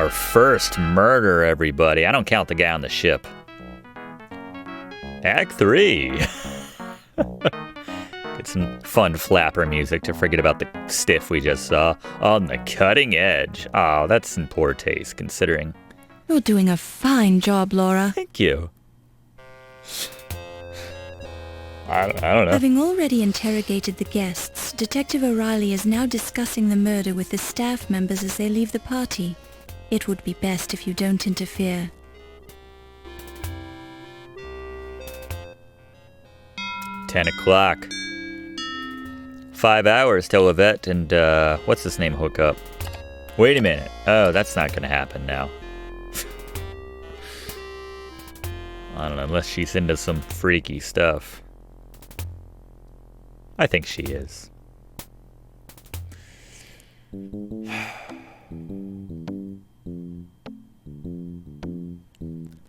Our first murder, everybody. I don't count the guy on the ship. Act 3. Get some fun flapper music to forget about the stiff we just saw. On the cutting edge. Oh, that's in poor taste, considering. You're doing a fine job, Laura. Thank you. I don't know. Having already interrogated the guests, Detective O'Reilly is now discussing the murder with the staff members as they leave the party. It would be best if you don't interfere. 10 o'clock. 5 hours till Yvette and, what's his name hook up? Wait a minute. Oh, that's not gonna happen now. I don't know, unless she's into some freaky stuff. I think she is.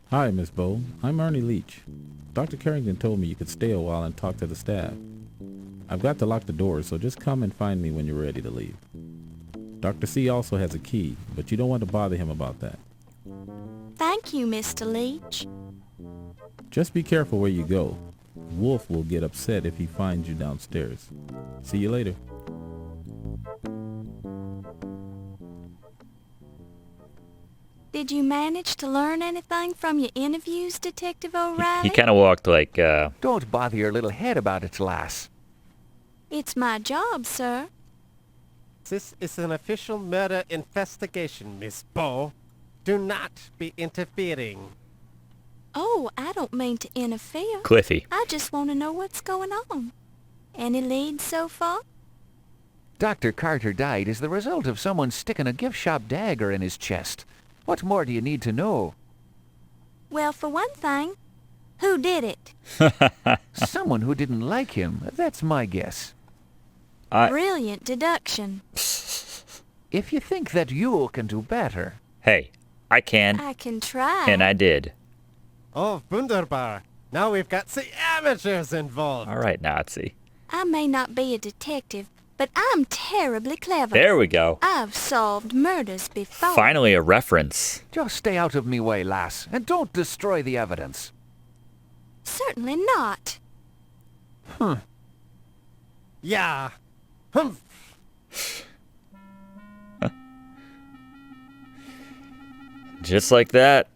Hi, Miss Bowe. I'm Ernie Leach. Dr. Carrington told me you could stay a while and talk to the staff. I've got to lock the doors, so just come and find me when you're ready to leave. Dr. C also has a key, but you don't want to bother him about that. Thank you, Mr. Leach. Just be careful where you go. Wolf will get upset if he finds you downstairs. See you later. Did you manage to learn anything from your interviews, Detective O'Reilly? He kind of walked like, Don't bother your little head about it, lass. It's my job, sir. This is an official murder investigation, Miss Bowe. Do not be interfering. Oh, I don't mean to interfere. Cliffy. I just want to know what's going on. Any leads so far? Dr. Carter died as the result of someone sticking a gift shop dagger in his chest. What more do you need to know? Well, for one thing, who did it? Someone who didn't like him. That's my guess. Brilliant deduction. If you think that you can do better. Hey, I can. I can try. And I did. Oh, wunderbar. Now we've got the amateurs involved. All right, Nazi. I may not be a detective, but I'm terribly clever. There we go. I've solved murders before. Finally a reference. Just stay out of me way, lass, and don't destroy the evidence. Certainly not. Yeah. Just like that.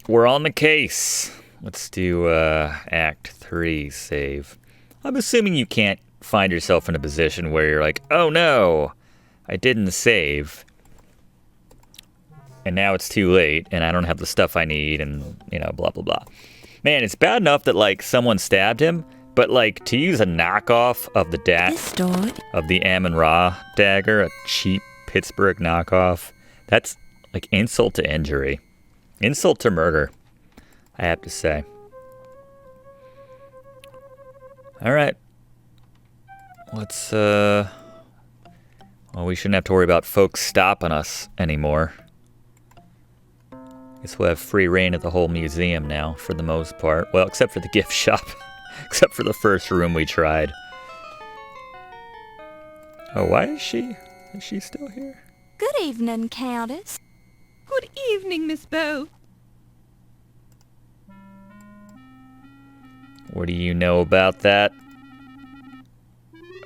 We're on the case. Let's do Act 3 save. I'm assuming you can't find yourself in a position where you're like, oh no, I didn't save. And now it's too late, and I don't have the stuff I need, and, you know, blah, blah, blah. Man, it's bad enough that, like, someone stabbed him, but, like, to use a knockoff of the Amon Ra dagger, a cheap Pittsburgh knockoff, that's, like, insult to injury. Insult to murder, I have to say. All right. Let's, well, we shouldn't have to worry about folks stopping us anymore. Guess we'll have free reign of the whole museum now, for the most part. Well, except for the gift shop. Except for the first room we tried. Oh, why is she? Is she still here? Good evening, Countess. Good evening, Miss Bowe. What do you know about that?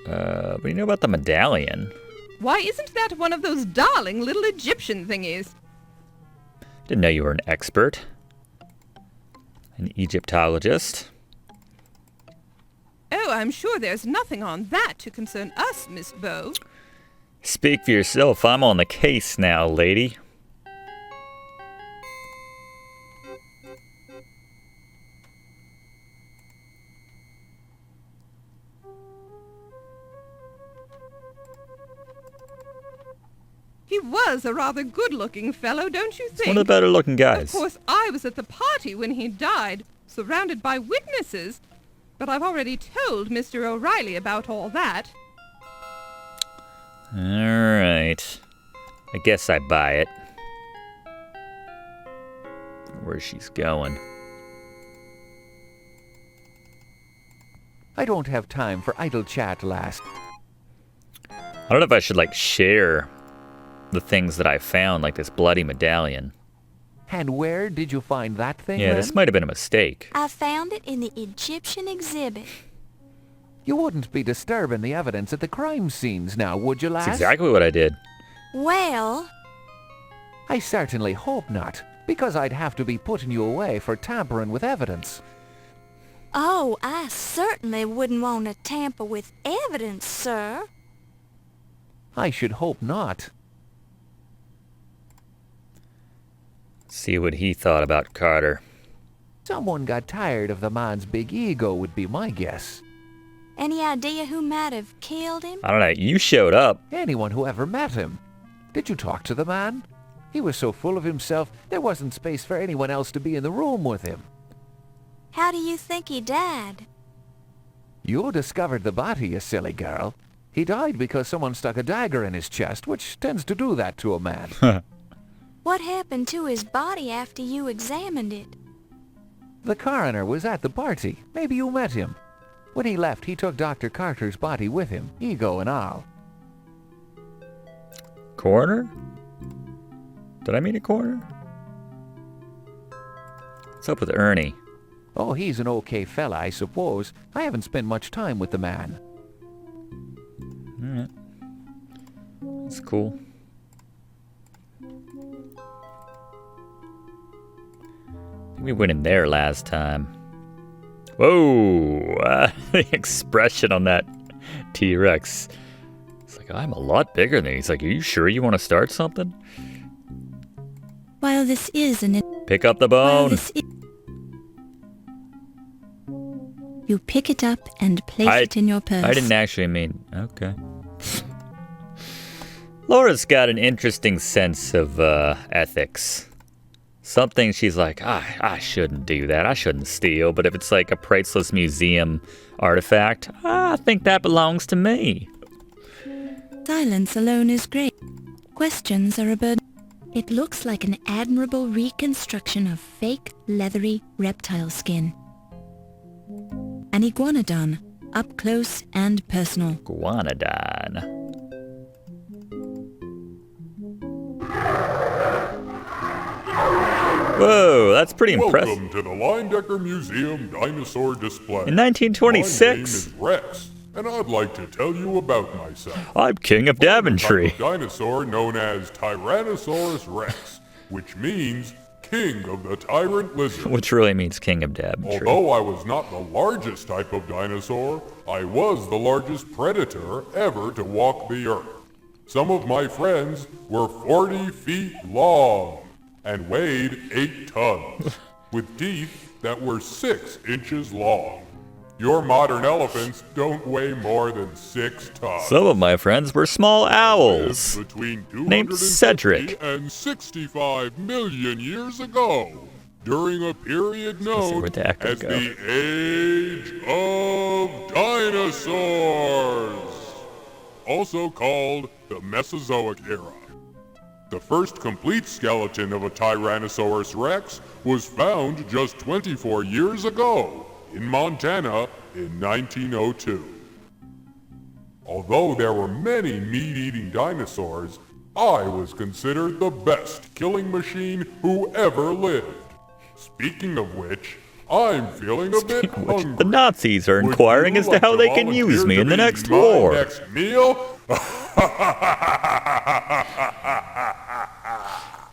What do you know about the medallion? Why, isn't that one of those darling little Egyptian thingies? Didn't know you were an expert. An Egyptologist. Oh, I'm sure there's nothing on that to concern us, Miss Bowe. Speak for yourself. I'm on the case now, lady. He was a rather good-looking fellow, don't you think? One of the better-looking guys. Of course, I was at the party when he died, surrounded by witnesses. But I've already told Mr. O'Reilly about all that. All right. I guess I buy it. Where she's going. I don't have time for idle chat, lass. I don't know if I should, like, share the things that I found, like this bloody medallion. And where did you find that thing, Yeah, then? this might have been a mistake. I found it in the Egyptian exhibit. You wouldn't be disturbing the evidence at the crime scenes now, would you, lass? That's exactly what I did. Well, I certainly hope not, because I'd have to be putting you away for tampering with evidence. oh, I certainly wouldn't want to tamper with evidence, sir. I should hope not. See what he thought about Carter. Someone got tired of the man's big ego would be my guess. Any idea who might have killed him? I don't know, you showed up. Anyone who ever met him. Did you talk to the man? He was so full of himself, there wasn't space for anyone else to be in the room with him. How do you think he died? You discovered the body, you silly girl. He died because someone stuck a dagger in his chest, which tends to do that to a man. What happened to his body after you examined it? The coroner was at the party. Maybe you met him. When he left, he took Dr. Carter's body with him, ego and all. Coroner? Did I meet a coroner? What's up with Ernie? Oh, he's an okay fella, I suppose. I haven't spent much time with the man. Alright. That's cool. We went in there last time. Whoa! The expression on that T-Rex. It's like, I'm a lot bigger than you. He's like, are you sure you want to start something? While this is an... Pick up the While bone. this is... You pick it up and place it in your purse. I didn't actually mean... Okay. Laura's got an interesting sense of ethics. Something she's like, I shouldn't do that. I shouldn't steal. But if it's like a priceless museum artifact, I think that belongs to me. Silence alone is great. Questions are a burden. It looks like an admirable reconstruction of fake, leathery reptile skin. An iguanodon, up close and personal. Guanodon. Whoa, that's pretty impressive. Welcome to the Leyendecker Museum Dinosaur Display. In 1926. My name is Rex, and I'd like to tell you about myself. I'm king of Daventry. I'm a dinosaur known as Tyrannosaurus Rex, which means king of the tyrant lizard. Which really means king of Daventry. Although I was not the largest type of dinosaur, I was the largest predator ever to walk the earth. Some of my friends were 40 feet long and weighed 8 tons, with teeth that were 6 inches long. Your modern elephants don't weigh more than 6 tons. Some of my friends were small owls. Between Named 250 Cedric. and 65 million years ago, during a period known where'd the echo as go? the Age of Dinosaurs, also called the Mesozoic era. The first complete skeleton of a Tyrannosaurus Rex was found just 24 years ago in Montana in 1902. Although there were many meat-eating dinosaurs, I was considered the best killing machine who ever lived. Speaking of which, I'm feeling a bit hungry. The Nazis are Would inquiring you as to like how they can volunteer use me to in the be next my war. next meal?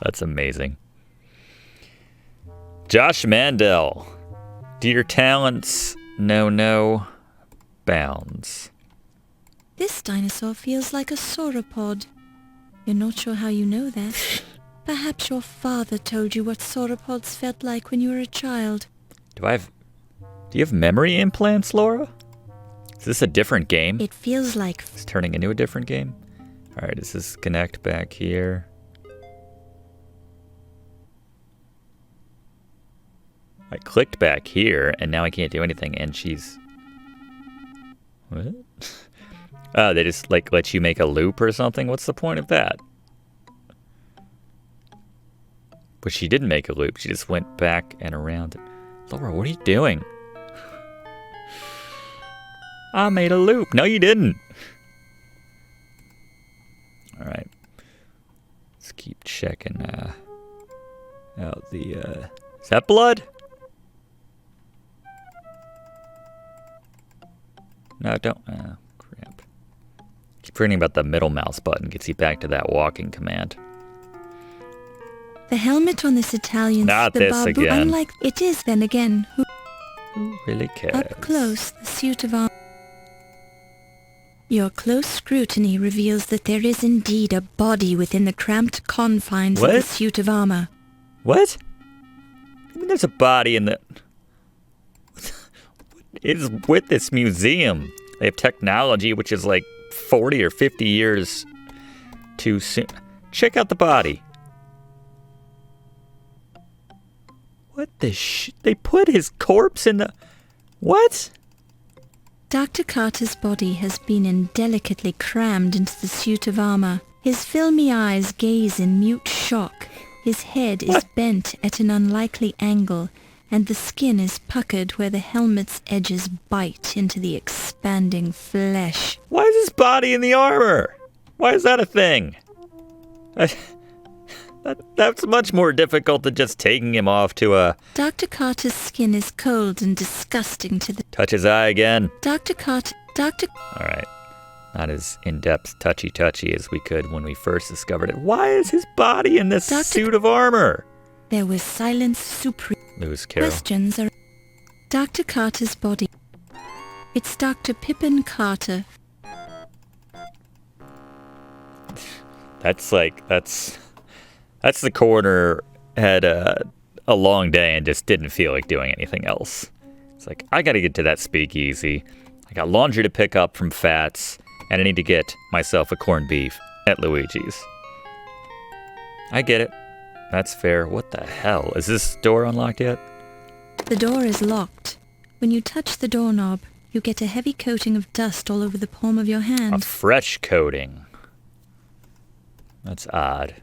That's amazing. Josh Mandel. Dear talents, no bounds. This dinosaur feels like a sauropod. You're not sure how you know that. Perhaps your father told you what sauropods felt like when you were a child. Do you have memory implants, Laura? Is this a different game? It feels like... It's turning into a different game? Alright, does this connect back here? I clicked back here, and now I can't do anything, and she's... What? Oh, they just, like, let you make a loop or something? What's the point of that? But she didn't make a loop. She just went back and around it. Laura, what are you doing? I made a loop. No, you didn't. Alright. checking out the, is that blood? No, don't, crap. Keep forgetting about the middle mouse button, gets you back to that walking command. The helmet on this Italian... Not the this barbu- again. Unlike it is then again. Who really cares? Up close, the suit of armor. Your close scrutiny reveals that there is indeed a body within the cramped confines of the What? suit of armor. What? I mean, there's a body in the... What is with this museum? They have technology which is like 40 or 50 years too soon. Check out the body. What the They put his corpse in the... What? Dr. Carter's body has been indelicately crammed into the suit of armor. His filmy eyes gaze in mute shock. His head is bent at an unlikely angle, and the skin is puckered where the helmet's edges bite into the expanding flesh. Why is his body in the armor? Why is that a thing? That's much more difficult than just taking him off to a... Dr. Carter's skin is cold and disgusting to the... Touch his eye again. Dr. Alright. Not as in-depth touchy-touchy as we could when we first discovered it. Why is his body in this suit of armor? There was silence supreme. Lewis Carroll. Questions are... Dr. Carter's body. It's Dr. Pippin Carter. That's the coroner had a long day and just didn't feel like doing anything else. It's like, I gotta get to that speakeasy. I got laundry to pick up from Fats, and I need to get myself a corned beef at Luigi's. I get it. That's fair. What the hell? Is this door unlocked yet? The door is locked. When you touch the doorknob, you get a heavy coating of dust all over the palm of your A hand. fresh coating. That's odd.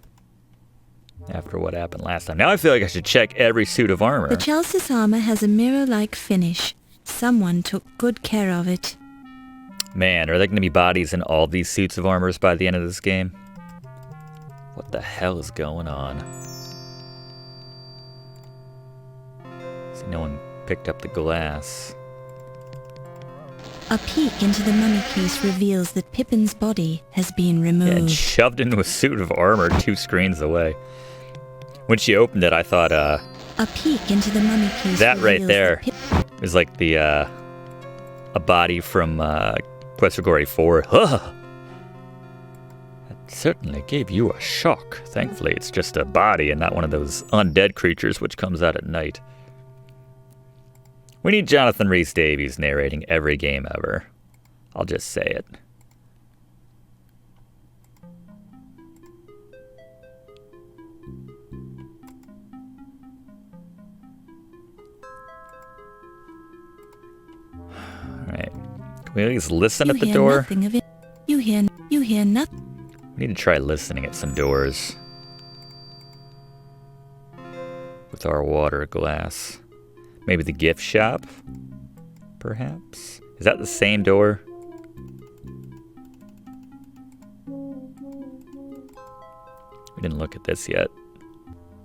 After what happened last time. Now I feel like I should check every suit of armor. The Chelsea's armor has a mirror-like finish. Someone took good care of it. Man, are there going to be bodies in all these suits of armors by the end of this game? What the hell is going on? See, no one picked up the glass. A peek into the mummy case reveals that Pippin's body has been removed. Yeah, and shoved into a suit of armor 2 screens away. When she opened it, I thought, A peek into the mummy case that right reveals there that is like the, a body from, Quest for Glory 4. That certainly gave you a shock. Thankfully, it's just a body and not one of those undead creatures which comes out at night. We need Jonathan Rhys-Davies narrating every game ever. I'll just say it. Alright. Can we at least listen you at the hear door? Nothing of it. You hear nothing. We need to try listening at some doors. With our water glass. Maybe the gift shop? Perhaps? Is that the same door? We didn't look at this yet.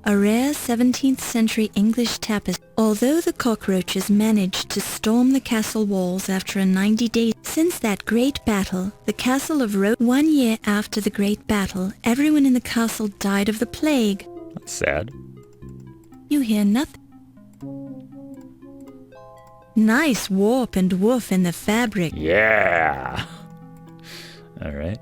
A rare 17th century English tapestry. Although the cockroaches managed to storm the castle walls after a 90-day... Since that great battle, the castle of 1 year after the great battle, everyone in the castle died of the plague. That's sad. You hear nothing. Nice warp and woof in the fabric. Yeah! Alright.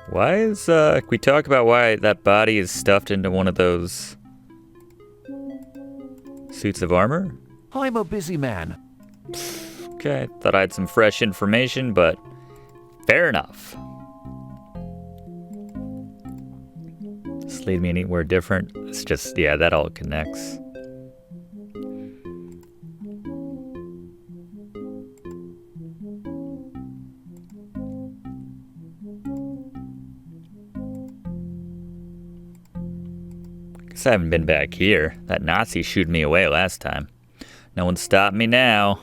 Why is, can we talk about why that body is stuffed into one of those suits of armor? I'm a busy man. Okay, thought I had some fresh information, but fair enough. Does this lead me anywhere different? It's just, yeah, that all connects. Guess I haven't been back here. That Nazi shooed me away last time. No one stopped me now.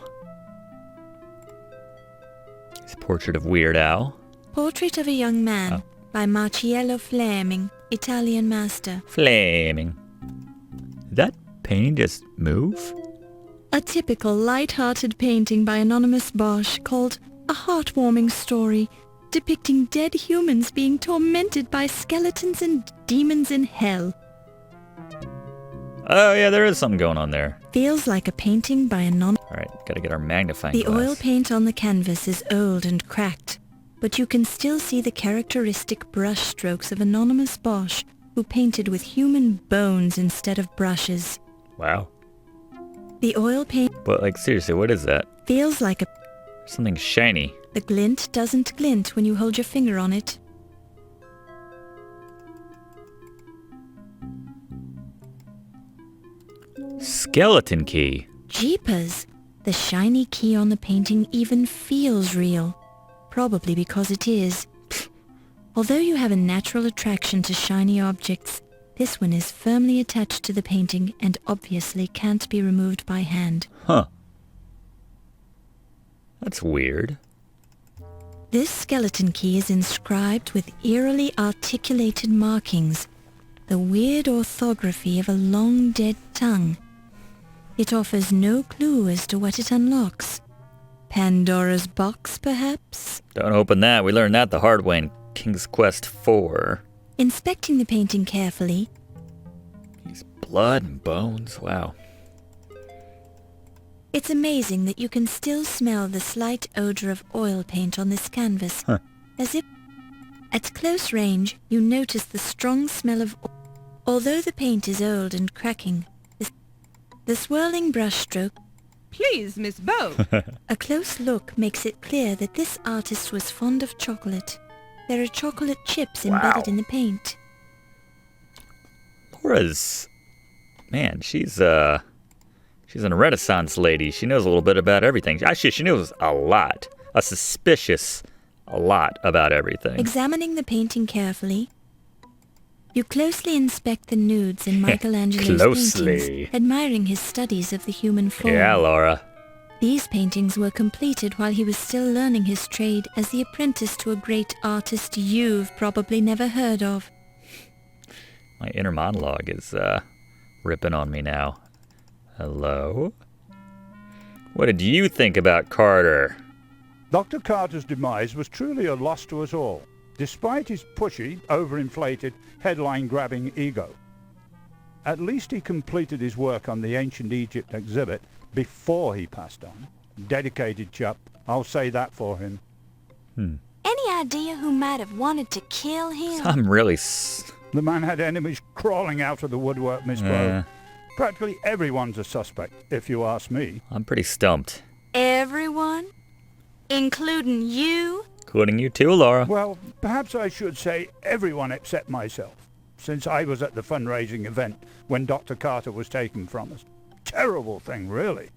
His portrait of Weird Al. Portrait of a Young Man Oh. by Marcello Flaming, Italian master. Flaming. Did that painting just move? A typical light-hearted painting by anonymous Bosch called A Heartwarming Story, depicting dead humans being tormented by skeletons and demons in hell. Oh yeah, there is something going on there. Feels like a painting by Alright, gotta get our magnifying The glass. oil paint on the canvas is old and cracked, but you can still see the characteristic brush strokes of anonymous Bosch, who painted with human bones instead of brushes. Wow. The oil paint But like seriously, what is that? feels like a... Something shiny. The glint doesn't glint when you hold your finger on it. Skeleton key. Jeepers! The shiny key on the painting even feels real. Probably because it is. Although you have a natural attraction to shiny objects, this one is firmly attached to the painting and obviously can't be removed by hand. Huh. That's weird. This skeleton key is inscribed with eerily articulated markings, the weird orthography of a long-dead tongue. It offers no clue as to what it unlocks. Pandora's box, perhaps? Don't open that. We learned that the hard way in King's Quest 4. Inspecting the painting carefully, These blood and bones. Wow. it's amazing that you can still smell the slight odor of oil paint on this canvas. Huh. As if... At close range, you notice the strong smell of... Although the paint is old and cracking, the swirling brushstroke... Please, Miss Bow. A close look makes it clear that this artist was fond of chocolate. There are chocolate chips embedded in the paint. Laura's... Man, she's a Renaissance lady. She knows a little bit about everything. Actually, she knows a lot. A suspicious a lot about everything. Examining the painting carefully, you closely inspect the nudes in Michelangelo's Closely. paintings, admiring his studies of the human form. Yeah, Laura. These paintings were completed while he was still learning his trade as the apprentice to a great artist you've probably never heard of. My inner monologue is ripping on me now. Hello? What did you think about Carter? Dr. Carter's demise was truly a loss to us all, despite his pushy, overinflated, headline-grabbing ego. At least he completed his work on the Ancient Egypt exhibit before he passed on. Dedicated chap, I'll say that for him. Any idea who might have wanted to kill him? I'm really... The man had enemies crawling out of the woodwork, Miss Bow. Practically everyone's a suspect, if you ask me. I'm pretty stumped. Everyone? Including you? Including you too, Laura. Well, perhaps I should say everyone except myself, since I was at the fundraising event when Dr. Carter was taken from us. Terrible thing, really.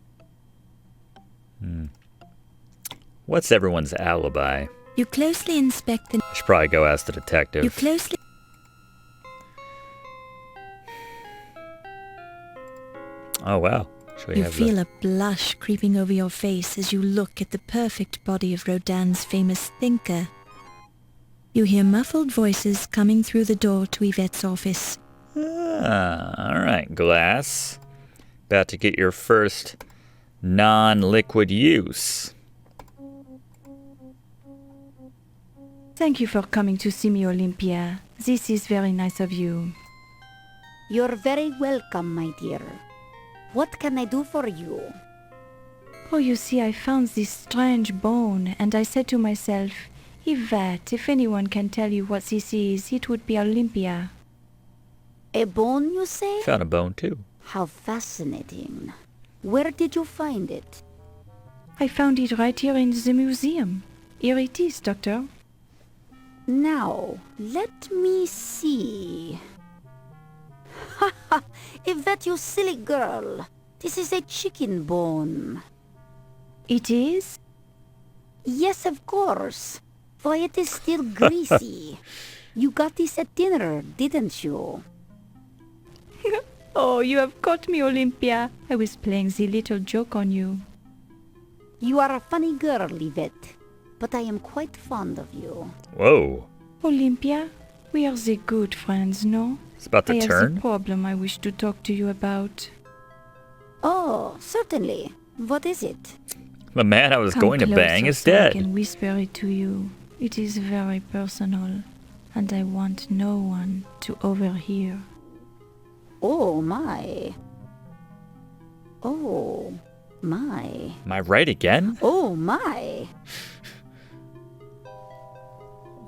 What's everyone's alibi? You closely inspect the... I should probably go ask the detective. You closely... Oh, wow. Should we You have feel the... a blush creeping over your face as you look at the perfect body of Rodin's famous thinker. You hear muffled voices coming through the door to Yvette's office. All right, Glass. About to get your first non-liquid use. Thank you for coming to see me, Olympia. This is very nice of you. You're very welcome, my dear. What can I do for you? Oh, you see, I found this strange bone, and I said to myself, Yvette, if anyone can tell you what this is, it would be Olympia. A bone, you say? Found a bone, too. How fascinating. Where did you find it? I found it right here in the museum. Here it is, Doctor. Now, let me see. Ha ha! Yvette, you silly girl. This is a chicken bone. It is? Yes, of course. For it is still greasy. You got this at dinner, didn't you? Oh, you have caught me, Olympia. I was playing the little joke on you. You are a funny girl, Yvette. but I am quite fond of you. Whoa. Olympia, we are the good friends, no? It's about to I have turn. a problem I wish to talk to you about. Oh, certainly. What is it? The man I was Come going to bang closer is so I dead. can whisper it to you. It is very personal, and I want no one to overhear. Oh my. Oh my. Am I right again? Oh my.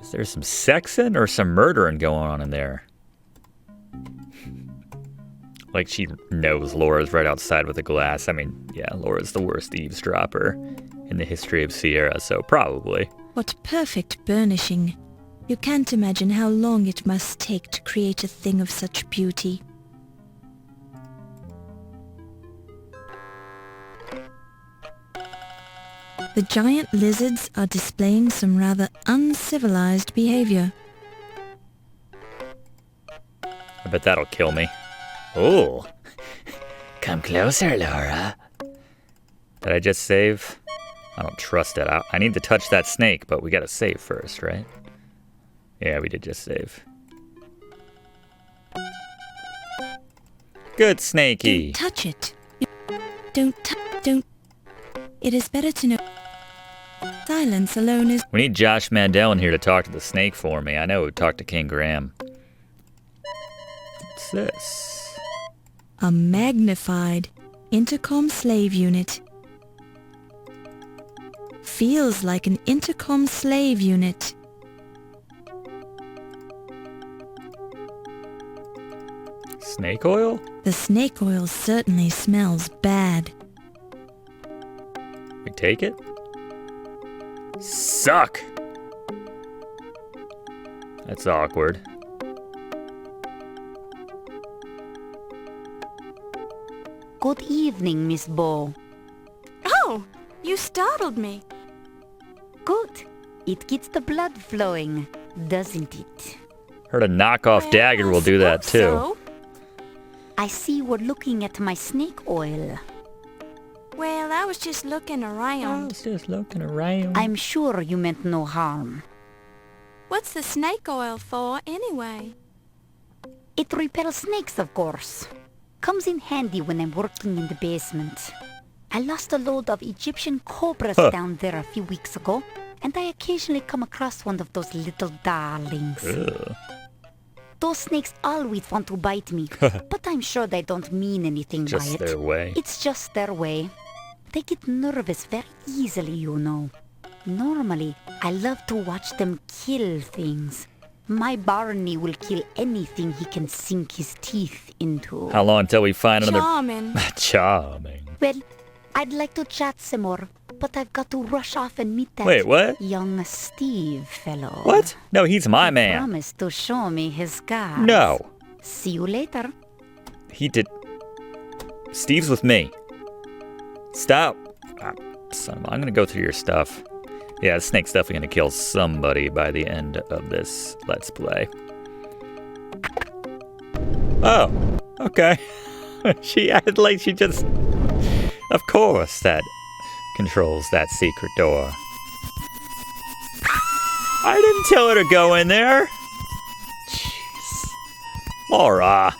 Is there some sexing or some murdering going on in there? Like she knows Laura's right outside with a glass. I mean, yeah, Laura's the worst eavesdropper in the history of Sierra, so probably. What perfect burnishing. You can't imagine how long it must take to create a thing of such beauty. The giant lizards are displaying some rather uncivilized behavior. I bet that'll kill me. Oh. Come closer, Laura. Did I just save? I don't trust it. I need to touch that snake, but we gotta save first, right? Yeah, we did just save. Good snakey. Don't touch it. Don't. It is better to know. Silence alone is. We need Josh Mandel in here to talk to the snake for me. I know who talked to King Graham. What's this? A magnified Intercom slave unit. Feels like an Intercom slave unit. Snake oil? The snake oil certainly smells bad. We take it? Suck! That's awkward. Good evening, Miss Bo. Oh, you startled me. Good. It gets the blood flowing, doesn't it? Heard a knockoff dagger will do that too. So? I see we're looking at my snake oil. Well, I was just looking around. I'm sure you meant no harm. What's the snake oil for, anyway? It repels snakes, of course. Comes in handy when I'm working in the basement. I lost a load of Egyptian cobras down there a few weeks ago, and I occasionally come across one of those little darlings. Ugh. Those snakes always want to bite me, but I'm sure they don't mean anything by Just it. their way. It's just their way. They get nervous very easily, you know. Normally, I love to watch them kill things. My Barney will kill anything he can sink his teeth into. How long until we find another... Charming. Charming. Well, I'd like to chat some more, but I've got to rush off and meet that Wait, what? young Steve fellow. What? No, he's my man. Promised to show me his scars. No. See you later. He did... Steve's with me. Stop. Son of a... I'm gonna go through your stuff. Yeah, the snake's definitely gonna kill somebody by the end of this Let's Play. Oh, okay. She acted like she just... Of course that controls that secret door. I didn't tell her to go in there. Jeez. Laura.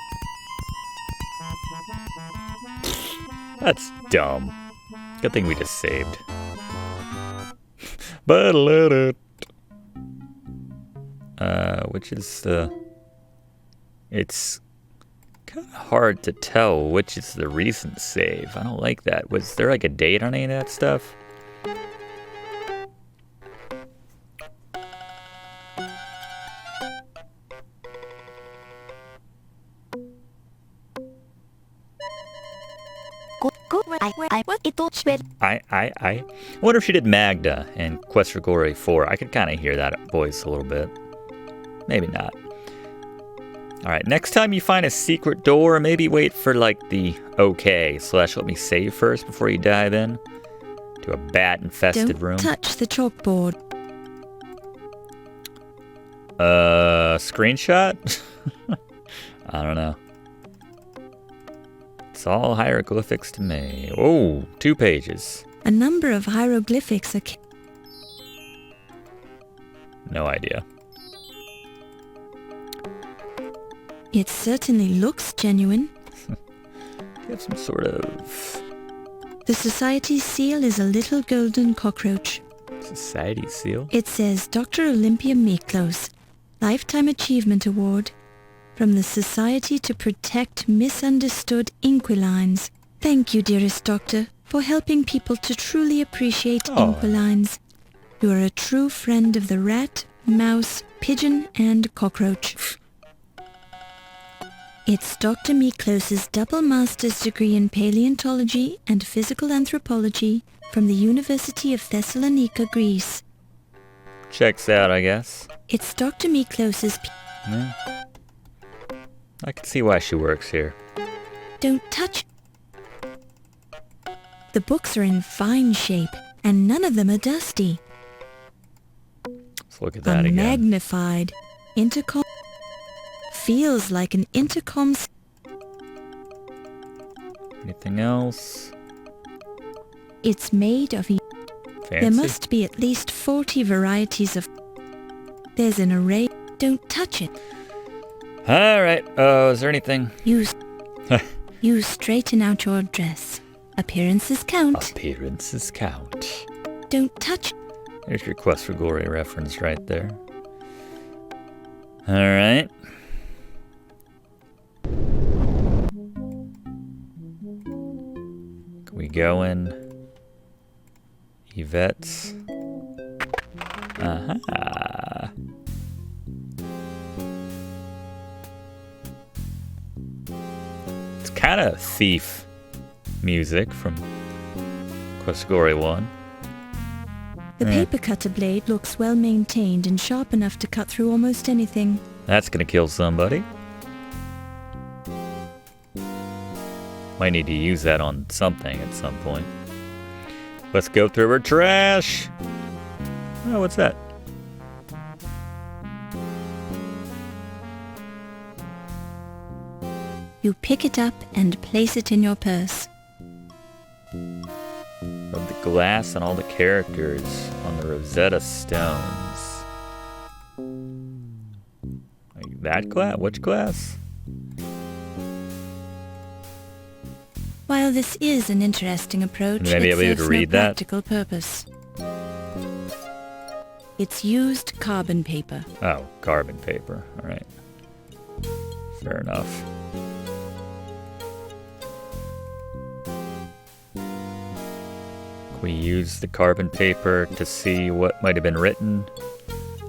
That's dumb. Good thing we just saved. But let it. Which is the... It's kind of hard to tell which is the recent save. I don't like that. Was there like a date on any of that stuff? I wonder if she did Magda in Quest for Glory 4. I could kind of hear that voice a little bit. Maybe not. Alright, next time you find a secret door, maybe wait for like the okay / let me save first before you dive in to a bat-infested room. Don't touch the chalkboard. Screenshot? I don't know. It's all hieroglyphics to me. Oh, 2 pages. A number of hieroglyphics are... No idea. It certainly looks genuine. You have some sort of... The Society's seal is a little golden cockroach. Society seal? It says Dr. Olympia Miklos, Lifetime Achievement Award from the Society to Protect Misunderstood Inquilines. Thank you, dearest Doctor, for helping people to truly appreciate inquilines. You are a true friend of the rat, mouse, pigeon, and cockroach. It's Dr. Miklos's double master's degree in paleontology and physical anthropology from the University of Thessalonica, Greece. Checks out, I guess. It's Dr. Miklos's... Yeah. I can see why she works here. Don't touch... The books are in fine shape, and none of them are dusty. Let's look at that A again. magnified intercom... Feels like an intercom... Anything else? It's made of... Fancy? There must be at least 40 varieties of... There's an array... Don't touch it. Alright, is there anything? You straighten out your dress. Appearances count. Appearances count. Don't touch... There's your Quest for Glory reference right there. Alright. Can we go in? Yvette's. Aha. It's kind of thief music from Quest for Glory 1. The paper cutter blade looks well maintained and sharp enough to cut through almost anything. That's gonna kill somebody. Might need to use that on something at some point. Let's go through her trash. Oh, what's that? You pick it up and place it in your purse. Rub the glass on all the characters on the Rosetta Stones. Like that glass? Which glass? While this is an interesting approach, Maybe it I'll be able serves to no read that. practical purpose. It's used carbon paper. Oh, carbon paper. All right. Fair enough. We use the carbon paper to see what might have been written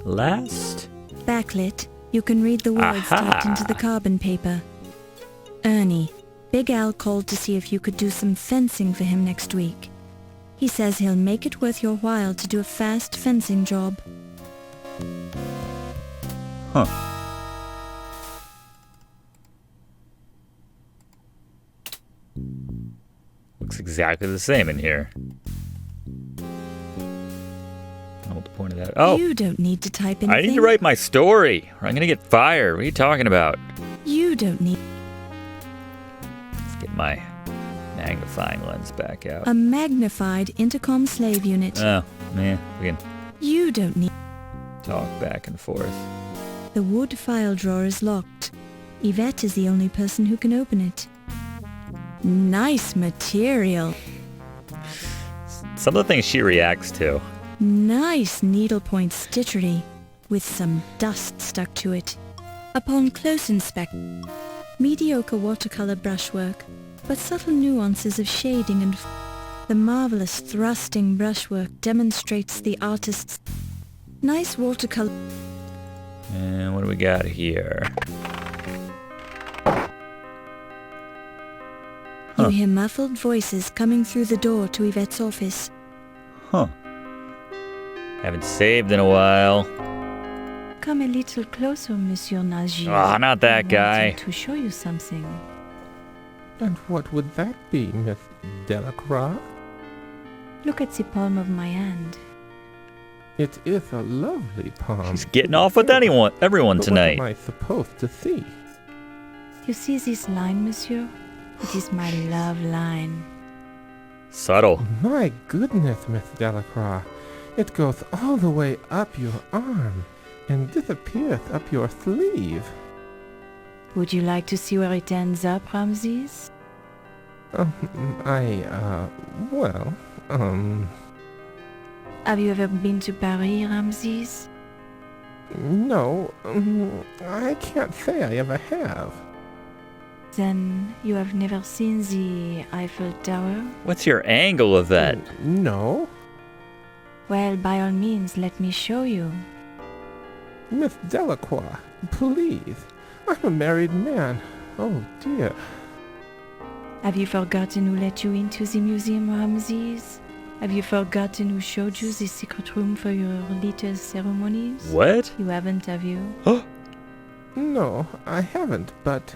last. Backlit, you can read the words typed into the carbon paper. Ernie, Big Al called to see if you could do some fencing for him next week. He says he'll make it worth your while to do a fast fencing job. Huh. Looks exactly the same in here. I don't know what the point of that. Oh, You don't need to type anything. I need to write my story, or I'm gonna get fired. What are you talking about? You don't need... Let's get my magnifying lens back out. A magnified intercom slave unit. Oh, man, we can You don't need... talk back and forth. The wood file drawer is locked. Yvette is the only person who can open it. Nice material. Some of the things she reacts to. Nice needlepoint stitchery, with some dust stuck to it. Upon close inspection, mediocre watercolor brushwork, but subtle nuances of shading and... The marvelous thrusting brushwork demonstrates the artist's... Nice watercolor... And what do we got here? You hear muffled voices coming through the door to Yvette's office. Huh. Haven't saved in a while. Come a little closer, Monsieur Nagy. Ah, not that guy. I wanted to show you something. And what would that be, Miss Delacroix? Look at the palm of my hand. It is a lovely palm. She's getting off with everyone But tonight. what am I supposed to see? You see this line, Monsieur? It is my love line. Subtle. My goodness, Miss Delacroix. It goeth all the way up your arm, and disappeareth up your sleeve. Would you like to see where it ends up, Ramses? Have you ever been to Paris, Ramses? No, I can't say I ever have. Then you have never seen the Eiffel Tower? What's your angle of that? No. Well, by all means, let me show you. Miss Delacroix, please. I'm a married man. Oh, dear. Have you forgotten who let you into the museum, Ramses? Have you forgotten who showed you the secret room for your little ceremonies? What? You haven't, have you? No, I haven't, but...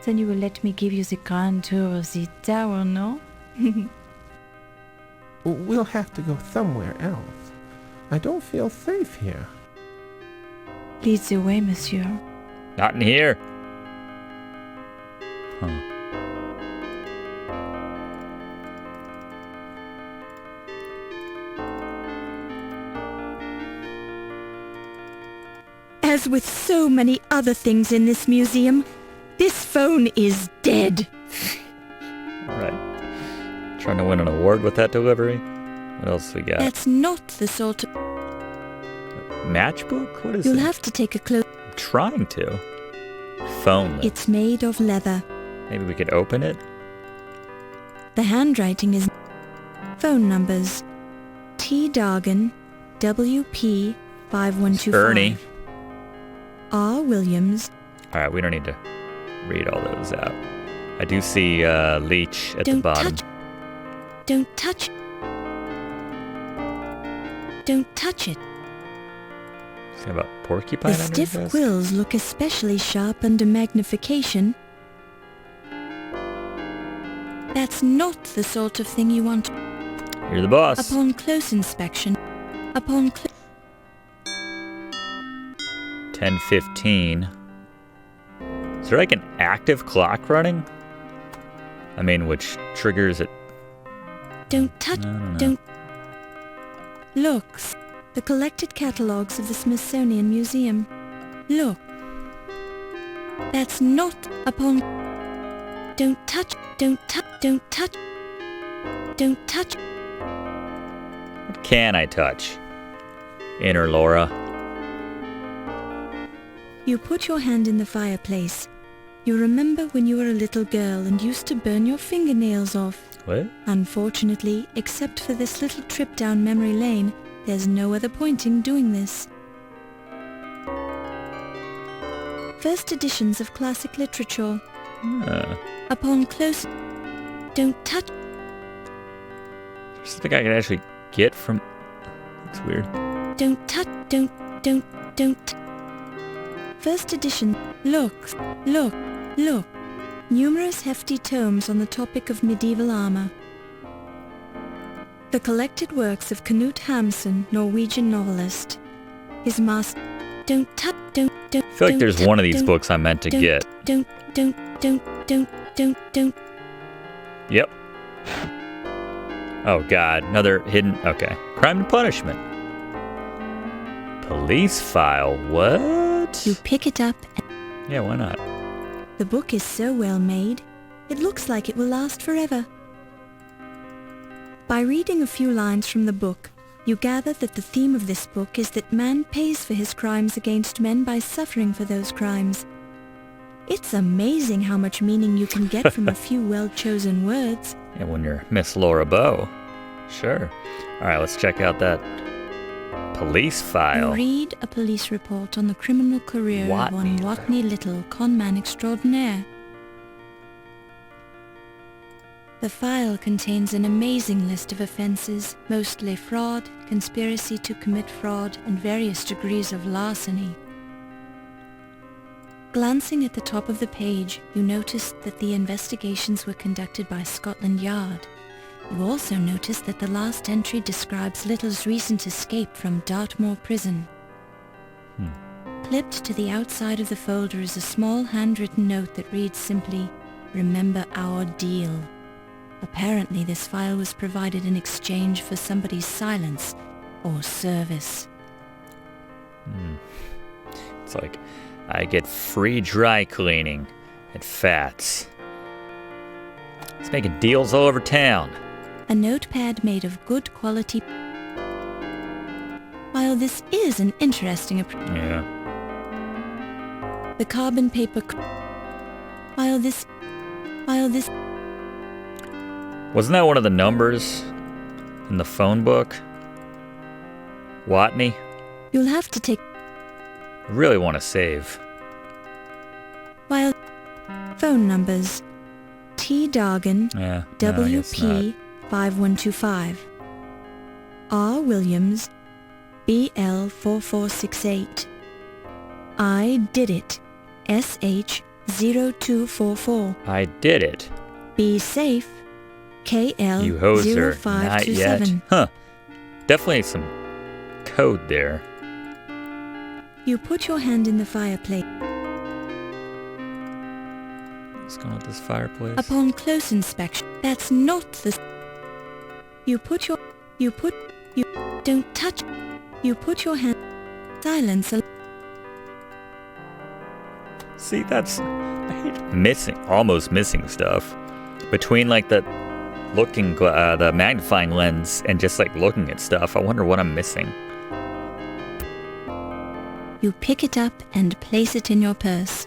Then you will let me give you the grand tour of the tower, no? We'll have to go somewhere else. I don't feel safe here. Lead the way, monsieur. Not in here. Huh. As with so many other things in this museum, this phone is dead. Right. Trying to win an award with that delivery? What else we got? That's not the sort of... Matchbook? What is it? You'll have to take a close... I'm trying to. Phone. It's made of leather. Maybe we could open it? The handwriting is... Phone numbers. T. Dargan, WP 5125. Ernie. R. Williams. Alright, we don't need to read all those out. I do see Leech at the bottom. Don't touch. Don't touch it. Something about porcupine The under his stiff desk? quills look especially sharp under magnification. That's not the sort of thing you want. You're the boss. Upon close inspection. 10:15. Is there like an active clock running? I mean, which triggers it? Don't touch. Don't. Looks. The collected catalogues of the Smithsonian Museum. Look. That's not upon... Don't touch. Don't touch. Don't touch. Don't touch. What can I touch? Inner Laura. You put your hand in the fireplace. You remember when you were a little girl and used to burn your fingernails off. What? Unfortunately, except for this little trip down memory lane, there's no other point in doing this. First editions of classic literature. Upon close... Don't touch... There's something I can actually get from... That's weird. Don't touch... Don't... First edition. Look. Numerous hefty tomes on the topic of medieval armor. The collected works of Knut Hamsun, Norwegian novelist. His master... Don't touch... Don't... I feel like there's one of these books I'm meant to get. Don't... Yep. Oh god, another hidden... Okay. Crime and Punishment. Police file. What? You pick it up. Yeah, why not? The book is so well made, it looks like it will last forever. By reading a few lines from the book, you gather that the theme of this book is that man pays for his crimes against men by suffering for those crimes. It's amazing how much meaning you can get from a few well-chosen words. Yeah, when you're Miss Laura Bow. Sure. Alright, let's check out that police file. You read a police report on the criminal career of one Watney Little, conman extraordinaire. The file contains an amazing list of offences, mostly fraud, conspiracy to commit fraud, and various degrees of larceny. Glancing at the top of the page, you noticed that the investigations were conducted by Scotland Yard. You also noticed that the last entry describes Little's recent escape from Dartmoor prison. Clipped to the outside of the folder is a small handwritten note that reads simply, "Remember our deal." Apparently this file was provided in exchange for somebody's silence, or service. It's like, I get free dry cleaning at Fats. He's making deals all over town. A notepad made of good quality. While this is an interesting approach, Yeah. the carbon paper. While this. Wasn't that one of the numbers in the phone book? Watney? You'll have to take. I really want to save. While phone numbers T. Dargan, Yeah. no, I guess WP 5125, R. Williams, BL 4468, I did it, SH 0244, not. I did it. Be safe, KL You hoser. Not yet. 0527. Huh. Definitely some code there. You put your hand in the fireplace. What's going on with this fireplace? Upon close inspection, that's not the. You don't touch. You put your hand. Silence. See, that's... I hate almost missing stuff. Between, like, the the magnifying lens and just, like, looking at stuff, I wonder what I'm missing. You pick it up and place it in your purse.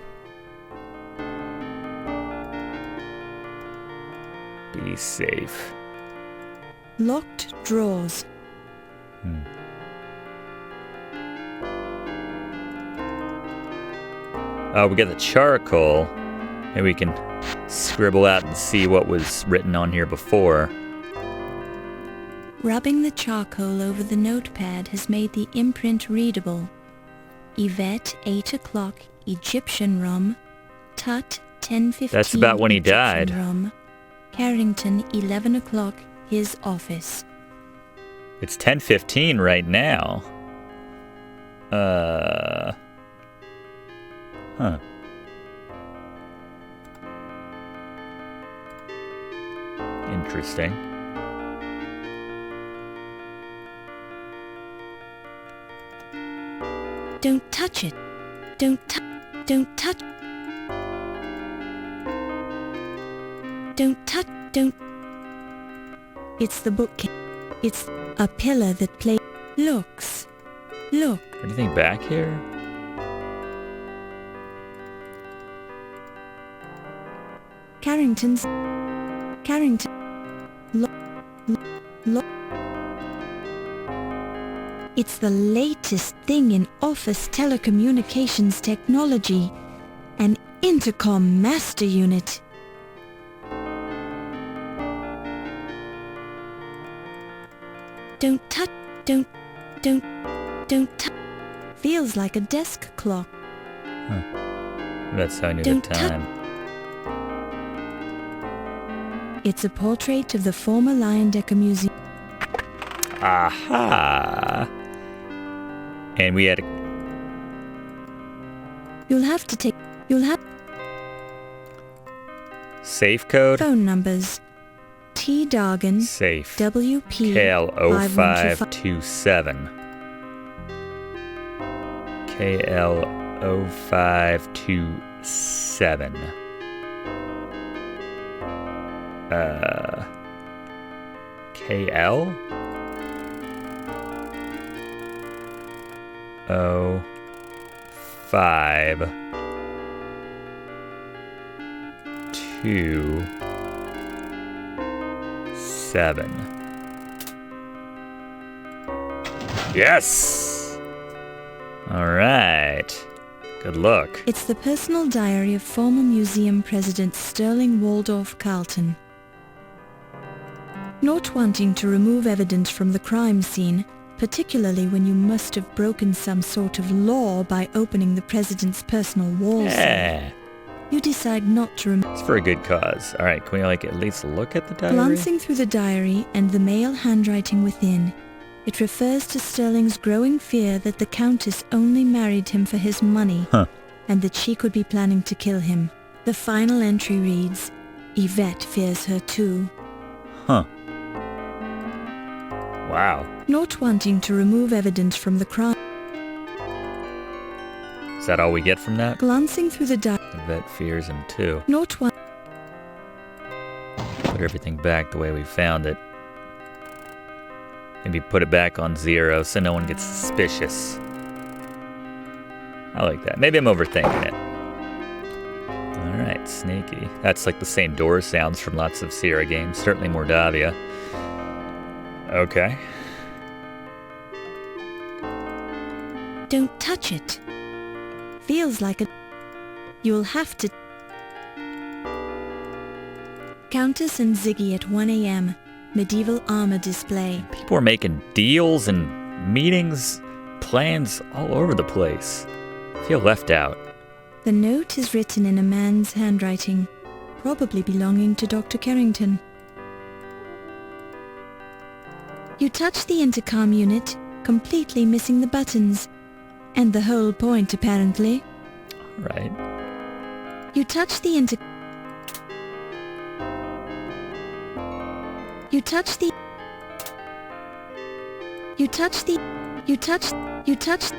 Be safe. Locked drawers. We got the charcoal. Maybe we can scribble out and see what was written on here before. Rubbing the charcoal over the notepad has made the imprint readable. Yvette, 8 o'clock, Egyptian rum. Tut, 10:15. That's about when he died. Egyptian rum. Carrington, 11 o'clock, his office. It's 10:15 right now. Huh. Interesting. Don't touch it. Don't touch. Don't touch. Don't touch. Don't. It's the bookcase. It's a pillar that plays. Look. Anything back here? Carrington. Look. It's the latest thing in office telecommunications technology. An Intercom master unit. Don't touch. Don't touch. Feels like a desk clock. That's how I knew Don't the time. It's a portrait of the former Leyendecker Museum. Aha! And we had a... You'll have safe code? phone numbers. T. Dargan, Safe. WP KL0527. KL0527. KL? 05 2 7. Yes! Alright. Good luck. It's the personal diary of former museum president Sterling Waldorf Carlton. Not wanting to remove evidence from the crime scene, particularly when you must have broken some sort of law by opening the president's personal walls, Yeah. you decide not to remove. It's for a good cause. Alright, can we at least look at the diary? Glancing through the diary and the male handwriting within, it refers to Sterling's growing fear that the Countess only married him for his money, and that she could be planning to kill him. The final entry reads, Yvette fears her too. Wow. Not wanting to remove evidence from the crime. Is that all we get from that? Glancing through the Yvette fears him too. Not one. Put everything back the way we found it. Maybe put it back on 0 so no one gets suspicious. I like that. Maybe I'm overthinking it. Alright, sneaky. That's like the same door sounds from lots of Sierra games. Certainly Mordavia. Okay. Don't touch it. Feels like a... You'll have to... Countess and Ziggy at 1 a.m. Medieval armor display. People are making deals and meetings, plans all over the place. I feel left out. The note is written in a man's handwriting, probably belonging to Dr. Carrington. You touch the intercom unit, completely missing the buttons. And the whole point, apparently. Right. You touch the You touch the... You touch the... You touch... You touch...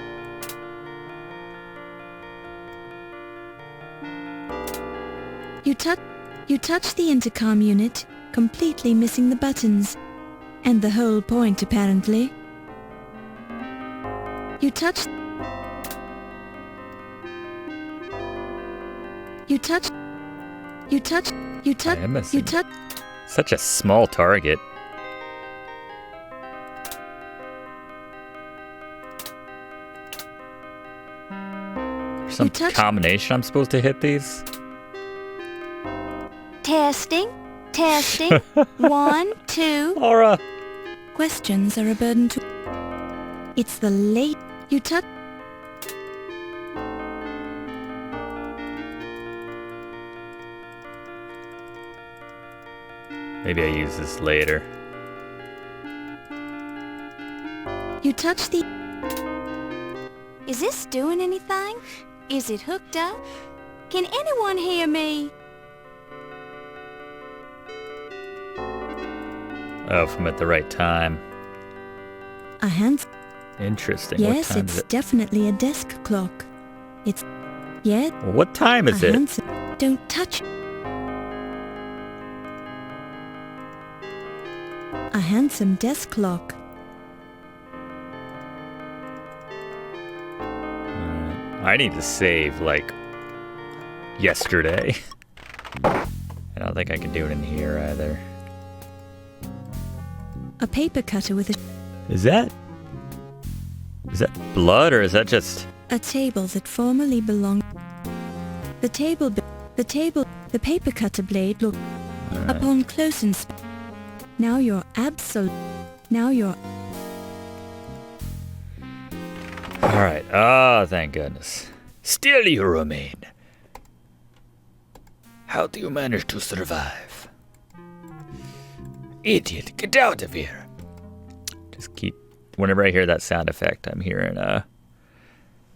You touch... You touch the intercom unit, completely missing the buttons. And the whole point, apparently. You touch... You touch... You touch... You touch... I am missing. You touch... Such a small target. There's some combination I'm supposed to hit these? Testing. Testing. 1, 2. Laura. Questions are a burden to... It's the late... You touch... Maybe I use this later. You touch the... Is this doing anything? Is it hooked up? Can anyone hear me? Oh, if I'm at the right time. A hand... Interesting. Yes, what time it's is it? definitely a desk clock. It's... Yeah? Well, what time is it? Don't touch... A handsome desk clock. I need to save, like, yesterday. I don't think I can do it in here either. A paper cutter with a... Is that blood, or is that just... A table that formerly belonged... The paper cutter blade look... Right. Upon close inspection... Now you're Alright, oh, thank goodness. Still you remain. How do you manage to survive? Idiot, get out of here. Just keep... Whenever I hear that sound effect, I'm hearing, the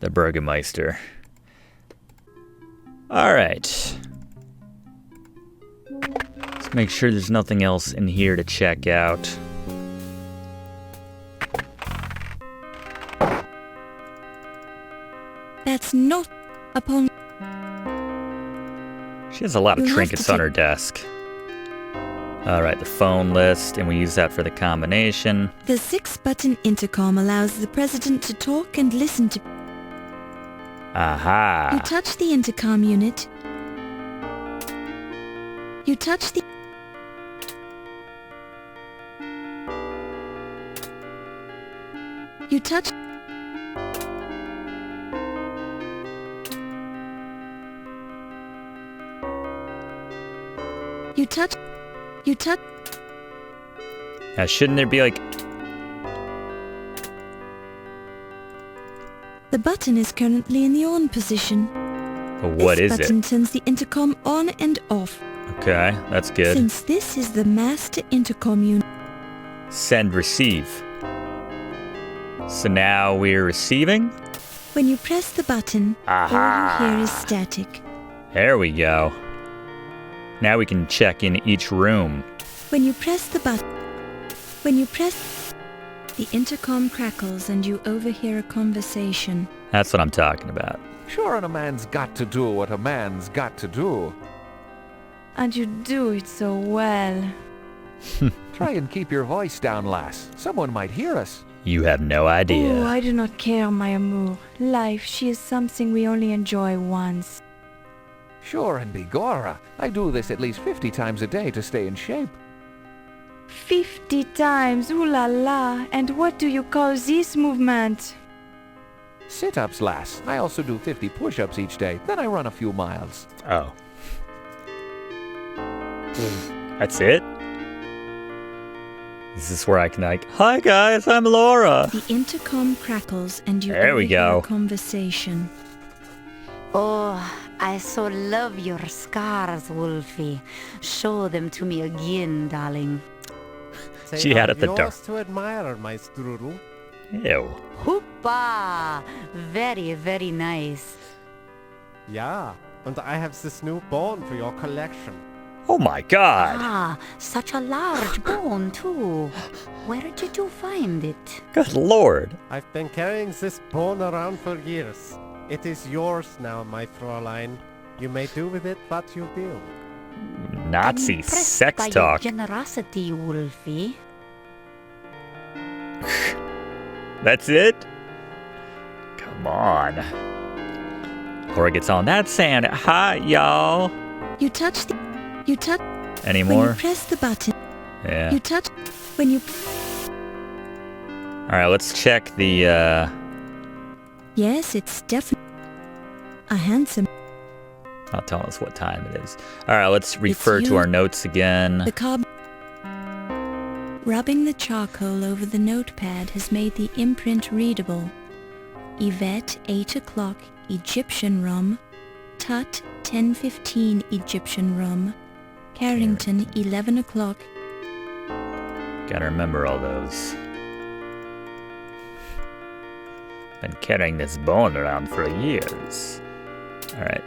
Burgermeister. Alright. Let's make sure there's nothing else in here to check out. That's not upon... She has a lot of trinkets on her desk. Alright, the phone list, and we use that for the combination. The 6-button intercom allows the president to talk and listen to... Aha! You touch the intercom unit. You touch the... You touch... You touch... You touch... Now, shouldn't there be, like... The button is currently in the on position. What is it? This button turns the intercom on and off. Okay, that's good. Since this is the master intercom unit... Send, receive. So now we're receiving? When you press the button, Aha! all you hear is static. There we go. Now we can check in each room. When you press the button... When you press... The intercom crackles and you overhear a conversation. That's what I'm talking about. Sure, and a man's got to do what a man's got to do. And you do it so well. Try and keep your voice down, lass. Someone might hear us. You have no idea. Oh, I do not care, my amour. Life, she is something we only enjoy once. Sure, and begorra, I do this at least 50 times a day to stay in shape. 50 times, ooh la la. And what do you call this movement? Sit-ups, lass. I also do 50 push-ups each day. Then I run a few miles. Oh. That's it? Is this where I can like, hi guys, I'm Laura. The intercom crackles and you There we overhear go. a conversation. Oh, I so love your scars, Wolfie. Show them to me again, darling. She had at the yours dark. to admire, my strudel. Ew. Hoopa! Very, very nice. Yeah, and I have this new bone for your collection. Oh my god. Ah, such a large bone, too. Where did you find it? Good lord. I've been carrying this bone around for years. It is yours now, my Fräulein. You may do with it what you will. Nazi I'm impressed sex by talk. your generosity, Wolfie. That's it? Come on. Laura gets on that sand. Hi, y'all. You touch the... You touch... Any When more? you press the button. Yeah. You touch... When you... Alright, let's check the, Yes, it's definitely... A handsome... not telling us what time it is. Alright, let's refer to you. our notes again. The cob... Rubbing the charcoal over the notepad has made the imprint readable. Yvette, 8 o'clock, Egyptian rum. Tut, 10:15 Egyptian rum. Carrington, 11 o'clock. Gotta remember all those. Been carrying this bone around for years. Alright.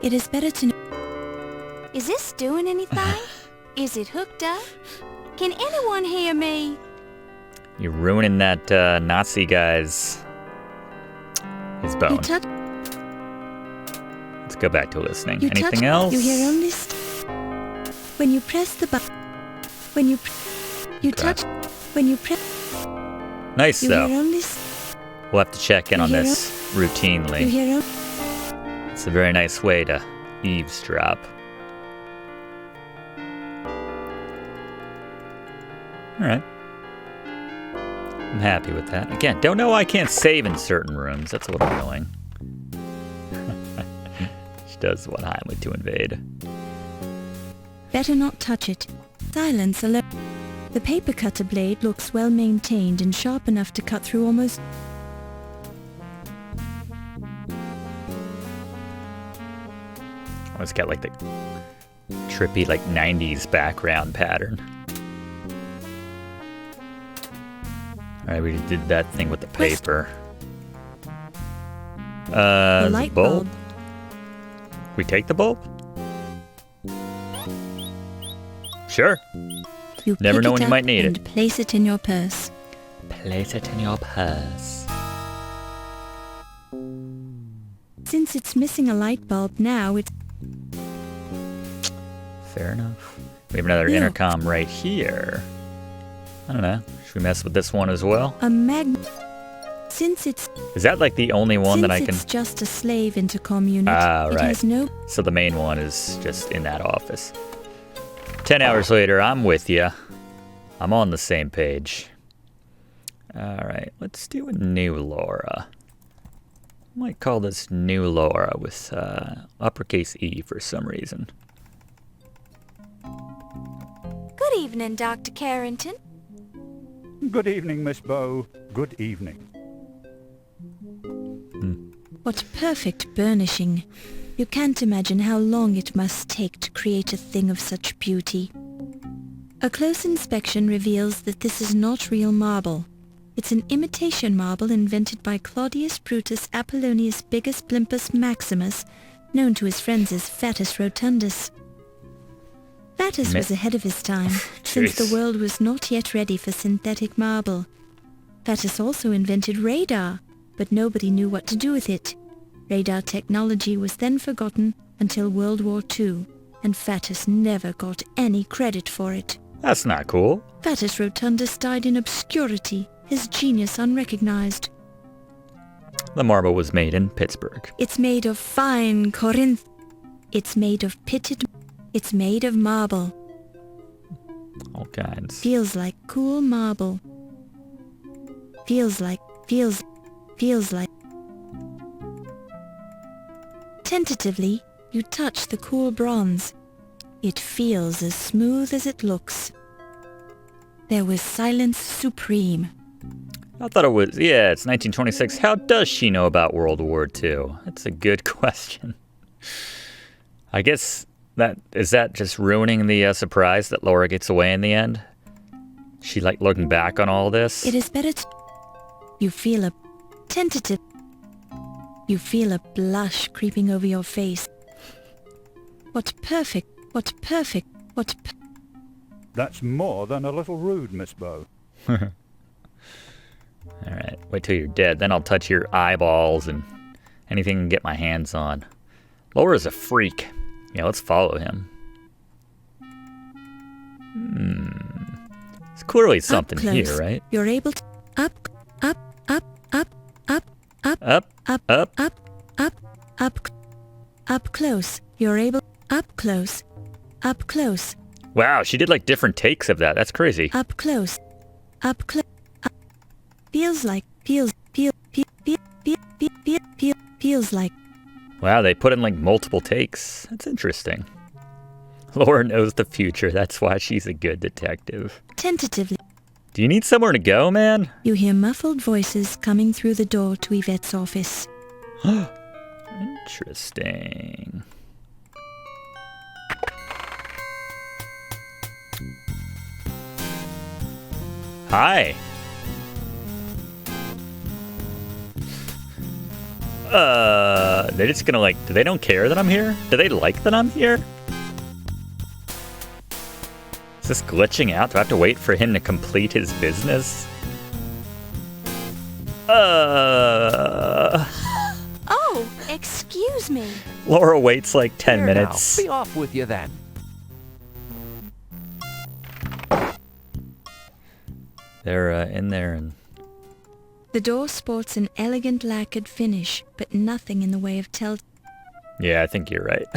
It is better to know... Is this doing anything? Is it hooked up? Can anyone hear me? You're ruining that Nazi guy's his You bone. touch... Let's go back to listening. You Anything touch... else? You hear only... When you press the button... When you... You Okay. touch... When you press... Nice You though. hear only... We'll have to check in You on hear this You routinely. hear only... It's a very nice way to eavesdrop. Alright. I'm happy with that. Again, don't know why I can't save in certain rooms. That's a little annoying. She does want Heimlich to invade. Better not touch it. Silence alone. The paper cutter blade looks well maintained and sharp enough to cut through almost... Oh, it's got like the trippy, like 90s background pattern. Alright, we did that thing with the paper. The The light bulb? bulb. We take the bulb? Sure. You Never pick know it when you up might need and it. place it in your purse. Place it in your purse. Since it's missing a light bulb now, it's... Fair enough. We have another Look. intercom right here. I don't know. Should we mess with this one as well? a mag... Since it's... Is that like the only one that I Since can... it's just a slave intercom unit, Ah, it right. has no... So the main one is just in that office. 10 hours later, I'm with you. I'm on the same page. Alright, let's do a new Laura. I might call this new Laura with uppercase E for some reason. Good evening, Dr. Carrington. Good evening, Miss Bow. Good evening. What perfect burnishing. You can't imagine how long it must take to create a thing of such beauty. A close inspection reveals that this is not real marble. It's an imitation marble invented by Claudius Brutus Apollonius Biggus Blimpus Maximus known to his friends as Fatus Rotundus. Fatus was ahead of his time, since the world was not yet ready for synthetic marble. Fatus also invented radar, but nobody knew what to do with it. Radar technology was then forgotten until World War II, and Fatus never got any credit for it. That's not cool. Fatus Rotundus died in obscurity, his genius unrecognized. The marble was made in Pittsburgh. It's made of fine Corinth. It's made of pitted. It's made of marble. All kinds. Feels like cool marble. Feels like. Tentatively, you touch the cool bronze. It feels as smooth as it looks. There was silence supreme. I thought it was, it's 1926. How does she know about World War II? That's a good question. I guess is that just ruining the surprise that Laura gets away in the end? She like looking back on all this? It is better you feel a tentative. You feel a blush creeping over your face. What perfect. That's more than a little rude, Miss Bow. Alright, wait till you're dead, then I'll touch your eyeballs and anything I can get my hands on. Laura's a freak. Yeah, let's follow him. There's clearly something here, right? You're able to up close. You're able up close. Wow, she did like different takes of that. That's crazy. Up close. Feels like. Wow, they put in like multiple takes. That's interesting. Laura knows the future. That's why she's a good detective. Tentatively. Do you need somewhere to go, man? You hear muffled voices coming through the door to Yvette's office. Interesting. Hi. They're just gonna like, they don't care that I'm here? Do they like that I'm here? Is this glitching out? Do I have to wait for him to complete his business? Oh, excuse me. Laura waits like 10 minutes. Now, be off with you then. They're in there and... The door sports an elegant lacquered finish, but nothing in the way of Yeah, I think you're right.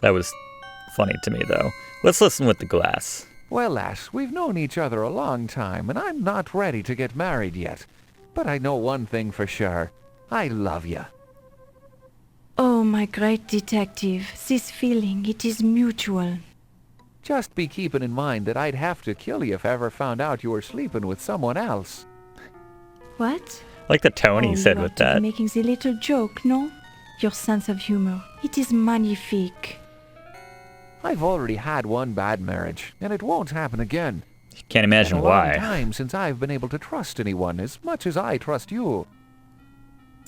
That was funny to me, though. Let's listen with the glass. Well, lass, we've known each other a long time, and I'm not ready to get married yet. But I know one thing for sure. I love you. Oh, my great detective, this feeling, it is mutual. Just be keeping in mind that I'd have to kill you if I ever found out you were sleeping with someone else. What? Like the tone he said with that. Making the little joke, no? Your sense of humor, it is magnifique. I've already had one bad marriage, and it won't happen again. You can't imagine It's why. a long time since I've been able to trust anyone as much as I trust you.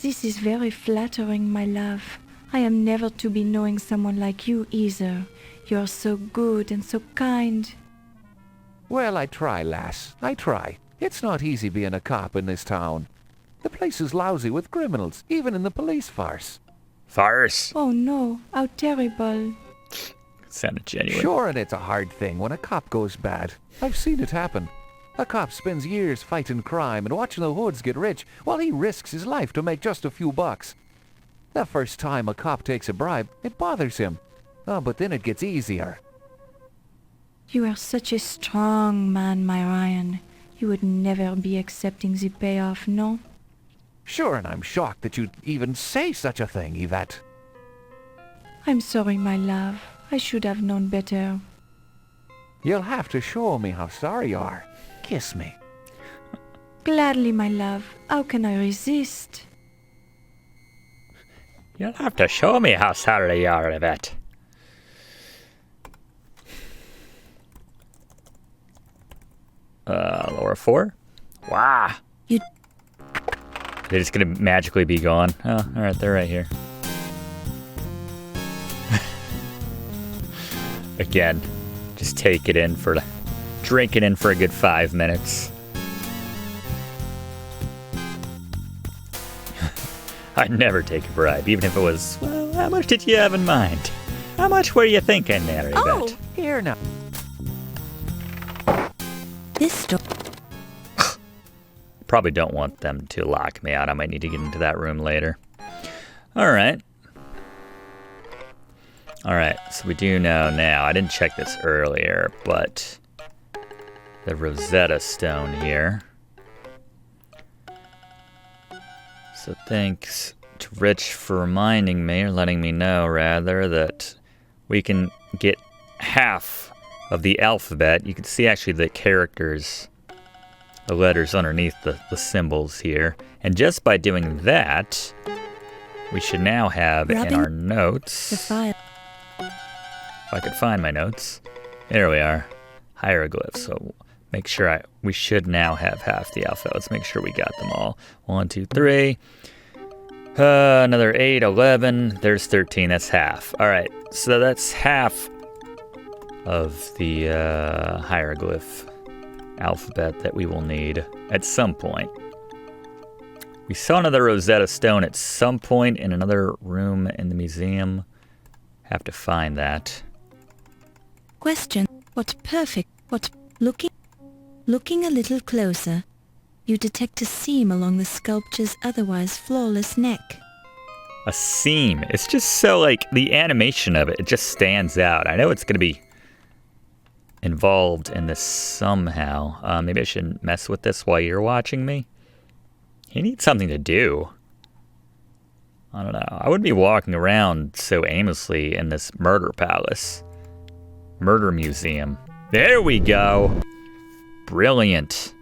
This is very flattering, my love. I am never to be knowing someone like you either. You are so good and so kind. Well, I try, lass. I try. It's not easy being a cop in this town. The place is lousy with criminals, even in the police farce. Farce? Oh no, how terrible. Sounded genuine. Sure, and it's a hard thing when a cop goes bad. I've seen it happen. A cop spends years fighting crime and watching the hoods get rich while he risks his life to make just a few bucks. The first time a cop takes a bribe, it bothers him. Oh, but then it gets easier. You are such a strong man, my Ryan. You would never be accepting the payoff, no? Sure, and I'm shocked that you'd even say such a thing, Yvette. I'm sorry, my love. I should have known better. You'll have to show me how sorry you are. Kiss me. Gladly, my love. How can I resist? You'll have to show me how sorry you are, Yvette. Laura 4? Wow. They're just gonna magically be gone. Oh, alright, they're right here. Again, just drink it in for a good 5 minutes. I'd never take a bribe, even if it was, well, how much did you have in mind? How much were you thinking there, Yvette? Oh, here now. This door. Probably don't want them to lock me out. I might need to get into that room later. Alright, so we do know now. I didn't check this earlier, but the Rosetta Stone here. So thanks to Rich for reminding me, or letting me know, rather, that we can get half of the alphabet. You can see actually the characters, the letters underneath the symbols here. And just by doing that, we should now have in our notes, The file. if I could find my notes, there we are, hieroglyphs. So make sure we should now have half the alphabet. Let's make sure we got them all. 1, 2, 3. Another 8, 11. There's 13. That's half. All right. So that's half of the hieroglyph alphabet that we will need at some point. We saw another Rosetta Stone at some point in another room in the museum. Have to find that. Question. What perfect. What looking a little closer, you detect a seam along the sculpture's otherwise flawless neck. A seam. It's just so, like, the animation of it just stands out. I know it's going to be involved in this somehow. Maybe I shouldn't mess with this while you're watching me. He needs something to do. I don't know. I wouldn't be walking around so aimlessly in this murder palace. Murder museum. There we go. Brilliant.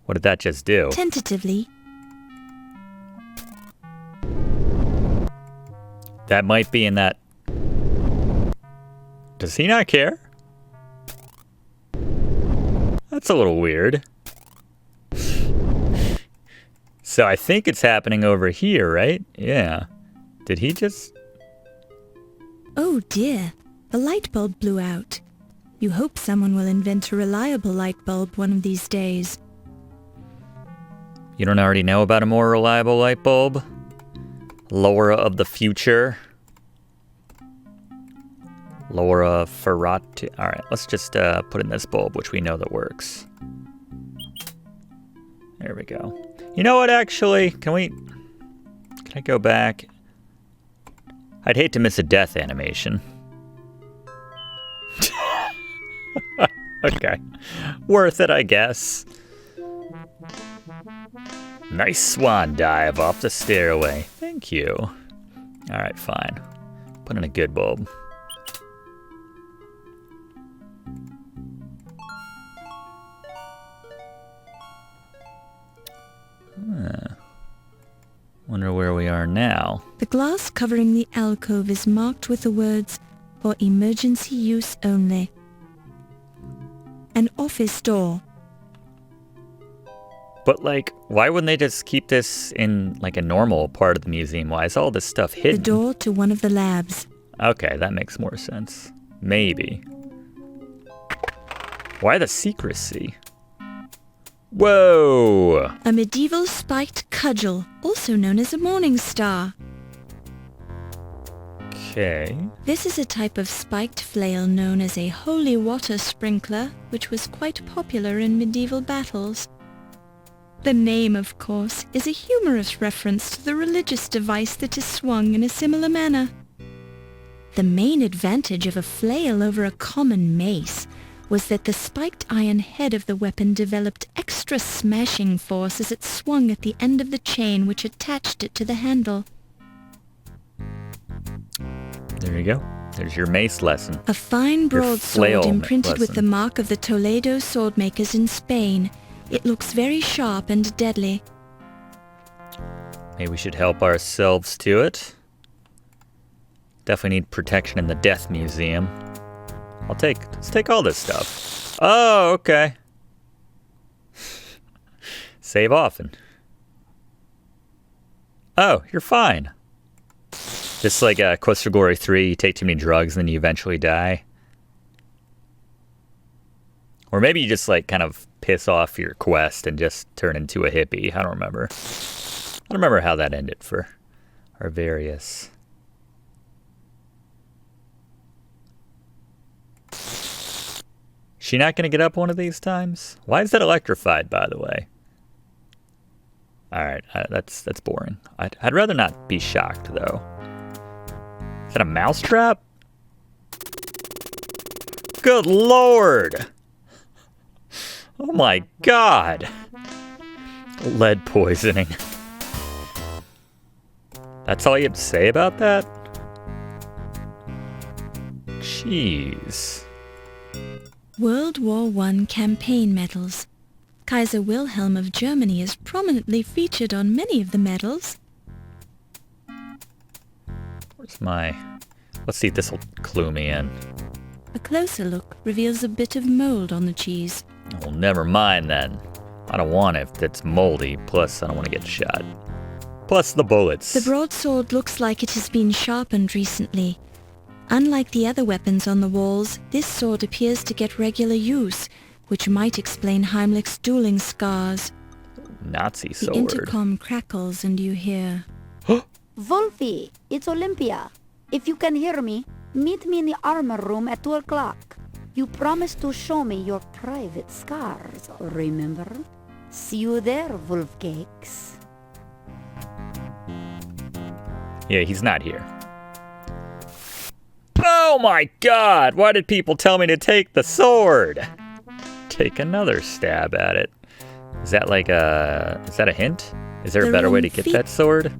What did that just do? Tentatively. That might be in that... Does he not care? That's a little weird. So I think it's happening over here, right? Yeah. Did he just... Oh dear, the light bulb blew out. You hope someone will invent a reliable light bulb one of these days. You don't already know about a more reliable light bulb? Laura of the future. Laura Ferrati. Alright, let's just put in this bulb, which we know that works. There we go. You know what, actually? Can I go back? I'd hate to miss a death animation. Okay. Worth it, I guess. Nice swan dive off the stairway. Thank you. Alright, fine. Put in a good bulb. Wonder where we are now. The glass covering the alcove is marked with the words, "For emergency use only." An office door. But, like, why wouldn't they just keep this in, like, a normal part of the museum? Why is all this stuff hidden? The door to one of the labs. Okay, that makes more sense. Maybe. Why the secrecy? Whoa! A medieval spiked cudgel, also known as a morning star. Okay. This is a type of spiked flail known as a holy water sprinkler, which was quite popular in medieval battles. The name, of course, is a humorous reference to the religious device that is swung in a similar manner. The main advantage of a flail over a common mace was that the spiked iron head of the weapon developed extra smashing force as it swung at the end of the chain which attached it to the handle. There you go. There's your mace lesson. A fine broadsword flail imprinted with the lesson. mark of the Toledo swordmakers in Spain. It looks very sharp and deadly. Maybe we should help ourselves to it. Definitely need protection in the Death Museum. Let's take all this stuff. Oh, okay. Save often. Oh, you're fine. Just like Quest for Glory 3, you take too many drugs and then you eventually die. Or maybe you just like kind of piss off your quest and just turn into a hippie. I don't remember. I don't remember how that ended for our various... She not going to get up one of these times? Why is that electrified, by the way? Alright, that's boring. I'd rather not be shocked, though. Is that a mousetrap? Good lord! Oh my god! Lead poisoning. That's all you have to say about that? Jeez. World War I campaign medals. Kaiser Wilhelm of Germany is prominently featured on many of the medals. Where's my... Let's see if this will clue me in. A closer look reveals a bit of mold on the cheese. Well, never mind then. I don't want it if it's moldy, plus I don't want to get shot. Plus the bullets. The broadsword looks like it has been sharpened recently. Unlike the other weapons on the walls, this sword appears to get regular use, which might explain Heimlich's dueling scars. Nazi sword. The intercom crackles and you hear... Wolfie, it's Olympia. If you can hear me, meet me in the armor room at 2 o'clock. You promised to show me your private scars, remember? See you there, Wolfcakes. Yeah, he's not here. Oh my god! Why did people tell me to take the sword? Take another stab at it. Is that like a... Is that a hint? Is there a better way to get that sword?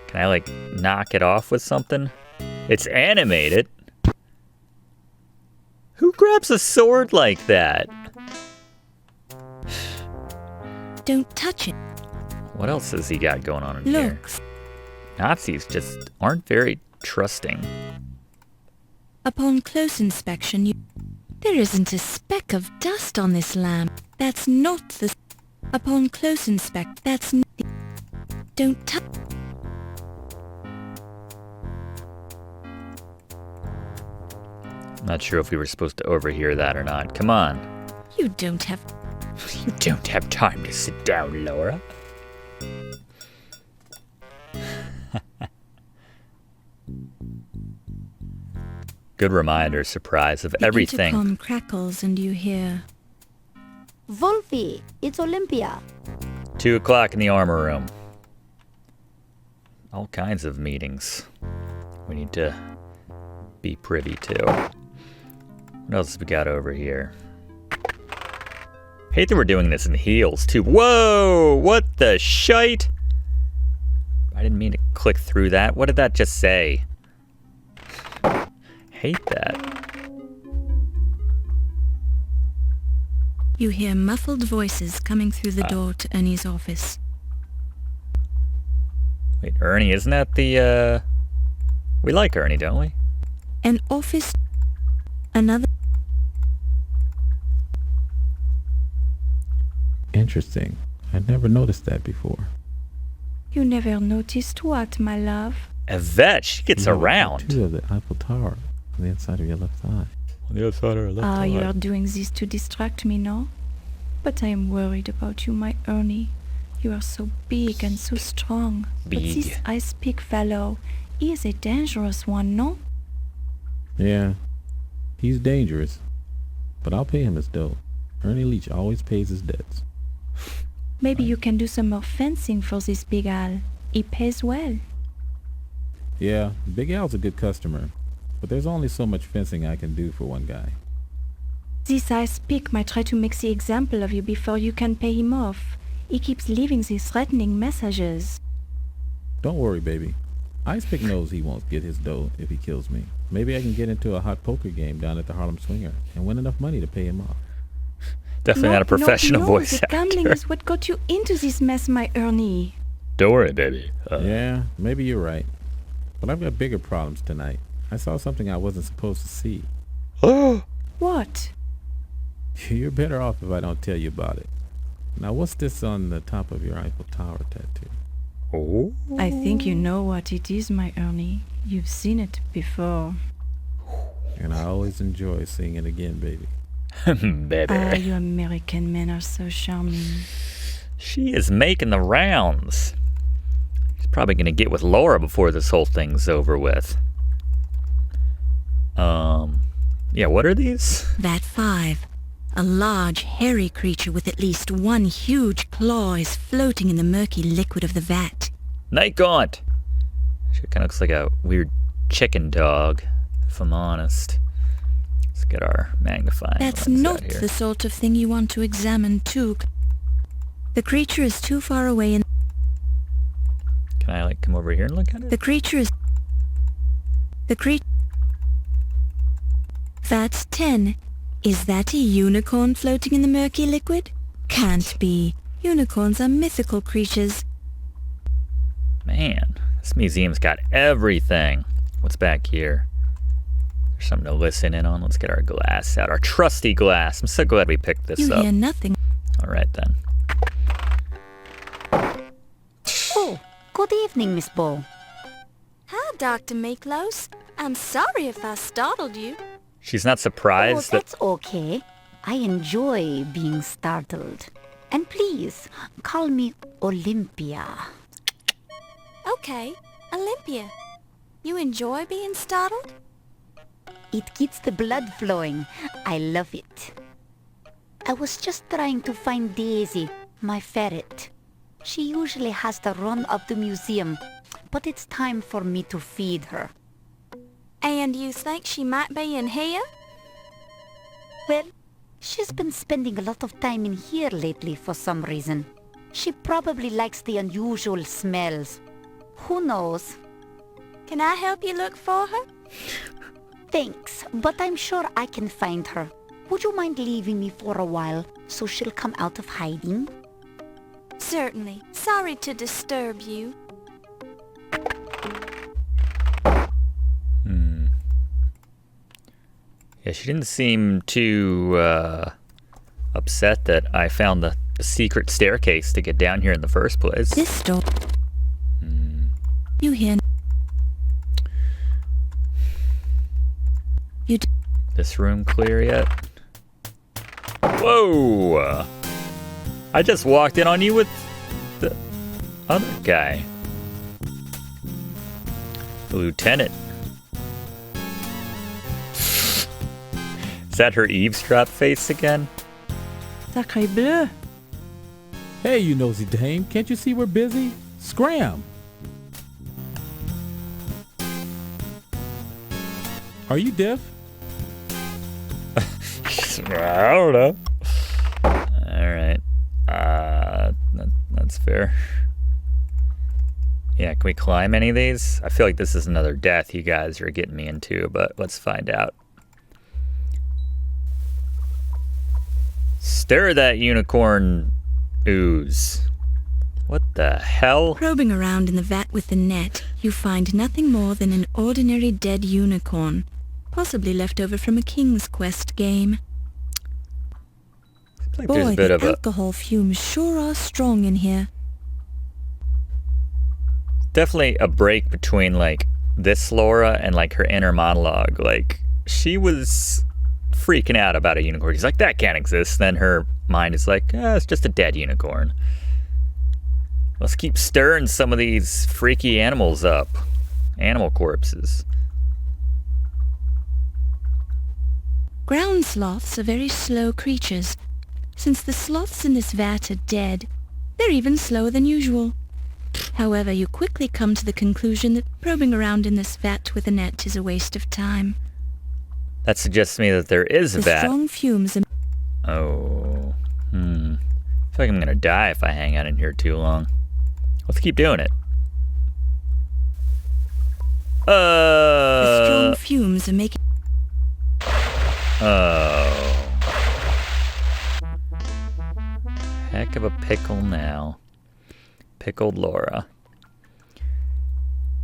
Can I like knock it off with something? It's animated. Who grabs a sword like that? Don't touch it. What else has he got going on in here? Nazis just aren't very trusting. Upon close inspection, there isn't a speck of dust on this lamp. That's not the... Upon close inspection, that's not the... Don't touch... Not sure if we were supposed to overhear that or not. Come on. You don't have... You don't have time to sit down, Laura. Good reminder, surprise of everything. The intercom crackles and you hear... Wolfie, it's Olympia. 2 o'clock in the armor room. All kinds of meetings we need to be privy to. What else have we got over here? Hate that we're doing this in heels, too. Whoa! What the shite? I didn't mean to click through that. What did that just say? Hate that. You hear muffled voices coming through the door to Ernie's office. Wait, Ernie, isn't that the, We like Ernie, don't we? An office... Another... Interesting. I'd never noticed that before. You never noticed what, my love? Yvette, she gets around. Two of the Eiffel Tower on the inside of your left eye. On the outside of her left eye. You are doing this to distract me, no? But I am worried about you, my Ernie. You are so big and so strong. Big. But this ice pick fellow, he is a dangerous one, no? Yeah, he's dangerous. But I'll pay him his dough. Ernie Leach always pays his debts. Maybe you can do some more fencing for this Big Al. He pays well. Yeah, Big Al's a good customer. But there's only so much fencing I can do for one guy. This ice pick might try to make the example of you before you can pay him off. He keeps leaving these threatening messages. Don't worry, baby. Icepick knows he won't get his dough if he kills me. Maybe I can get into a hot poker game down at the Harlem Swinger and win enough money to pay him off. Definitely not a professional voice actor. Gambling is what got you into this mess, my Ernie. Don't worry, baby. Yeah, maybe you're right. But I've got bigger problems tonight. I saw something I wasn't supposed to see. What? You're better off if I don't tell you about it. Now, what's this on the top of your Eiffel Tower tattoo? Oh. I think you know what it is, my Ernie. You've seen it before. And I always enjoy seeing it again, baby. Baby. Ah, you American men are so charming. She is making the rounds. She's probably gonna get with Laura before this whole thing's over with. Yeah, what are these? Vat 5. A large, hairy creature with at least one huge claw is floating in the murky liquid of the vat. Night Gaunt! She kind of looks like a weird chicken dog, if I'm honest. Let's get our magnifying That's lens not out here. the sort of thing you want to examine too. The creature is too far away and... Can I, like, come over here and look at it? The creature is... Vat 10. Is that a unicorn floating in the murky liquid? Can't be. Unicorns are mythical creatures. Man, this museum's got everything. What's back here? There's something to listen in on. Let's get our glass out. Our trusty glass. I'm so glad we picked this You up. hear nothing. All right, then. Oh, good evening, Miss Bow. Hi, Dr. Miklos. I'm sorry if I startled you. She's not Oh, surprised that... that's okay. I enjoy being startled. And please, call me Olympia. Okay, Olympia. You enjoy being startled? It gets the blood flowing. I love it. I was just trying to find Daisy, my ferret. She usually has the run of the museum, but it's time for me to feed her. And you think she might be in here? Well, she's been spending a lot of time in here lately for some reason. She probably likes the unusual smells. Who knows? Can I help you look for her? Thanks, but I'm sure I can find her. Would you mind leaving me for a while so she'll come out of hiding? Certainly. Sorry to disturb you. Yeah, she didn't seem too upset that I found the secret staircase to get down here in the first place. This door. You hear... This room clear yet? Whoa! I just walked in on you with the other guy. The lieutenant. Is that her eavesdrop face again? Sacré bleu. Hey, you nosy dame, can't you see we're busy? Scram! Are you deaf? I don't know. Alright. That's fair. Yeah, can we climb any of these? I feel like this is another death you guys are getting me into, but let's find out. Stir that unicorn ooze. What the hell? Probing around in the vat with the net, you find nothing more than an ordinary dead unicorn, possibly left over from a King's Quest game. Seems like there's Boy, a bit the of a alcohol fumes sure are strong in here. definitely a break between like this Laura and like her inner monologue. Like she was freaking out about a unicorn. She's like, that can't exist. Then her mind is like, it's just a dead unicorn. Let's keep stirring some of these freaky animals up. Animal corpses. Ground sloths are very slow creatures. Since the sloths in this vat are dead, they're even slower than usual. However, you quickly come to the conclusion that probing around in this vat with a net is a waste of time. That suggests to me that there is a The vat. strong fumes are... Oh. I feel like I'm gonna die if I hang out in here too long. Let's keep doing it. The strong fumes are making... Oh. Heck of a pickle now. Pickled Laura.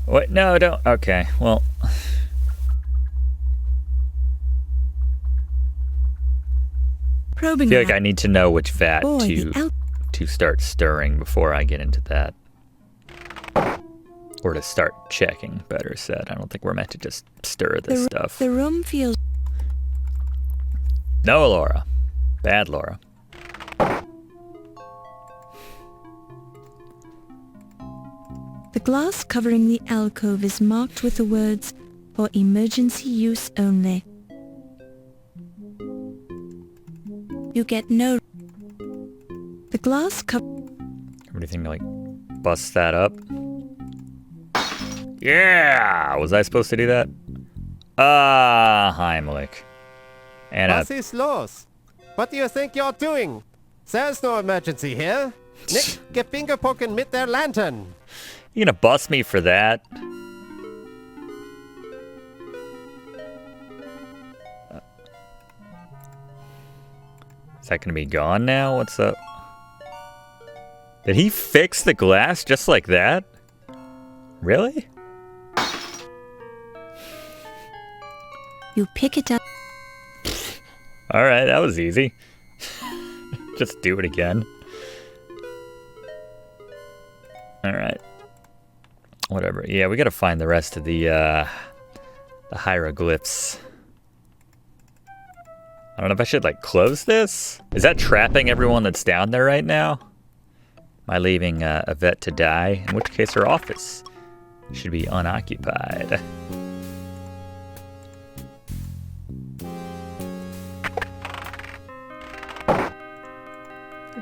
Wait, no, don't. Okay, well. Probing I feel like around. I need to know which vat Boy, to start stirring before I get into that. Or to start checking, better said. I don't think we're meant to just stir this stuff. The room feels... No, Laura. Bad Laura. The glass covering the alcove is marked with the words, "For emergency use only." You get no... The glass cover... Anything to, like, bust that up? Yeah! Was I supposed to do that? Heimlich. And Was ist los? What do you think you're doing? There's no emergency here. Nick, get finger poking mit der lantern. you gonna bust me for that? Is that gonna be gone now? What's up? Did he fix the glass just like that? Really? You pick it up. Alright, that was easy. Just do it again. Alright. Whatever. Yeah, we gotta find the rest of the hieroglyphs. I don't know if I should, like, close this? Is that trapping everyone that's down there right now? Am I leaving Yvette to die? In which case her office should be unoccupied.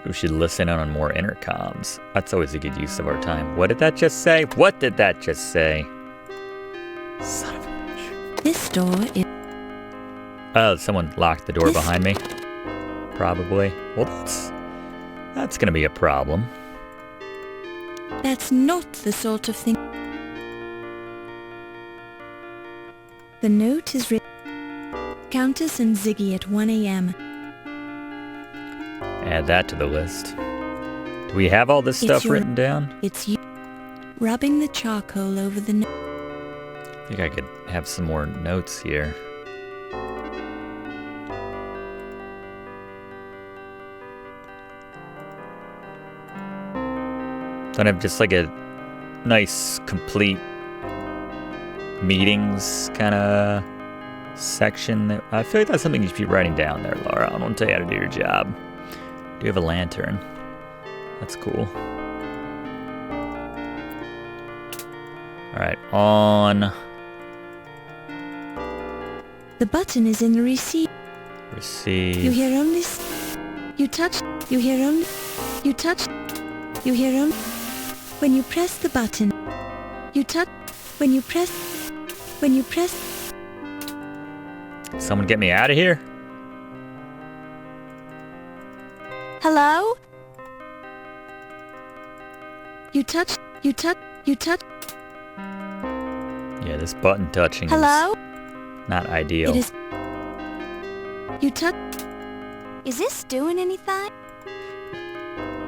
We should listen in on more intercoms. That's always a good use of our time. What did that just say? What did that just say? Son of a bitch. This door is... Oh, someone locked the door behind me. Probably. Well, that's gonna be a problem. That's not the sort of thing... The note is written... Countess and Ziggy at 1 a.m. Add that to the list. Do we have all this stuff written down? It's you rubbing the charcoal over the note. I think I could have some more notes here. Don't have just like a nice, complete meetings kind of section. I feel like that's something you should be writing down there, Laura. I don't want to tell you how to do your job. Do you have a lantern? That's cool. Alright, on. The button is in the receive. Receive. You hear only... You touch... You hear only... You touch... You hear only... When you press the button. You touch... When you press... When you press... Someone get me out of here? Hello? You touch... You touch... You touch... Yeah, this button touching Hello? is not ideal. It is... You touch... Is this doing anything?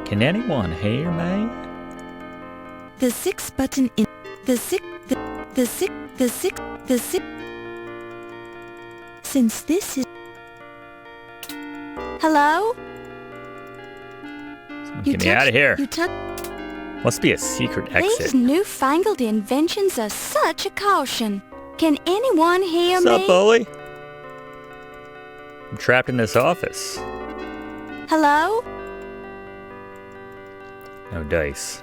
Can anyone hear me? The 6 button in... The 6... The 6... The 6... The 6... Since this is... Hello? Someone get me out of here. You touch... Must be a secret exit. These newfangled inventions are such a caution. Can anyone hear me? What's up, bully? I'm trapped in this office. Hello? No dice.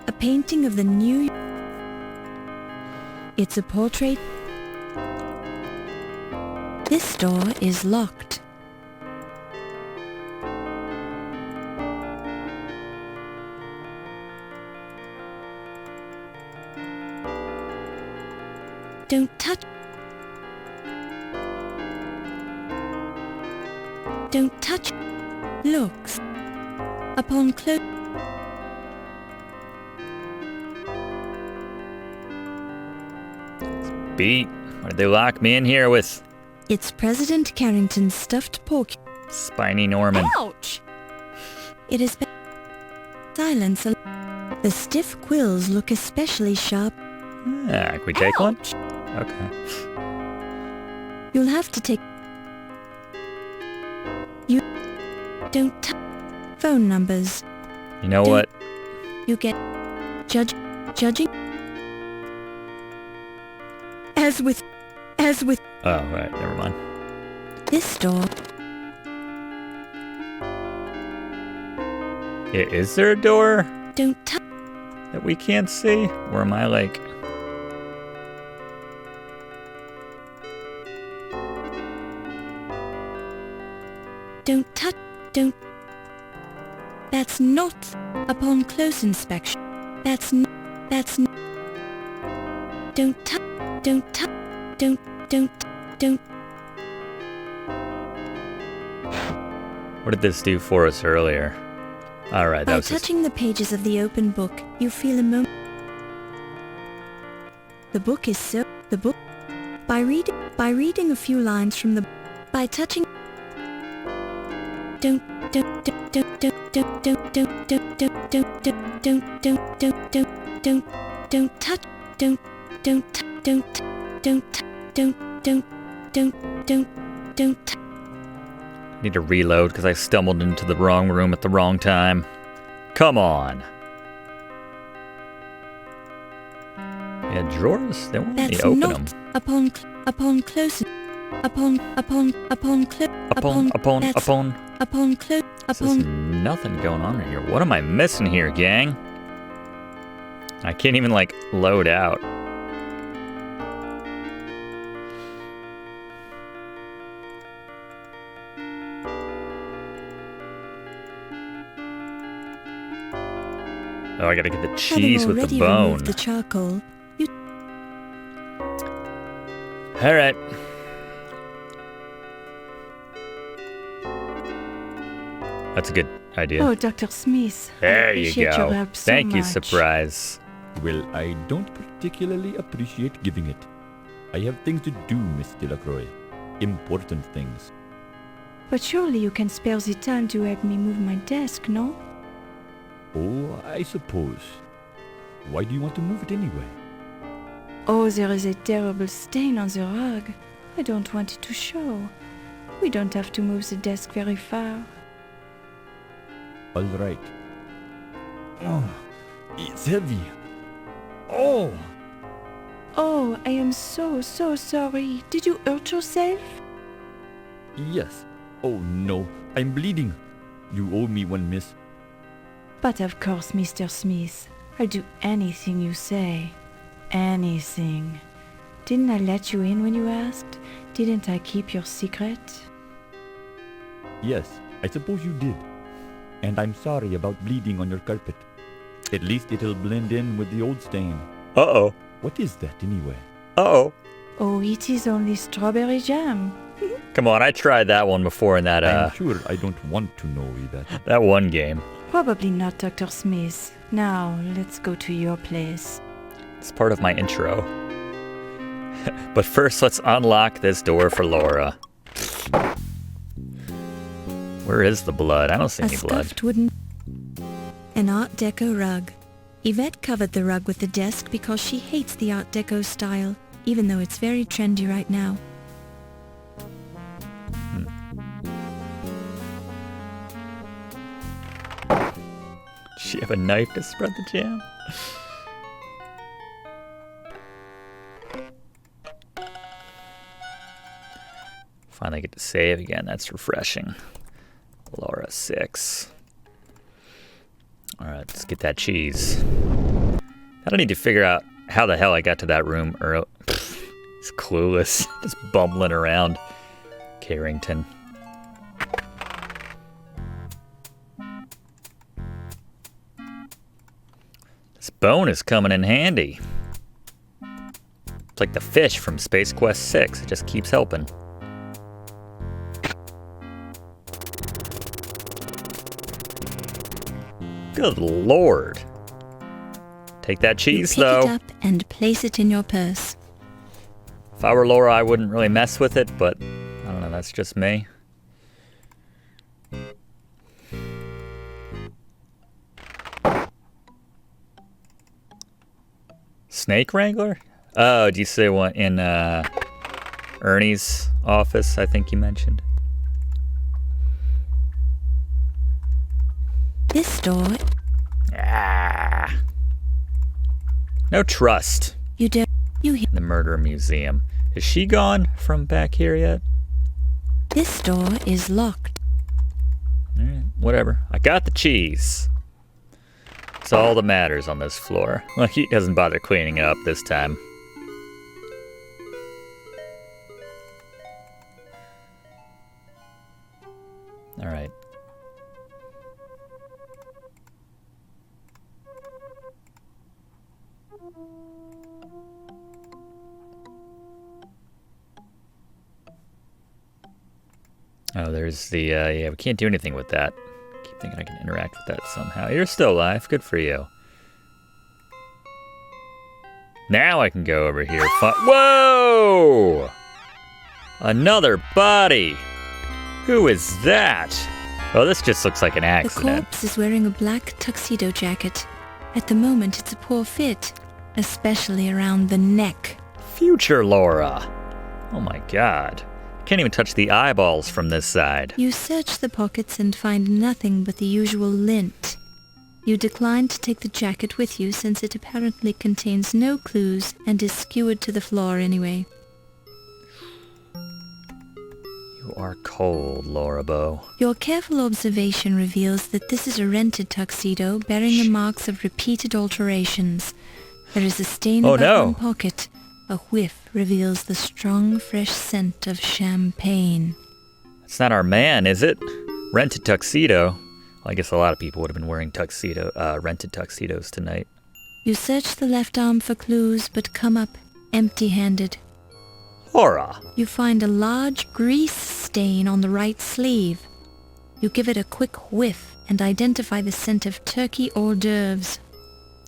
A painting of the New... It's a portrait. This door is locked. Don't touch... Don't touch... Looks. Upon close... Beat. What did they lock me in here with? It's President Carrington's stuffed pork. Spiny Norman. Ouch! It has been... Silence. The stiff quills look especially sharp. Yeah, can we take one? Okay. You'll have to take... You... Don't touch... Phone numbers. You know what? You get... Judging... As with... Oh, right, never mind. This door... Is there a door Don't touch... that we can't see? Or am I like... Don't touch... Don't... That's not... Upon close inspection. That's n... Don't touch... Don't touch... Don't... What did this do for us earlier? Alright, that By was just... touching the pages of the open book, you feel a moment... The book is so... The book... By reading a few lines from the... By touching... Don't touch... Need to reload because I stumbled into the wrong room at the wrong time. Come on. Yeah, drawers? They won't let me open them. Upon close... There's nothing going on here. What am I missing here, gang? I can't even, like, load out. Oh, I gotta get the cheese with the bone. The charcoal. All right. That's a good idea. Oh, Dr. Smith. There you appreciate your go. help so Thank you, much. Surprise. Well, I don't particularly appreciate giving it. I have things to do, Miss Delacroix. Important things. But surely you can spare the time to help me move my desk, no? Oh, I suppose. Why do you want to move it anyway? Oh, there is a terrible stain on the rug. I don't want it to show. We don't have to move the desk very far. All right. Oh, it's heavy. Oh! Oh, I am so sorry. Did you hurt yourself? Yes. Oh no, I'm bleeding. You owe me one, miss. But of course, Mr. Smith. I'll do anything you say. Anything. Didn't I let you in when you asked? Didn't I keep your secret? Yes, I suppose you did. And I'm sorry about bleeding on your carpet. At least it'll blend in with the old stain. Uh-oh. What is that anyway? Uh-oh. Oh, it is only strawberry jam. Come on, I tried that one before in that, I'm sure I don't want to know, Yvette. that one game. Probably not, Dr. Smith. Now, let's go to your place. It's part of my intro. But first, let's unlock this door for Laura. Where is the blood? I don't see any blood. Stuffed wooden... An Art Deco rug. Yvette covered the rug with the desk because she hates the Art Deco style, even though it's very trendy right now. Does she have a knife to spread the jam? Finally get to save again. That's refreshing. Laura 6. Alright, let's get that cheese. I don't need to figure out how the hell I got to that room early. It's clueless. Just bumbling around Carrington. This bone is coming in handy. It's like the fish from Space Quest 6. It just keeps helping. Good Lord. Take that cheese, you pick though. it up and place it in your purse. If I were Laura, I wouldn't really mess with it, but I don't know, that's just me. Snake Wrangler? Oh, do you say what in Ernie's office, I think you mentioned? This door... Ah. No trust. You don't... You hear The murder museum. Is she gone from back here yet? this door is locked. Alright, whatever. I got the cheese. It's all that matters on this floor. Well, he doesn't bother cleaning it up this time. Alright. Oh, there's the, yeah, we can't do anything with that. Keep thinking I can interact with that somehow. You're still alive. Good for you. Now I can go over here. Whoa! Another body! Who is that? Oh, this just looks like an The accident. corpse is wearing a black tuxedo jacket. At the moment, it's a poor fit, especially around the neck. Future Laura! Oh my god. Can't even touch the eyeballs from this side. You search the pockets and find nothing but the usual lint. You decline to take the jacket with you since it apparently contains no clues and is skewered to the floor anyway. You are cold, Laura Bow. Your careful observation reveals that this is a rented tuxedo bearing the marks of repeated alterations. There is a stain Oh, above no. one pocket. A whiff reveals the strong, fresh scent of champagne. It's not our man, is it? Rented tuxedo. Well, I guess a lot of people would have been wearing rented tuxedos tonight. You search the left arm for clues, but come up empty-handed. Laura! You find a large grease stain on the right sleeve. You give it a quick whiff and identify the scent of turkey hors d'oeuvres.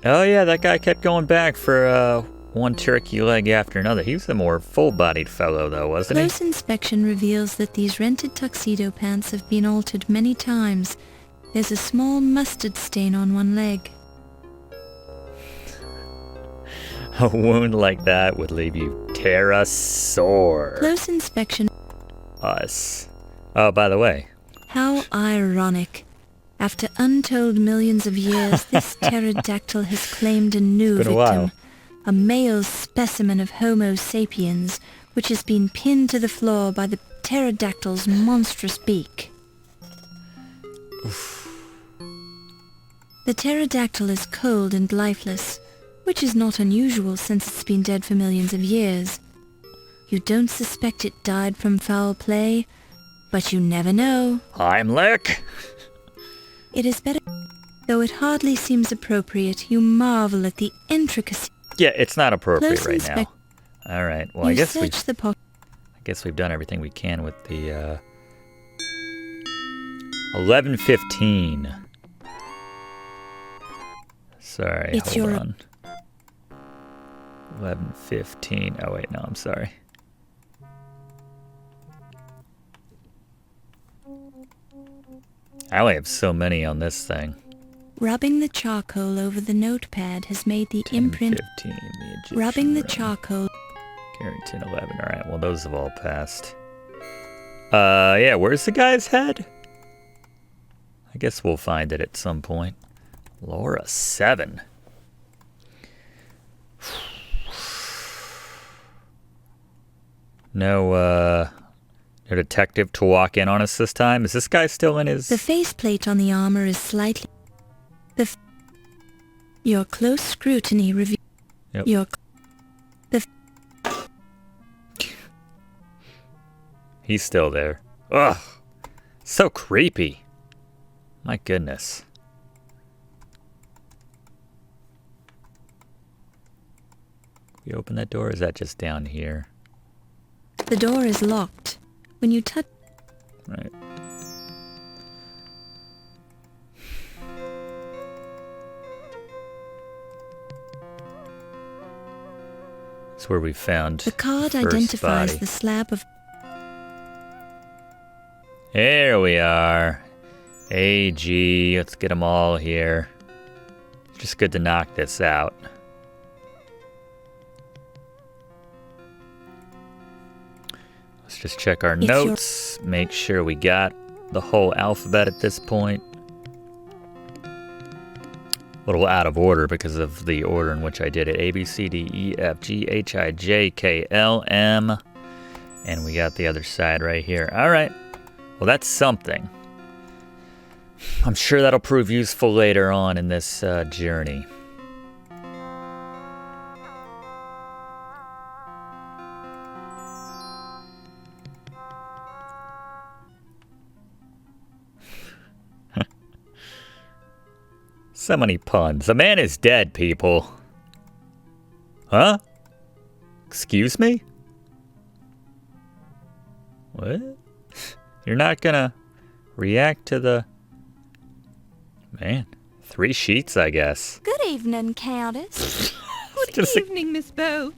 Oh yeah, that guy kept going back for one turkey leg after another. He was a more full-bodied fellow, though, wasn't he? Close inspection reveals that these rented tuxedo pants have been altered many times. There's a small mustard stain on one leg. A wound like that would leave you pterosaur. Close inspection. Us. Oh, by the way. How ironic. After untold millions of years, this pterodactyl has claimed a new It's been a victim. while. A male specimen of Homo sapiens, which has been pinned to the floor by the pterodactyl's monstrous beak. The pterodactyl is cold and lifeless, which is not unusual since it's been dead for millions of years. You don't suspect it died from foul play, but you never know. Heimlich? It is better, though it hardly seems appropriate. You marvel at the intricacy. Yeah, it's not appropriate Close right inspec- now. All right. Well, You I guess search the pocket. we've done everything we can with the 11:15. Sorry, It's hold your- on. 11:15. Oh wait, no, I'm sorry. I only have so many on this thing. Rubbing the charcoal over the notepad has made the imprint. 15, the Egyptian Rubbing the room. charcoal. Carrington 11. All right, well, those have all passed. Yeah, where's the guy's head? I guess we'll find it at some point. Laura 7. No detective to walk in on us this time. Is this guy still in his... The faceplate on the armor is slightly. Your close scrutiny reveals. Yep. He's still there. Ugh. So creepy. My goodness. We open that door, or is that just down here? The door is locked. When you touch. Right. It's where we found The card first identifies body. the slab of. Here we are. AG, let's get them all here. It's just good to knock this out. Let's just check our It's notes, make sure we got the whole alphabet at this point. little out of order because of the order in which I did it. A, B, C, D, E, F, G, H, I, J, K, L, M. And we got the other side right here. All right. Well, that's something. I'm sure that'll prove useful later on in this journey. So many puns. The man is dead, people. Huh? Excuse me? What? You're not gonna react to the... Man, 3 sheets, I guess. Good evening, Countess. Good evening, Miss Bow.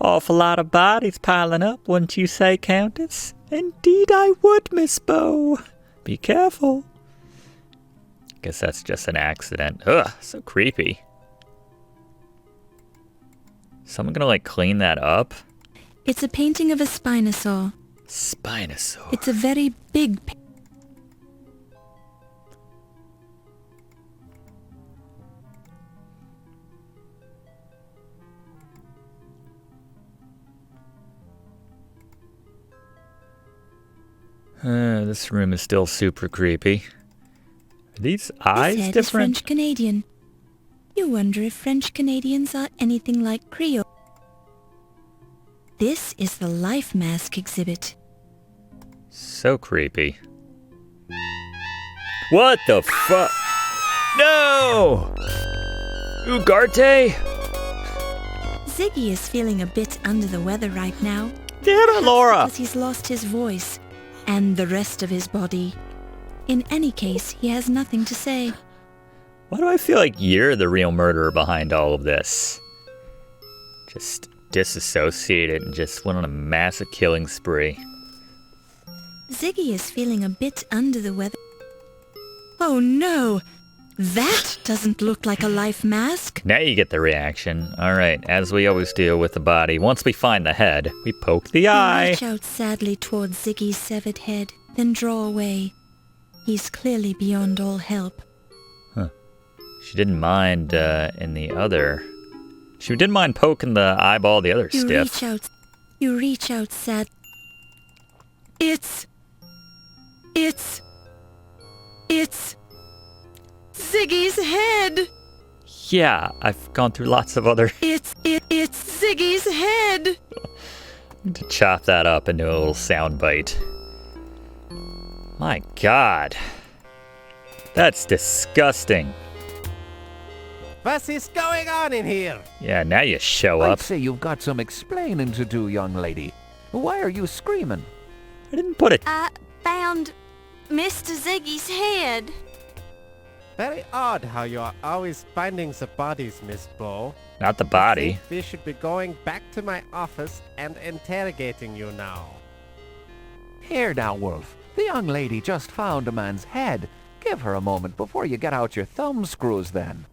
Awful lot of bodies piling up, wouldn't you say, Countess? Indeed I would, Miss Bow. Be careful. Guess that's just an accident. Ugh, so creepy. Someone gonna, like, clean that up? It's a painting of a Spinosaur. Spinosaur. It's a very big This room is still super creepy. Are these eyes This head different? is French Canadian. You wonder if French Canadians are anything like Creole. This is the Life Mask exhibit. So creepy. What the fuck? No! Ugarte? Ziggy is feeling a bit under the weather right now. Damn it, Laura! Because he's lost his voice and the rest of his body. In any case, he has nothing to say. Why do I feel like you're the real murderer behind all of this? Just disassociated and just went on a massive killing spree. Ziggy is feeling a bit under the weather. Oh no! That doesn't look like a life mask. Now you get the reaction. Alright, as we always do with the body, once we find the head, we poke the eye. Reach out sadly towards Ziggy's severed head, then draw away. He's clearly beyond all help. Huh. She didn't mind in the other... She didn't mind poking the eyeball the other stiff. You reach out sad... It's... Ziggy's head! Yeah, I've gone through lots of other... It's Ziggy's head! to chop that up into a little sound bite. My God. That's disgusting. What is going on in here? Yeah, now you show up. I'd say you've got some explaining to do, young lady. Why are you screaming? I didn't put it... I found Mr. Ziggy's head. Very odd how you are always finding the bodies, Miss Bow. Not the I body. think we should be going back to my office and interrogating you now. Here now, Wolf. The young lady just found a man's head. Give her a moment before you get out your thumb screws then.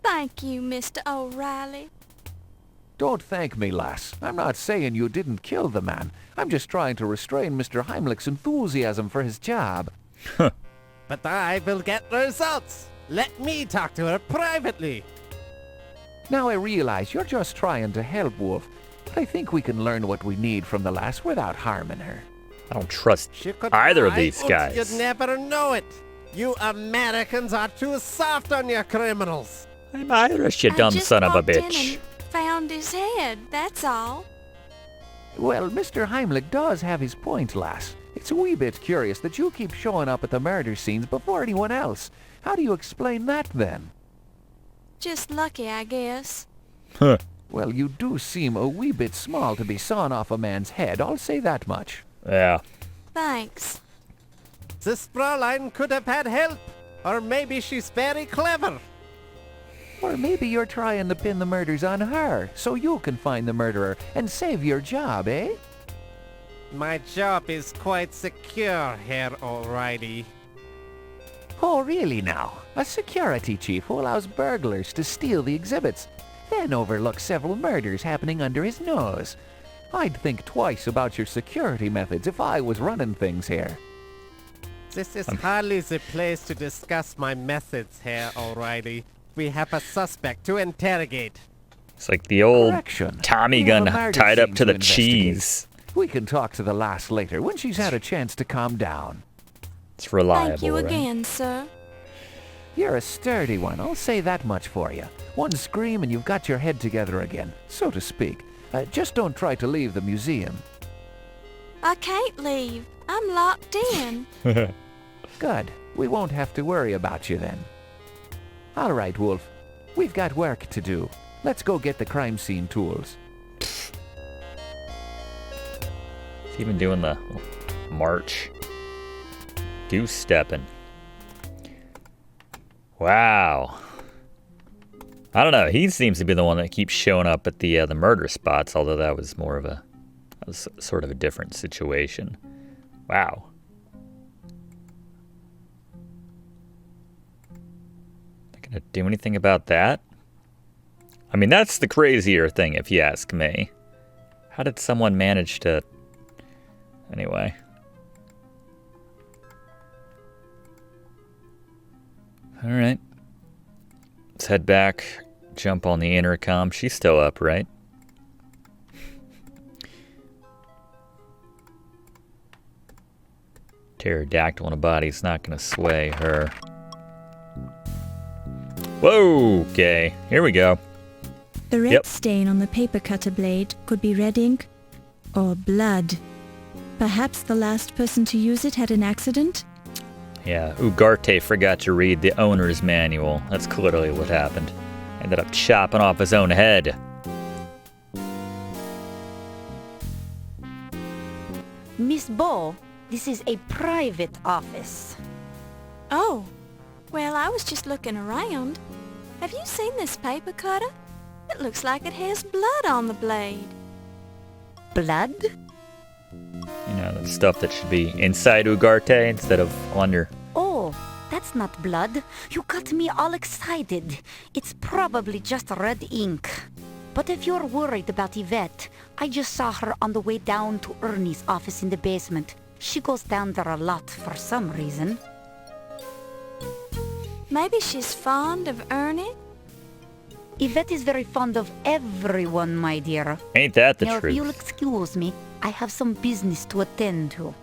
Thank you, Mr. O'Reilly. Don't thank me, lass. I'm not saying you didn't kill the man. I'm just trying to restrain Mr. Heimlich's enthusiasm for his job. But I will get results. Let me talk to her privately. Now I realize you're just trying to help, Wolf, but I think we can learn what we need from the lass without harming her. I don't trust She could either of lie, these but guys. You'd never know it. You Americans are too soft on your criminals. I'm Irish, you dumb son of a bitch. Found his head, that's all. Well, Mr. Heimlich does have his point, lass. It's a wee bit curious that you keep showing up at the murder scenes before anyone else. How do you explain that, then? Just lucky, I guess. Huh. Well, you do seem a wee bit small to be sawing off a man's head, I'll say that much. Yeah. Thanks. This Fräulein could have had help. Or maybe she's very clever. Or maybe you're trying to pin the murders on her, so you can find the murderer and save your job, eh? My job is quite secure, Herr O'Reilly. Oh, really now? A security chief who allows burglars to steal the exhibits, then overlooks several murders happening under his nose. I'd think twice about your security methods if I was running things here. This is hardly the place to discuss my methods, Herr O'Reilly. We have a suspect to interrogate. It's like the old Correction. Tommy We have gun a murder tied up scene to the investigate. cheese. We can talk to the lass later when she's had a chance to calm down. It's reliable, Thank you right? again, sir. You're a sturdy one, I'll say that much for you. One scream and you've got your head together again, so to speak. Just don't try to leave the museum. I can't leave. I'm locked in. Good. We won't have to worry about you then. All right, Wolf. We've got work to do. Let's go get the crime scene tools. He's even doing the march. Goose stepping. Wow. I don't know. He seems to be the one that keeps showing up at the murder spots, although that was sort of a different situation. Wow. Not gonna do anything about that? I mean, that's the crazier thing, if you ask me. How did someone manage to... Anyway. Alright. Let's head back, jump on the intercom. She's still up, right? Pterodactyl in a body's not gonna sway her. Whoa, okay, here we go. The red stain on the paper cutter blade could be red ink or blood. Perhaps the last person to use it had an accident? Yeah, Ugarte forgot to read the owner's manual. That's clearly what happened. Ended up chopping off his own head. Miss Bo, this is a private office. Oh, well, I was just looking around. Have you seen this paper cutter? It looks like it has blood on the blade. Blood? You know, the stuff that should be inside Ugarte instead of under. Oh, that's not blood. You got me all excited. It's probably just red ink. But if you're worried about Yvette, I just saw her on the way down to Ernie's office in the basement. She goes down there a lot for some reason. Maybe she's fond of Ernie? Yvette is very fond of everyone, my dear. Ain't that the Now, truth? if you'll excuse me, I have some business to attend to.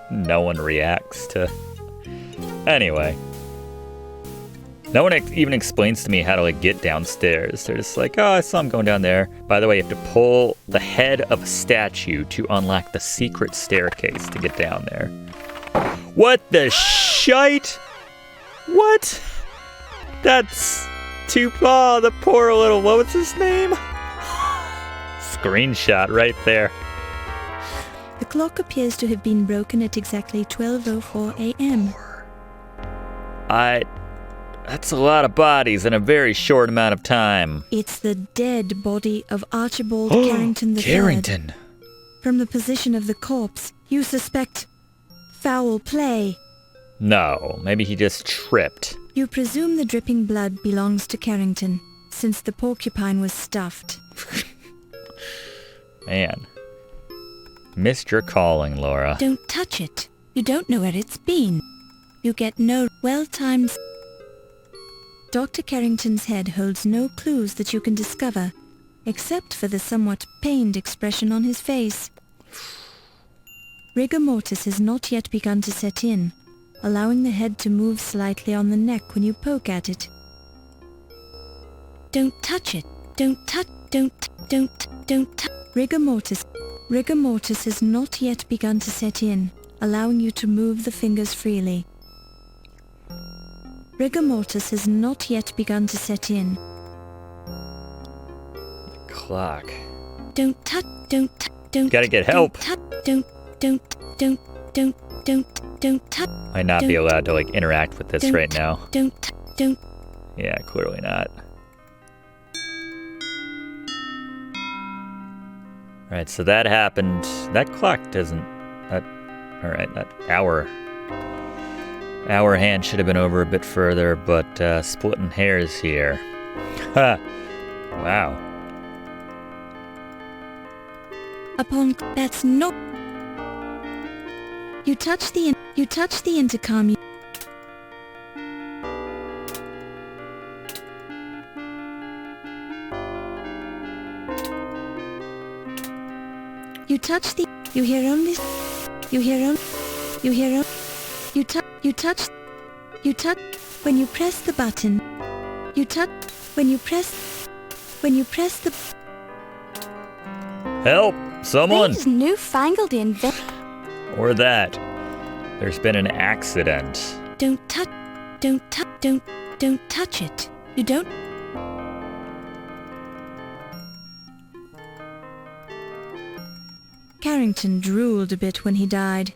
No one reacts to... Anyway. No one even explains to me how to, like, get downstairs. They're just like, oh, I saw him going down there. By the way, you have to pull the head of a statue to unlock the secret staircase to get down there. What the shite? What? That's Tupac, the poor little... What was his name? Screenshot right there. The clock appears to have been broken at exactly 12:04 a.m. That's a lot of bodies in a very short amount of time. It's the dead body of Archibald Carrington III. Carrington. From the position of the corpse, you suspect foul play. No, maybe he just tripped. You presume the dripping blood belongs to Carrington, since the porcupine was stuffed. Man. Missed your calling, Laura. Don't touch it. You don't know where it's been. You get no well-timed... Dr. Carrington's head holds no clues that you can discover, except for the somewhat pained expression on his face. Rigor mortis has not yet begun to set in, allowing the head to move slightly on the neck when you poke at it. Don't touch it. Don't touch. Rigor mortis has not yet begun to set in, allowing you to move the fingers freely. Rigor mortis has not yet begun to set in. Clock. Don't touch. Gotta get help. Don't touch. Might not be allowed to, like, interact with this right now. Don't. Yeah, clearly not. Alright, so that happened. That clock doesn't... Alright, that hour hand should have been over a bit further, but splitting hairs here. Ha! Wow. You touch the intercom. You touch the. You hear only. You hear only. You hear only. You touch. You touch. You touch. When you press the button. You touch. When you press. When you press the. Help! Someone! These newfangled Or that. There's been an accident. Don't touch it. You don't. Carrington drooled a bit when he died,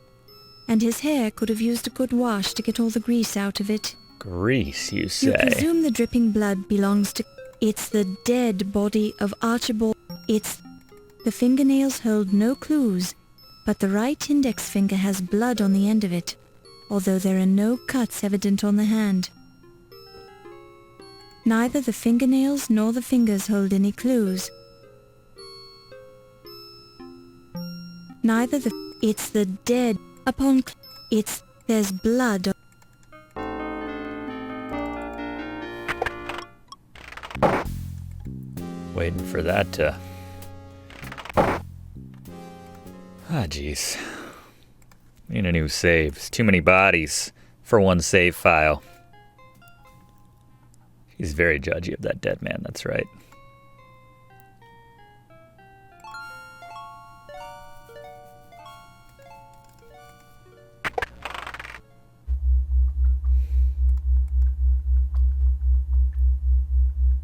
and his hair could have used a good wash to get all the grease out of it. Grease, you say? You presume the dripping blood belongs to... It's the dead body of Archibald. The fingernails hold no clues, but the right index finger has blood on the end of it, although there are no cuts evident on the hand. Neither the fingernails nor the fingers hold any clues. Neither the... It's the dead... Upon... It's... There's blood... Waiting for that to... jeez. Need a new save. It's too many bodies for one save file. He's very judgy of that dead man, that's right.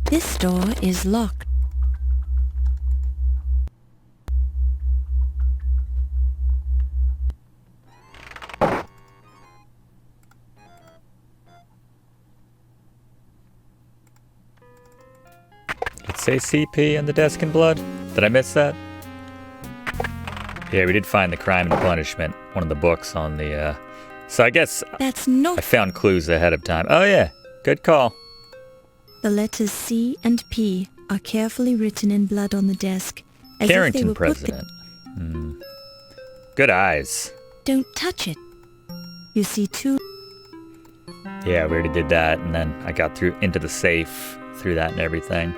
This door is locked. Say CP on the desk in blood? Did I miss that? Yeah, we did find the crime and punishment, one of the books on the, So I guess That's not... I found clues ahead of time. Oh yeah, good call. The letters C and P are carefully written in blood on the desk. As Carrington if they were president. Good eyes. Don't touch it. You see two... Yeah, we already did that, and then I got through into the safe, through that and everything.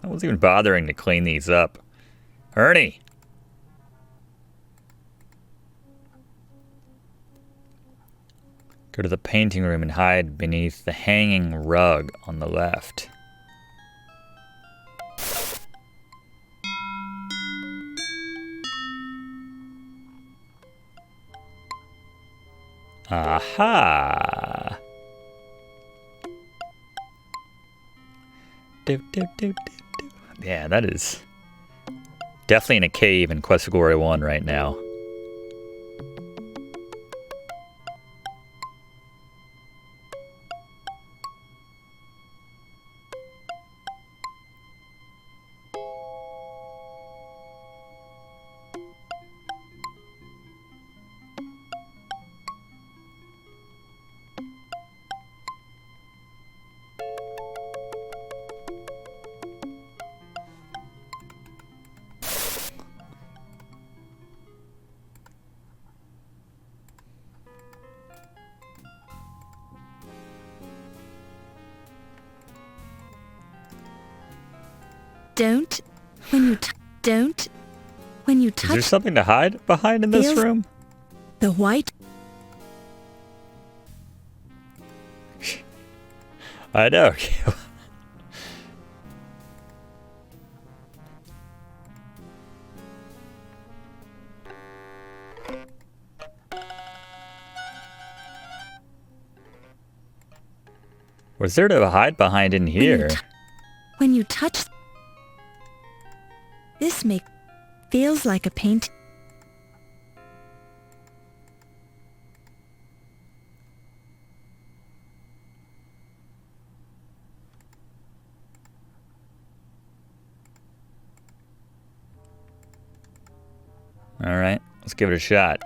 I wasn't even bothering to clean these up. Ernie! Go to the painting room and hide beneath the hanging rug on the left. Aha! Yeah, that is definitely in a cave in Quest for Glory 1 right now. Don't. When you touch... Is there something to hide behind in this room? The white... I know. What's there to hide behind in here? When you touch... This feels like a paint. All right, let's give it a shot.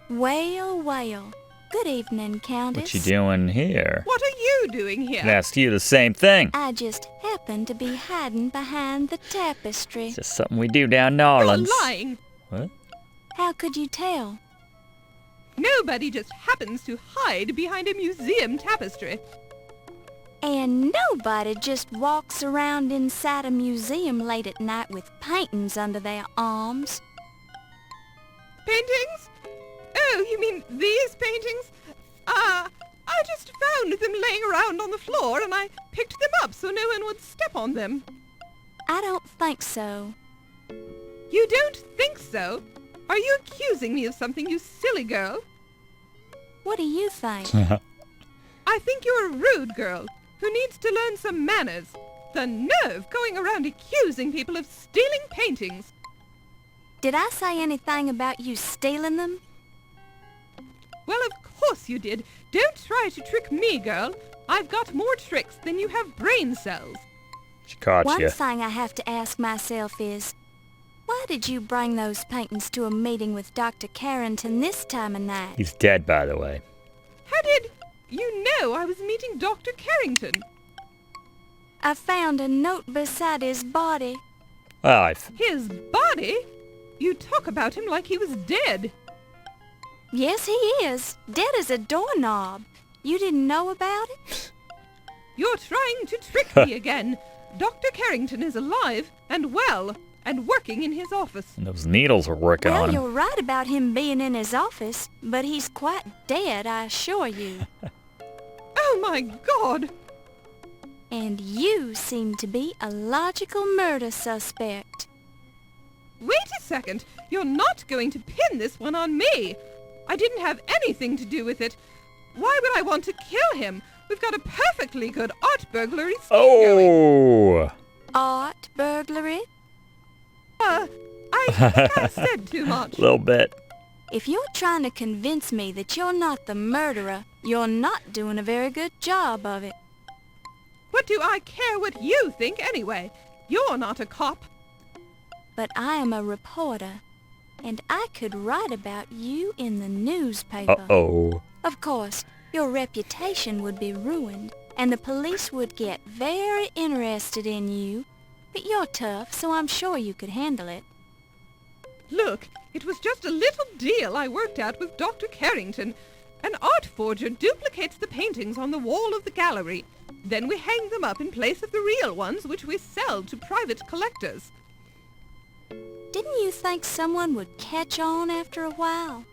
Well, well. Good evening, Countess. What you doing here? What are you doing here? I asked you the same thing. I just happened to be hiding behind the tapestry. It's just something we do down New Orleans. You're lying. What? How could you tell? Nobody just happens to hide behind a museum tapestry. And nobody just walks around inside a museum late at night with paintings under their arms. Paintings? Oh, you mean these paintings? I just found them laying around on the floor and I picked them up so no one would step on them. I don't think so. You don't think so? Are you accusing me of something, you silly girl? What do you think? I think you're a rude girl who needs to learn some manners. The nerve going around accusing people of stealing paintings. Did I say anything about you stealing them? Well, of course you did. Don't try to trick me, girl. I've got more tricks than you have brain cells. She caught One you. thing I have to ask myself is, why did you bring those paintings to a meeting with Dr. Carrington this time of night? He's dead, by the way. How did you know I was meeting Dr. Carrington? I found a note beside his body. Well, His body? You talk about him like he was dead. Yes, he is. Dead as a doorknob. You didn't know about it? You're trying to trick me again. Dr. Carrington is alive and well and working in his office. And those needles are working Well, on him. you're right about him being in his office, but he's quite dead, I assure you. Oh my God! And you seem to be a logical murder suspect. Wait a second. You're not going to pin this one on me. I didn't have anything to do with it. Why would I want to kill him? We've got a perfectly good art burglary scheme going. Oh! Art burglary? I think I said too much. A little bit. If you're trying to convince me that you're not the murderer, you're not doing a very good job of it. What do I care what you think anyway? You're not a cop. But I am a reporter, and I could write about you in the newspaper. Uh-oh. Of course, your reputation would be ruined, and the police would get very interested in you. But you're tough, so I'm sure you could handle it. Look, it was just a little deal I worked out with Dr. Carrington. An art forger duplicates the paintings on the wall of the gallery. Then we hang them up in place of the real ones, which we sell to private collectors. Didn't you think someone would catch on after a while?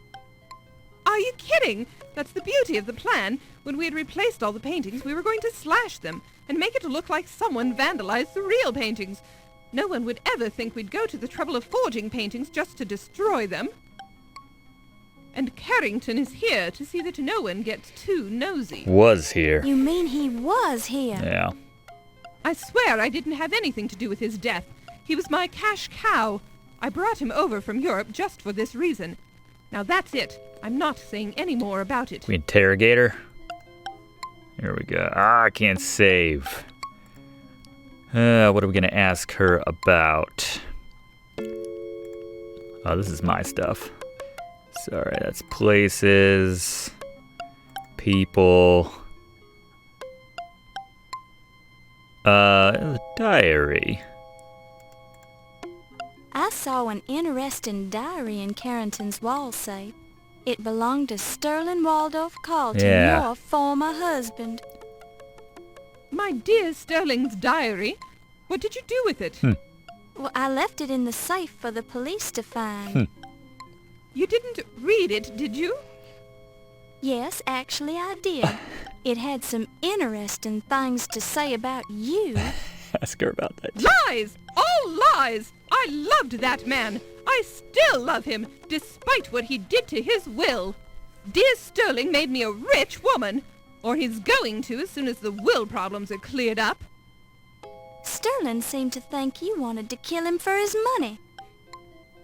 Are you kidding? That's the beauty of the plan. When we had replaced all the paintings, we were going to slash them and make it look like someone vandalized the real paintings. No one would ever think we'd go to the trouble of forging paintings just to destroy them. And Carrington is here to see that no one gets too nosy. Was here. You mean he was here? Yeah. I swear I didn't have anything to do with his death. He was my cash cow. I brought him over from Europe just for this reason. Now that's it. I'm not saying any more about it. We interrogate her. Here we go. I can't save. What are we going to ask her about? Oh, this is my stuff. Sorry, that's places, people. The diary. I saw an interesting diary in Carrington's wall safe. It belonged to Sterling Waldorf Carlton, Yeah. your former husband. My dear Sterling's diary. What did you do with it? Well, I left it in the safe for the police to find. You didn't read it, did you? Yes, actually I did. It had some interesting things to say about you. Ask her about that. Lies! All lies! I loved that man. I still love him, despite what he did to his will. Dear Sterling made me a rich woman. Or he's going to as soon as the will problems are cleared up. Sterling seemed to think you wanted to kill him for his money.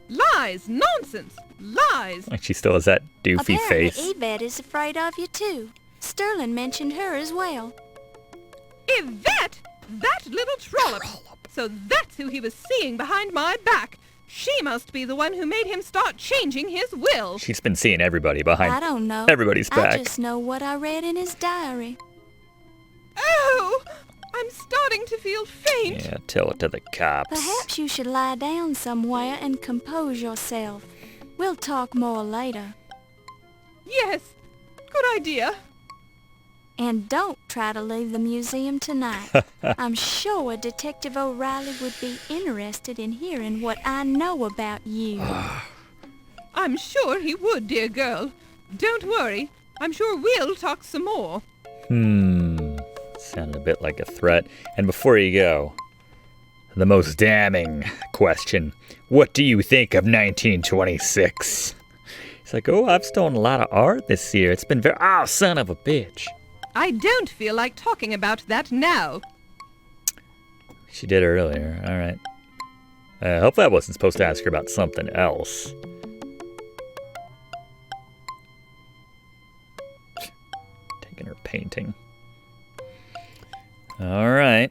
Lies! Nonsense! Lies! Like she still has that doofy Apparently, face. Yvette is afraid of you too. Sterling mentioned her as well. Yvette! That little trollop! So that's who he was seeing behind my back. She must be the one who made him start changing his will. She's been seeing everybody behind I don't know. everybody's back. I just know what I read in his diary. Oh! I'm starting to feel faint. Yeah, tell it to the cops. Perhaps you should lie down somewhere and compose yourself. We'll talk more later. Yes, good idea. And don't try to leave the museum tonight. I'm sure Detective O'Reilly would be interested in hearing what I know about you. I'm sure he would, dear girl. Don't worry. I'm sure we'll talk some more. Sounded a bit like a threat. And before you go, the most damning question. What do you think of 1926? He's like, oh, I've stolen a lot of art this year. It's been very... Oh, son of a bitch. I don't feel like talking about that now. She did earlier. All right. Hopefully I wasn't supposed to ask her about something else. Taking her painting. All right.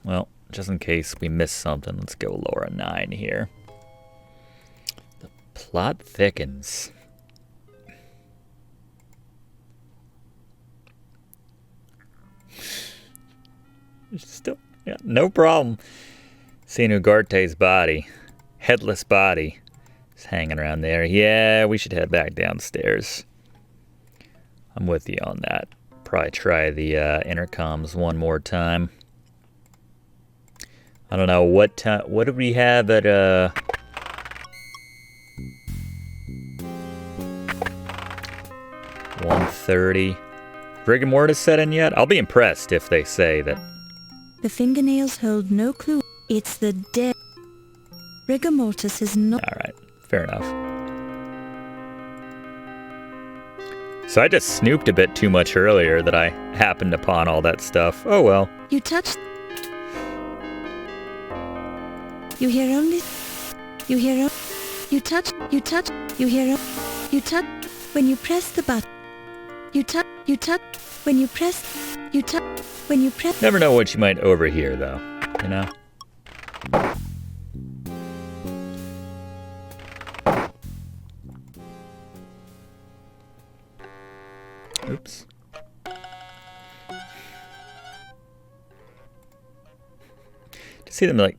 Well, just in case we missed something, let's go Laura 9 here. The plot thickens. Still, yeah, no problem. Seeing Ugarte's body, headless body, is hanging around there. Yeah, we should head back downstairs. I'm with you on that. Probably try the intercoms one more time. I don't know what time. What do we have at 1:30? Rigor mortis set in yet? I'll be impressed if they say that. The fingernails hold no clue. It's the dead. Rigor mortis is not... All right, fair enough. So I just snooped a bit too much earlier that I happened upon all that stuff. Oh well. You touch... You hear only... You hear... You touch... You touch... You hear... You touch... When you press the button. You touch... You touch... When you press... You touch... When you press... Never know what you might overhear, though. You know? Oops. To see them, like,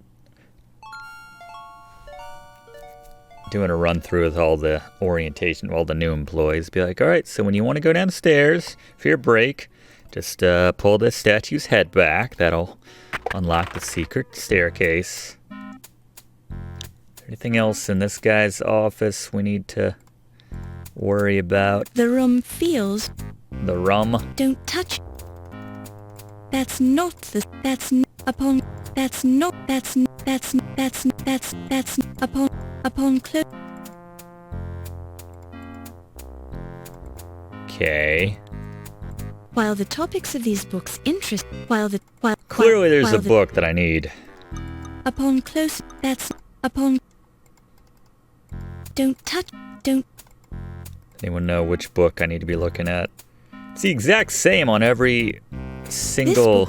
doing a run through with all the orientation, all the new employees. Be like, all right, so when you want to go downstairs for your break, just pull the statue's head back. That'll unlock the secret staircase. Anything else in this guy's office we need to worry about? The room feels... The rum? Don't touch... That's not the... That's upon... That's not... That's upon close... Okay. While the topics of these books interest... Clearly there's a book that I need. Upon close... That's... Upon... Don't touch... Don't... Anyone know which book I need to be looking at? It's the exact same on every single...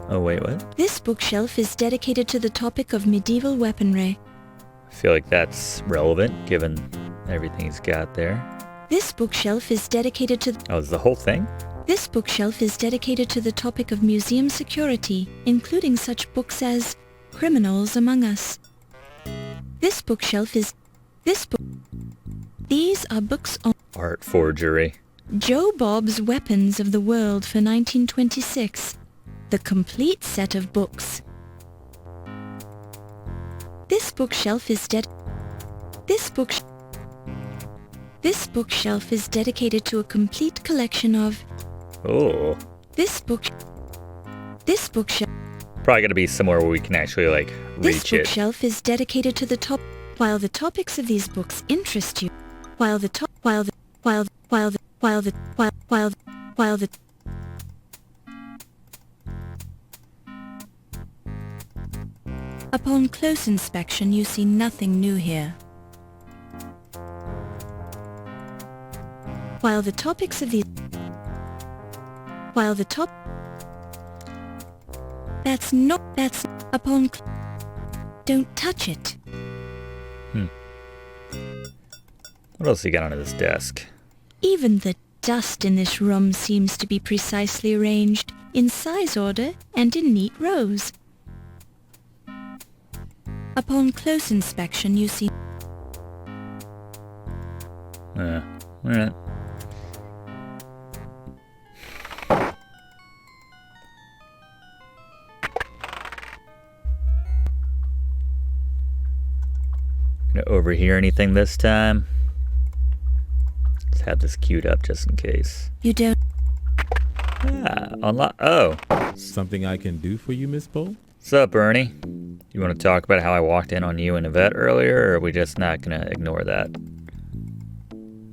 Oh, wait, what? This bookshelf is dedicated to the topic of medieval weaponry. I feel like that's relevant, given everything he's got there. This bookshelf is dedicated to... Oh, is the whole thing? This bookshelf is dedicated to the topic of museum security, including such books as Criminals Among Us. This bookshelf is... These are books on... Art forgery. Joe Bob's Weapons of the World for 1926. The complete set of books. This bookshelf is This bookshelf is dedicated to a complete collection of... Oh. This bookshelf... Probably gotta be somewhere where we can actually, like, This reach it. bookshelf is dedicated to the top... While the topics of these books interest you, Upon close inspection, you see nothing new here. While the topics of these... While the top... That's not... That's... Upon... Don't touch it. What else you got on his desk? Even the dust in this room seems to be precisely arranged, in size order and in neat rows. Upon close inspection, you see... Alright. Gonna overhear anything this time? Let's have this queued up just in case. You don't... Unlock... Oh. Something I can do for you, Miss Bo? What's up, Ernie? You want to talk about how I walked in on you and Yvette earlier, or are we just not gonna ignore that?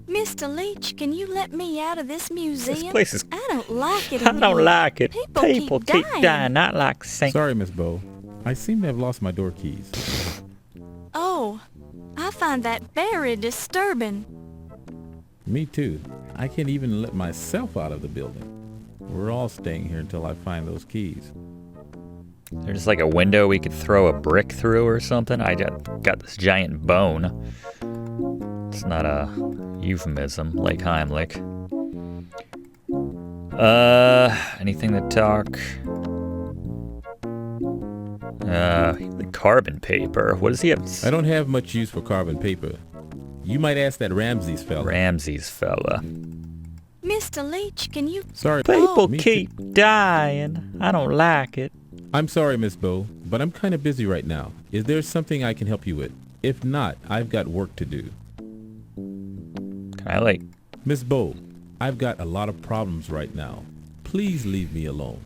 Mr. Leach, can you let me out of this museum? This place is... I don't like it. I don't like it. People keep dying. Not like Saint... Sorry, Miss Bo. I seem to have lost my door keys. Oh, I find that very disturbing. Me too. I can't even let myself out of the building. We're all staying here until I find those keys. There's like a window we could throw a brick through or something. I got this giant bone. It's not a euphemism, like Heimlich. Anything to talk? The carbon paper. What does he have? I don't have much use for carbon paper. You might ask that Ramses fella. Mr. Leach, can you... Sorry. People keep dying. I don't like it. I'm sorry, Miss Bo, but I'm kind of busy right now. Is there something I can help you with? If not, I've got work to do. Can I, Miss Bo, I've got a lot of problems right now. Please leave me alone.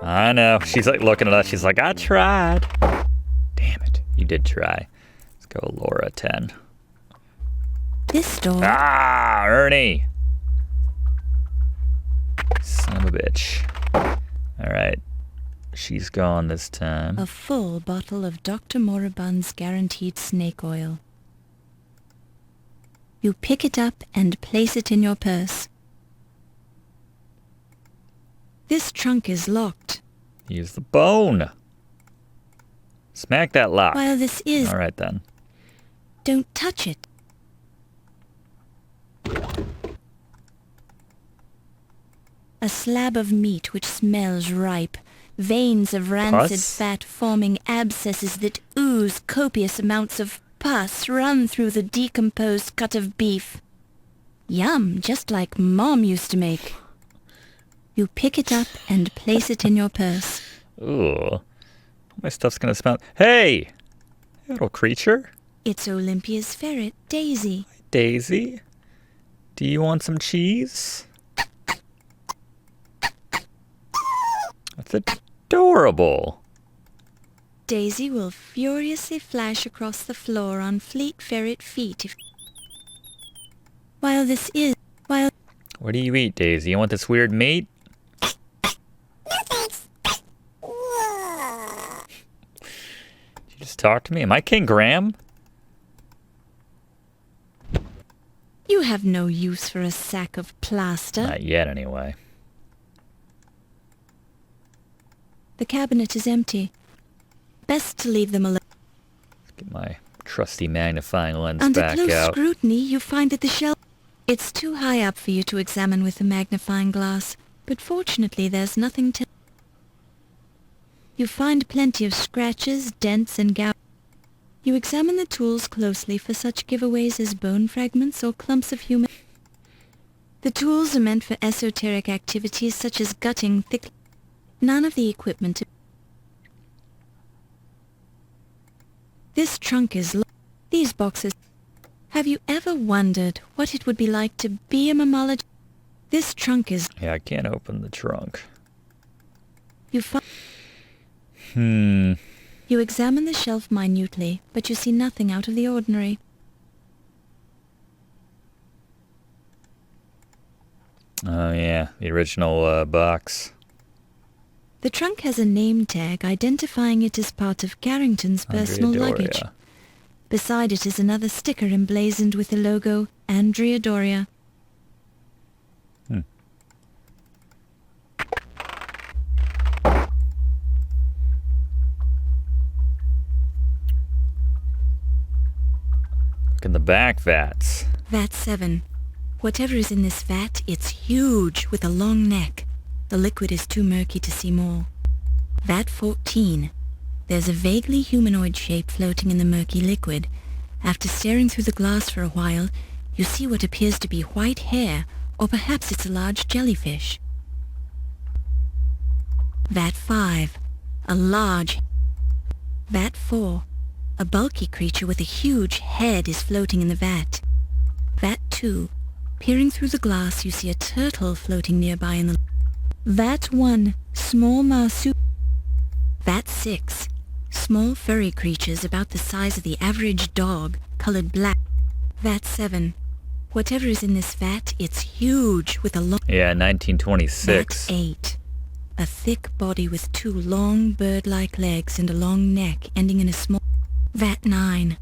I know. She's like looking at us. She's like, I tried. Damn it. You did try. Let's go Laura 10. This door... Ah, Ernie. Son of a bitch. All right. She's gone this time. A full bottle of Dr. Moribund's guaranteed snake oil. You pick it up and place it in your purse. This trunk is locked. Use the bone. Smack that lock. While this is... All right, then. Don't touch it. A slab of meat which smells ripe. Veins of rancid fat forming abscesses that ooze copious amounts of pus run through the decomposed cut of beef. Yum, just like Mom used to make. You pick it up and place it in your purse. Ooh. My stuff's gonna smell... Hey! Little creature. It's Olympia's ferret, Daisy. Daisy? Do you want some cheese? That's adorable. Daisy will furiously flash across the floor on fleet ferret feet if... While... What do you eat, Daisy? You want this weird meat? Did you just talk to me? Am I King Graham? You have no use for a sack of plaster. Not yet, anyway. The cabinet is empty. Best to leave them alone. Let's get my trusty magnifying lens Under back close out. scrutiny, you find that the shelf... It's too high up for you to examine with the magnifying glass, but fortunately there's nothing to... You find plenty of scratches, dents, and gouges. You examine the tools closely for such giveaways as bone fragments or clumps of human... The tools are meant for esoteric activities such as gutting thick... None of the equipment... This trunk is... These boxes... Have you ever wondered what it would be like to be a mammologist? This trunk is... Yeah, I can't open the trunk. You find... Hmm. You examine the shelf minutely, but you see nothing out of the ordinary. Oh, yeah. The original box. The trunk has a name tag identifying it as part of Carrington's personal luggage. Beside it is another sticker emblazoned with the logo Andrea Doria. Hmm. Look in the back vats. Vat 7. Whatever is in this vat, it's huge with a long neck. The liquid is too murky to see more. Vat 14. There's a vaguely humanoid shape floating in the murky liquid. After staring through the glass for a while, you see what appears to be white hair, or perhaps it's a large jellyfish. Vat 5. A large... Vat 4. A bulky creature with a huge head is floating in the vat. Vat 2. Peering through the glass, you see a turtle floating nearby in the... Vat 1. Small marsupial. Vat 6. Small furry creatures about the size of the average dog, colored black. Vat 7. Whatever is in this vat, it's huge with a long... Yeah, 1926. Vat 8. A thick body with 2 long bird-like legs and a long neck ending in a small... Vat 9.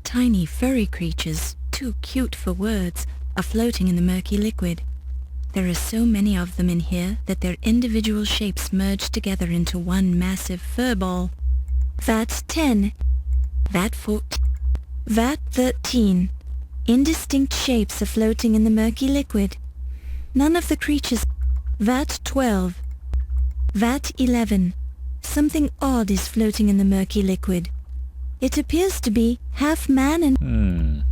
Tiny furry creatures, too cute for words, are floating in the murky liquid. There are so many of them in here that their individual shapes merge together into one massive fur ball. Vat 10. Vat 14. Vat 13. Indistinct shapes are floating in the murky liquid. None of the creatures... Vat 12. Vat 11. Something odd is floating in the murky liquid. It appears to be half man and...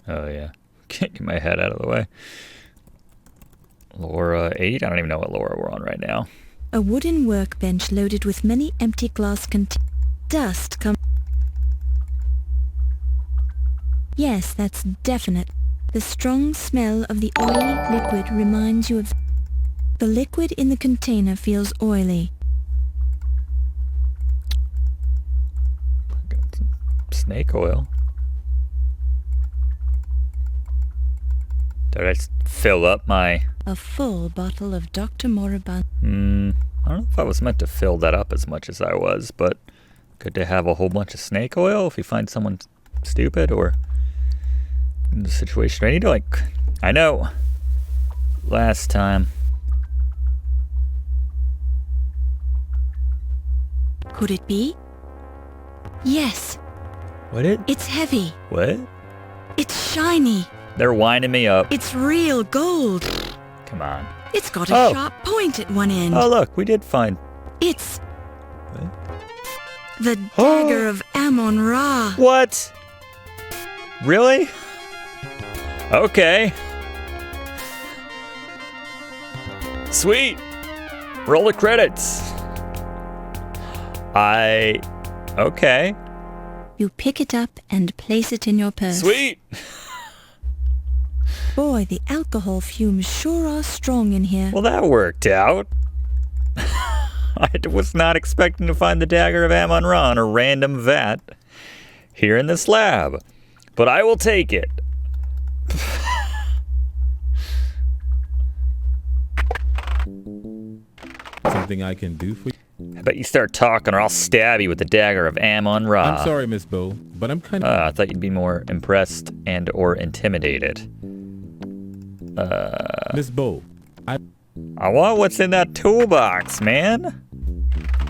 Oh, yeah. Can't get my head out of the way. Laura 8? I don't even know what Laura we're on right now. A wooden workbench loaded with many empty glass containers. Dust comes... Yes, that's definite. The strong smell of the oily liquid reminds you of... The liquid in the container feels oily. Got some snake oil. Did I fill up my... A full bottle of Dr. Moribund. I don't know if I was meant to fill that up as much as I was, but good to have a whole bunch of snake oil if you find someone stupid or in the situation. I need to, like... I know. Last time. Could it be? Yes. What it? It's heavy. What? It's shiny. They're winding me up. It's real gold. Come on. It's got a sharp point at one end. Oh, look, we did find... It's... What? The Dagger of Amon Ra. What? Really? Okay. Sweet. Roll the credits. Okay. You pick it up and place it in your purse. Sweet. Boy, the alcohol fumes sure are strong in here. Well, that worked out. I was not expecting to find the Dagger of Amon Ra in a random vat here in this lab, but I will take it. Something I can do for you? I bet you start talking or I'll stab you with the Dagger of Amon Ra. I'm sorry, Miss Bo, but I'm kind of... I thought you'd be more impressed and or intimidated. Miss Bo, I want what's in that toolbox, man.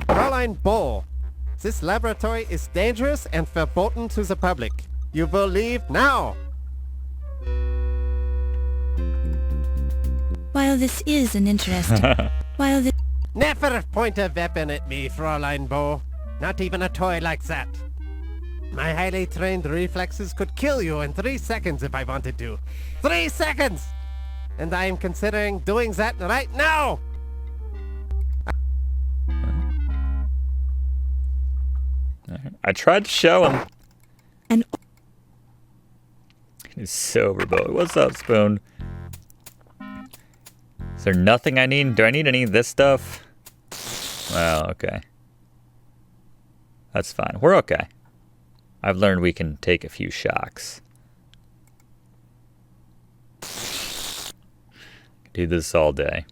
Fräulein Bo, this laboratory is dangerous and verboten to the public. You will leave now. While this is an interesting... Never point a weapon at me, Fräulein Bo. Not even a toy like that. My highly trained reflexes could kill you in 3 seconds if I wanted to. 3 seconds! And I am considering doing that right now! I tried to show him. And he's sober, boy. What's up, Spoon? Is there nothing I need? Do I need any of this stuff? Well, okay. That's fine. We're okay. I've learned we can take a few shocks. Do this all day.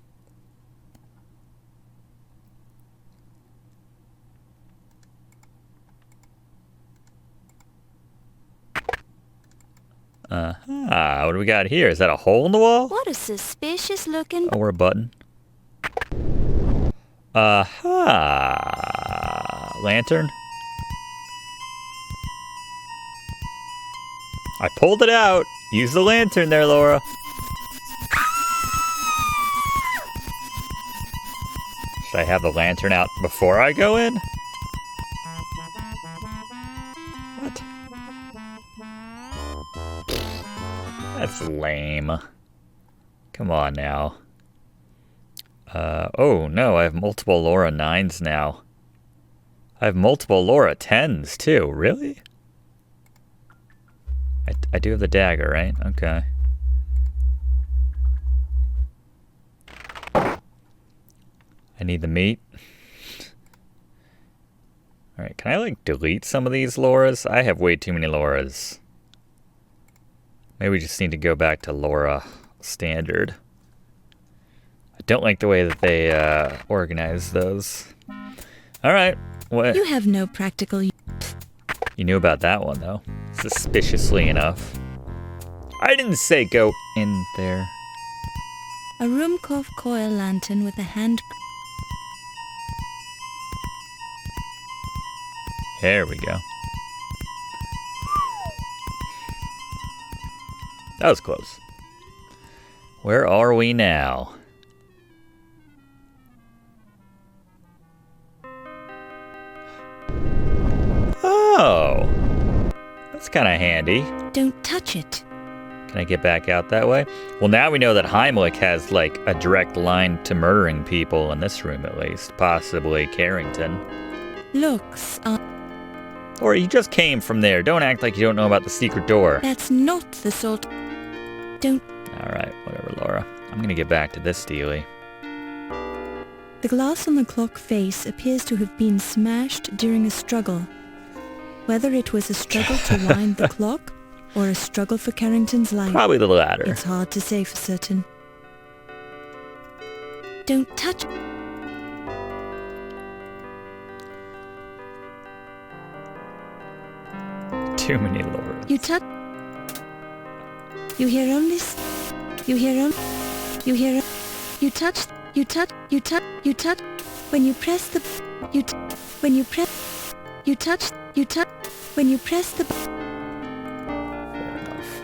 What do we got here? Is that a hole in the wall? What a suspicious looking... Oh, or a button. Lantern? I pulled it out. Use the lantern there, Laura. Should I have the lantern out before I go in? What? That's lame. Come on now. Oh no, I have multiple Laura 9s now. I have multiple Laura 10s too, really? I do have the dagger, right? Okay. I need the meat. Alright, can I like delete some of these Lauras? I have way too many Lauras. Maybe we just need to go back to Laura standard. I don't like the way that they organize those. Alright, what? You have no practical... You knew about that one, though. Suspiciously enough. I didn't say go in there. A Rumkov coil lantern with a hand... There we go. That was close. Where are we now? Oh, that's kind of handy. Don't touch it. Can I get back out that way? Well, now we know that Heimlich has, like, a direct line to murdering people in this room, at least. Possibly Carrington. Looks are... Or he just came from there. Don't act like you don't know about the secret door. That's not the sort... Don't... Alright, whatever, Laura. I'm gonna get back to this dealie. The glass on the clock face appears to have been smashed during a struggle. Whether it was a struggle to wind the clock, or a struggle for Carrington's life... Probably the latter. It's hard to say for certain. Don't touch... Too many Lauras. You touch... You hear only... You hear only... You hear... You touch... You touch... You touch... You touch... When you press the... You... When you press... You touch... You touch... When you press the... Fair enough.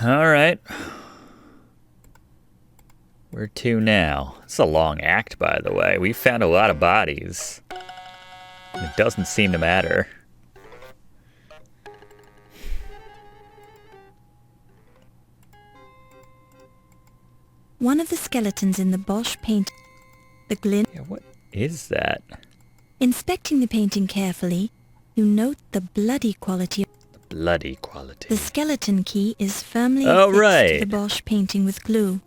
Alright. Where to now? It's a long act, by the way. We found a lot of bodies. It doesn't seem to matter. One of the skeletons in the Bosch paint... The glint... Yeah, what is that? Inspecting the painting carefully, you note the bloody quality... The bloody quality. The skeleton key is firmly affixed to the Bosch painting with glue.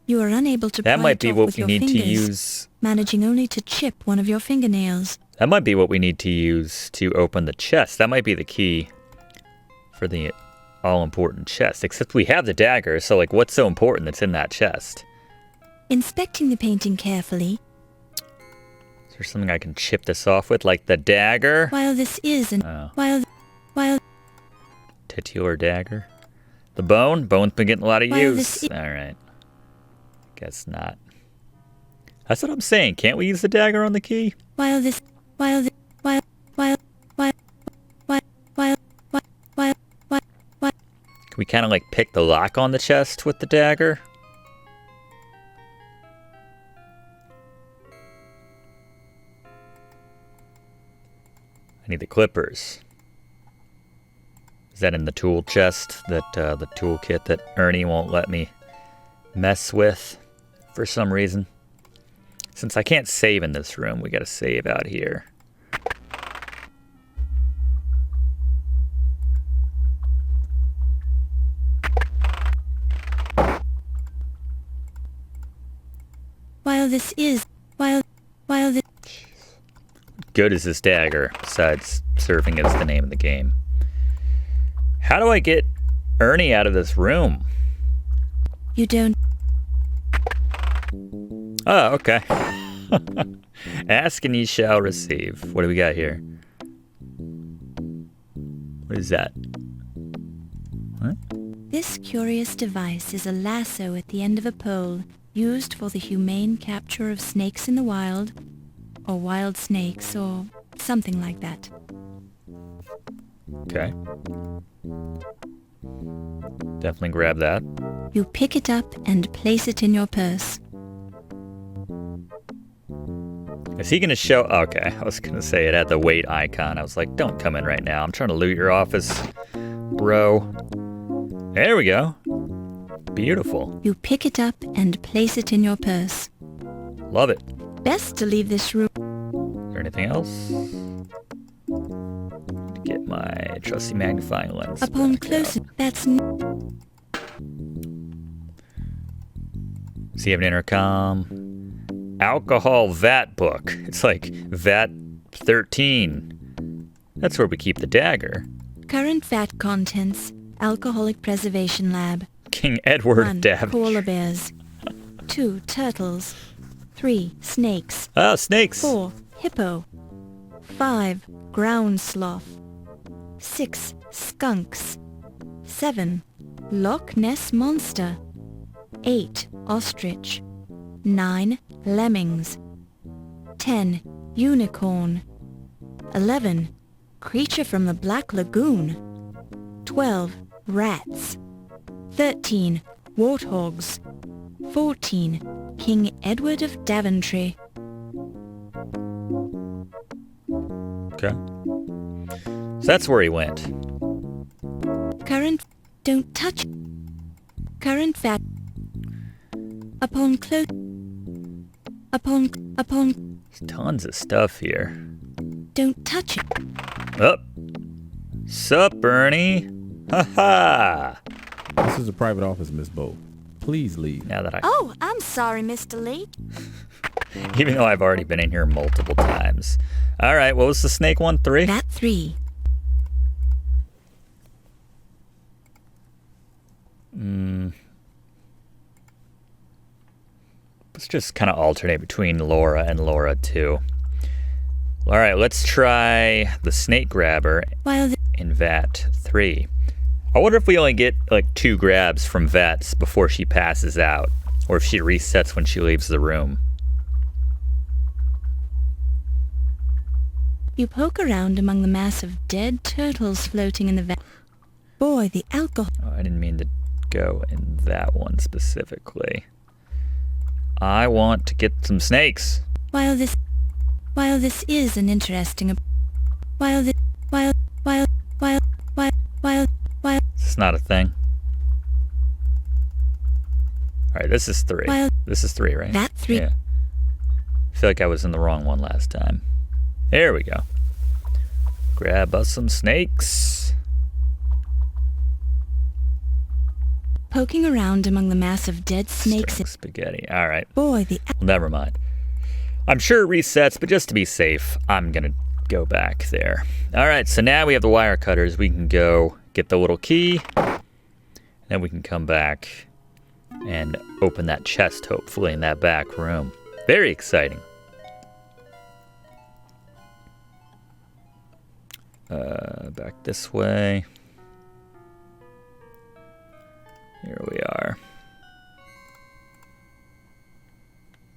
You are unable to pry it off with your fingers, managing only to chip one of your fingernails. That might be what we need to use to open the chest. That might be the key for the all-important chest. Except we have the dagger, so like, what's so important that's in that chest? Inspecting the painting carefully. Is there something I can chip this off with, like the dagger? While this is an... While... Titular dagger. The bone? Bone's been getting a lot of use. Alright. Guess not. That's what I'm saying. Can't we use the dagger on the key? While this... While... Can we kind of like pick the lock on the chest with the dagger? I need the clippers. Is that in the tool chest? That the toolkit that Ernie won't let me mess with for some reason? Since I can't save in this room, we gotta save out here. good is this dagger, besides serving as the name of the game? How do I get Ernie out of this room? You don't... Oh, okay. Ask and ye shall receive. What do we got here? What is that? What? This curious device is a lasso at the end of a pole used for the humane capture of snakes in the wild, or wild snakes, or something like that. Okay. Definitely grab that. You pick it up and place it in your purse. Is he going to show... Okay, I was going to say it had the wait icon. I was like, don't come in right now. I'm trying to loot your office, bro. There we go. Beautiful. You pick it up and place it in your purse. Love it. Best to leave this room. Is there anything else? Get my trusty magnifying lens. Upon close... That's... So you have an intercom. Alcohol VAT book. It's like VAT 13. That's where we keep the dagger. Current VAT contents. Alcoholic Preservation Lab. King Edward 1. Davenport. Koala bears. 2. Turtles. 3. Snakes. Oh, snakes. 4. Hippo. 5. Ground sloth. 6. Skunks. 7. Loch Ness Monster. 8. Ostrich. 9. Lemmings. 10. Unicorn. 11. Creature from the Black Lagoon. 12. Rats. 13. Warthogs. 14. King Edward of Daventry. Okay. So that's where he went. Current... Don't touch... Current VAT... Upon close... Upon... There's tons of stuff here. Don't touch it. Up. Sup, Ernie? Ha ha! This is a private office, Miss Bo. Please leave. Now that Oh, I'm sorry, Mr. Lee. Even though I've already been in here multiple times. All right, what was the snake one? 3? VAT 3. Let's just kind of alternate between Laura and Laura 2. All right, let's try the snake grabber in VAT 3. I wonder if we only get like 2 grabs from Vets before she passes out, or if she resets when she leaves the room. You poke around among the mass of dead turtles floating in the VAT. Boy, the alcohol... Oh, I didn't mean to go in that one specifically. I want to get some snakes. While this is an interesting... It's not a thing. Alright, this is 3. This is 3, right? VAT 3. Yeah. I feel like I was in the wrong one last time. There we go. Grab us some snakes. Poking around among the mass of dead snakes... String spaghetti. Alright. Boy, the... Never mind. I'm sure it resets, but just to be safe, I'm gonna go back there. Alright, so now we have the wire cutters. We can go get the little key. Then we can come back and open that chest, hopefully, in that back room. Very exciting. Back this way. Here we are.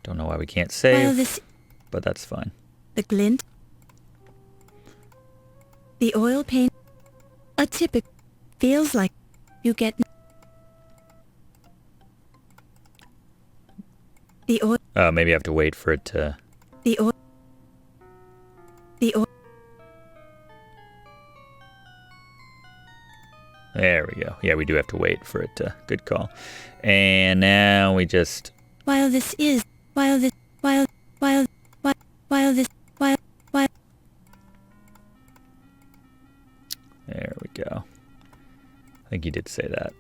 Don't know why we can't save, but that's fine. The glint. The oil paint. A typical... Feels like you get... The oil... Oh, maybe I have to wait for it to... The oil... There we go. Yeah, we do have to wait for it to... Good call. And now we just... While this... There we go. I think you did say that.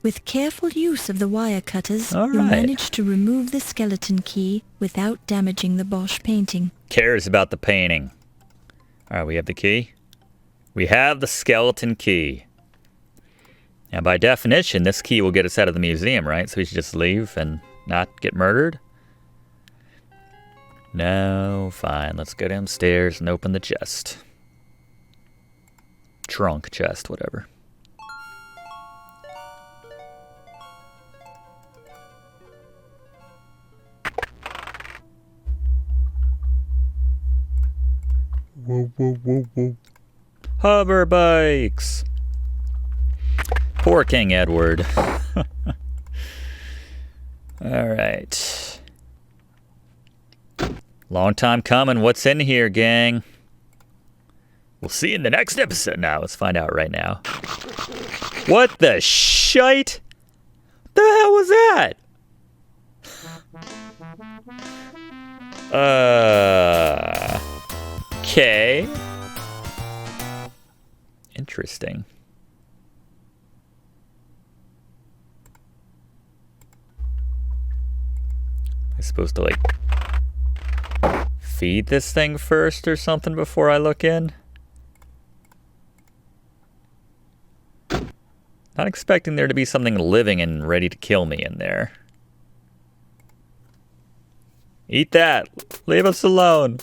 With careful use of the wire cutters, All you right. manage to remove the skeleton key without damaging the Bosch painting. Cares about the painting. Alright, we have the key. We have the skeleton key. And by definition, this key will get us out of the museum, right? So we should just leave and not get murdered? No, fine. Let's go downstairs and open the chest. Trunk, chest, whatever. Whoa, whoa, whoa, whoa. Hover bikes! Poor King Edward. Alright. Long time coming. What's in here, gang? We'll see in the next episode. Now, let's find out right now. What the shite? The hell was that? Okay. Interesting. I'm supposed to, like, feed this thing first or something before I look in? Not expecting there to be something living and ready to kill me in there. Eat that! Leave us alone!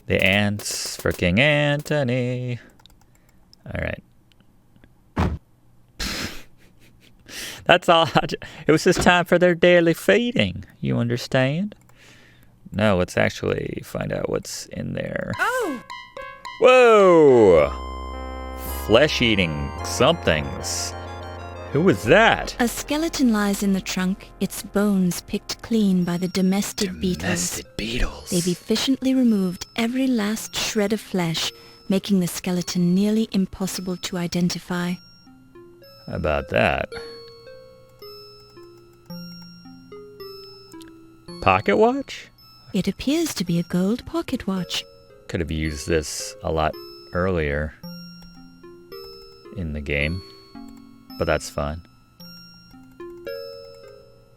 The ants for King Anthony. Alright. That's all. It was just time for their daily feeding. You understand? No, let's actually find out what's in there. Oh! Whoa! Flesh-eating somethings. Who was that? A skeleton lies in the trunk, its bones picked clean by the domestic beetles. Beetles. They've efficiently removed every last shred of flesh, making the skeleton nearly impossible to identify. How about that? Pocket watch? It appears to be a gold pocket watch. Could have used this a lot earlier in the game, but that's fine.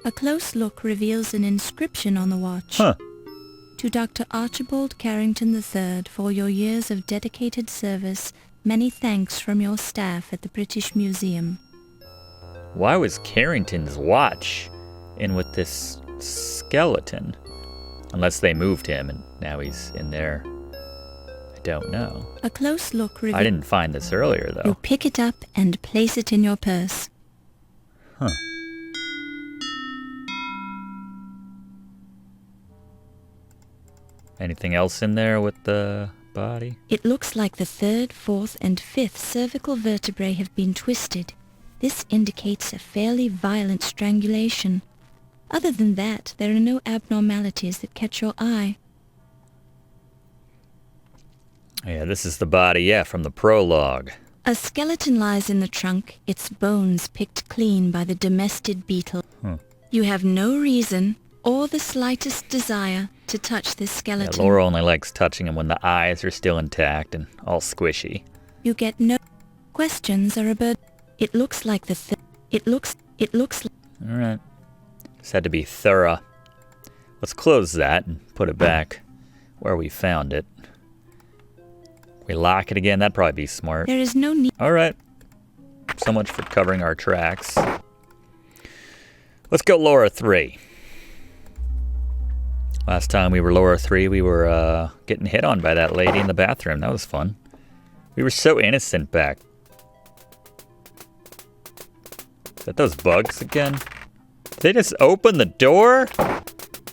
A close look reveals an inscription on the watch. Huh. To Dr. Archibald Carrington III for your years of dedicated service, many thanks from your staff at the British Museum. Why was Carrington's watch in with this skeleton? Unless they moved him and now he's in there. I don't know. A close look reveals... I didn't find this earlier, though. You pick it up and place it in your purse. Huh. Anything else in there with the body? It looks like the third, fourth, and fifth cervical vertebrae have been twisted. This indicates a fairly violent strangulation. Other than that, there are no abnormalities that catch your eye. Yeah, this is the body, yeah, from the prologue. A skeleton lies in the trunk, its bones picked clean by the domestic beetle. You have no reason or the slightest desire to touch this skeleton. Yeah, Laura only likes touching him when the eyes are still intact and all squishy. You get no questions are a bird. It looks like the it looks All right. Just had to be thorough. Let's close that and put it back where we found it. We lock it again. That'd probably be smart. There is no need. All right. So much for covering our tracks. Let's go Laura 3. Last time we were Laura 3, we were getting hit on by that lady in the bathroom. That was fun. We were so innocent back. Is that those bugs again? Did they just open the door?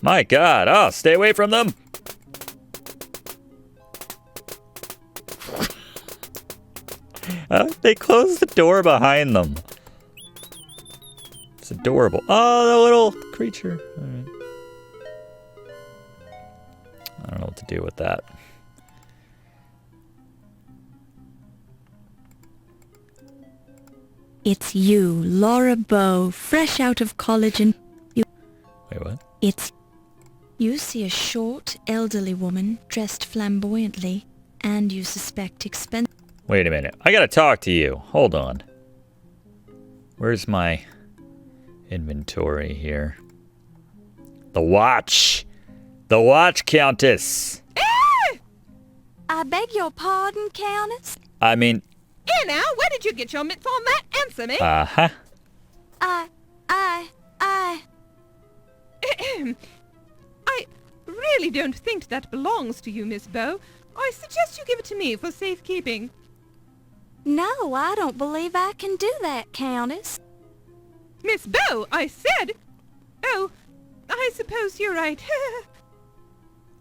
My God. Oh, stay away from them. They closed the door behind them. It's adorable. Oh, the little creature. All right. I don't know what to do with that. It's you, Laura Bow, fresh out of college and you... Wait, what? It's... You see a short, elderly woman dressed flamboyantly, and you suspect expensive... Wait a minute. I gotta talk to you. Hold on. Where's my inventory here? The watch! The watch, Countess! I beg your pardon, Countess? I mean, Here now, where did you get your mitts on that? Answer me. uh-huh. I... I really don't think that belongs to you, Miss Bow. I suggest you give it to me for safekeeping. No, I don't believe I can do that, Countess. Miss Bow, I said... Oh, I suppose you're right.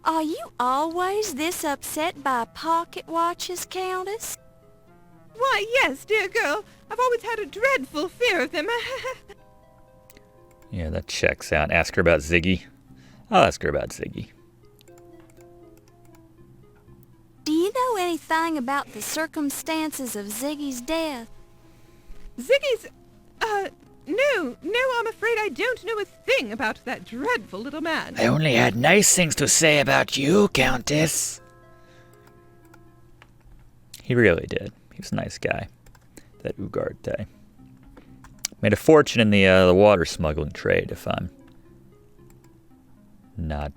Are you always this upset by pocket watches, Countess? Why, yes, dear girl. I've always had a dreadful fear of them. Yeah, that checks out. Ask her about Ziggy. I'll ask her about Ziggy. Do you know anything about the circumstances of Ziggy's death? Ziggy's... No, I'm afraid I don't know a thing about that dreadful little man. I only had nice things to say about you, Countess. He really did. He was a nice guy, that Ugarte. Made a fortune in the water smuggling trade, if I'm not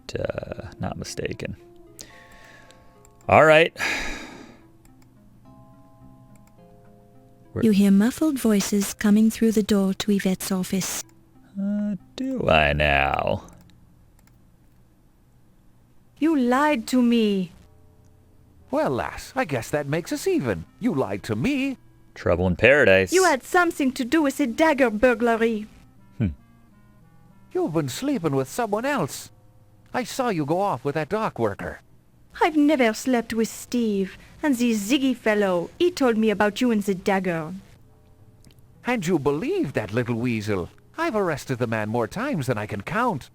mistaken. All right. You hear muffled voices coming through the door to Yvette's office. Do I now? You lied to me. Well, lass, I guess that makes us even. You lied to me. Trouble in paradise. You had something to do with the dagger burglary. You've been sleeping with someone else. I saw you go off with that dock worker. I've never slept with Steve, and the Ziggy fellow, he told me about you and the dagger. And you believed that little weasel. I've arrested the man more times than I can count.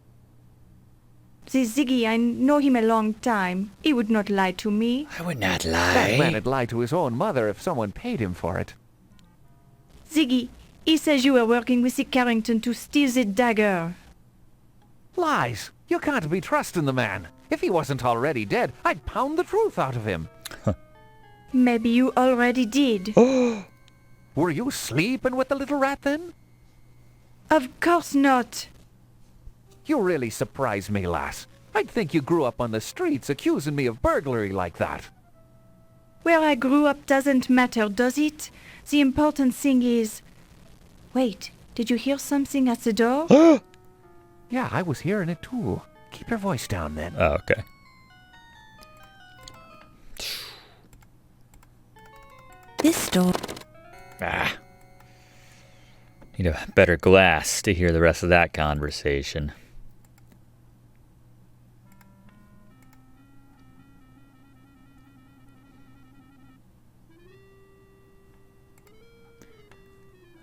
The Ziggy, I know him a long time. He would not lie to me. I would not That lie. man'd lie to his own mother if someone paid him for it. Ziggy, he says you were working with the Carrington to steal the dagger. Lies! You can't be trusting the man. If he wasn't already dead, I'd pound the truth out of him. Maybe you already did. Were you sleeping with the little rat then? Of course not. You really surprise me, lass. I'd think you grew up on the streets accusing me of burglary like that. Where I grew up doesn't matter, does it? The important thing is... Wait, did you hear something at the door? Yeah, I was hearing it too. Keep your voice down then. Oh, okay. This door... Need a better glass to hear the rest of that conversation.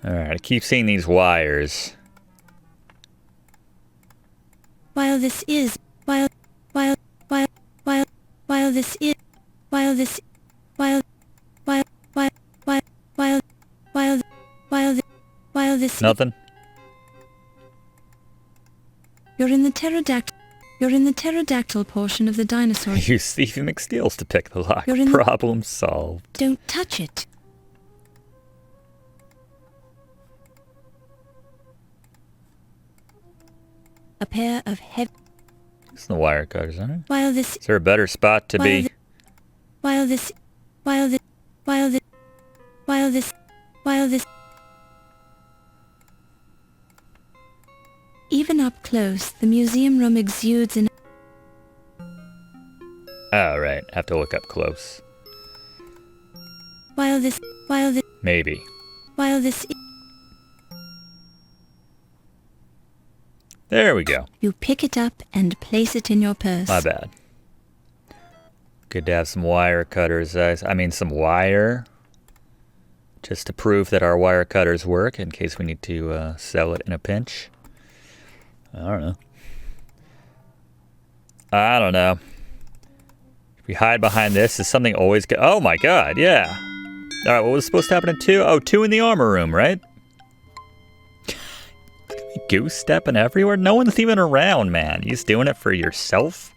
Alright, I keep seeing these wires. While this is... While this is... While this... While this... Nothing? You're in the pterodactyl portion of the dinosaur. Use Stevie McSteels to pick the lock. You're in the- Problem solved. Don't touch it. A pair of heavy... It's the wire cutters, aren't it? While this... Is there a better spot to be? While this... Even up close, the museum room exudes an... Oh, right. Have to look up close. While this... Maybe. There we go. You pick it up and place it in your purse. My bad. Good to have some wire cutters. I mean, some wire. Just to prove that our wire cutters work in case we need to sell it in a pinch. I don't know. If we hide behind this, is something always good? Oh my god, yeah. Alright, what was supposed to happen at 2? Oh, 2 in the armor room, right? Goose stepping everywhere? No one's even around, man. You just doing it for yourself?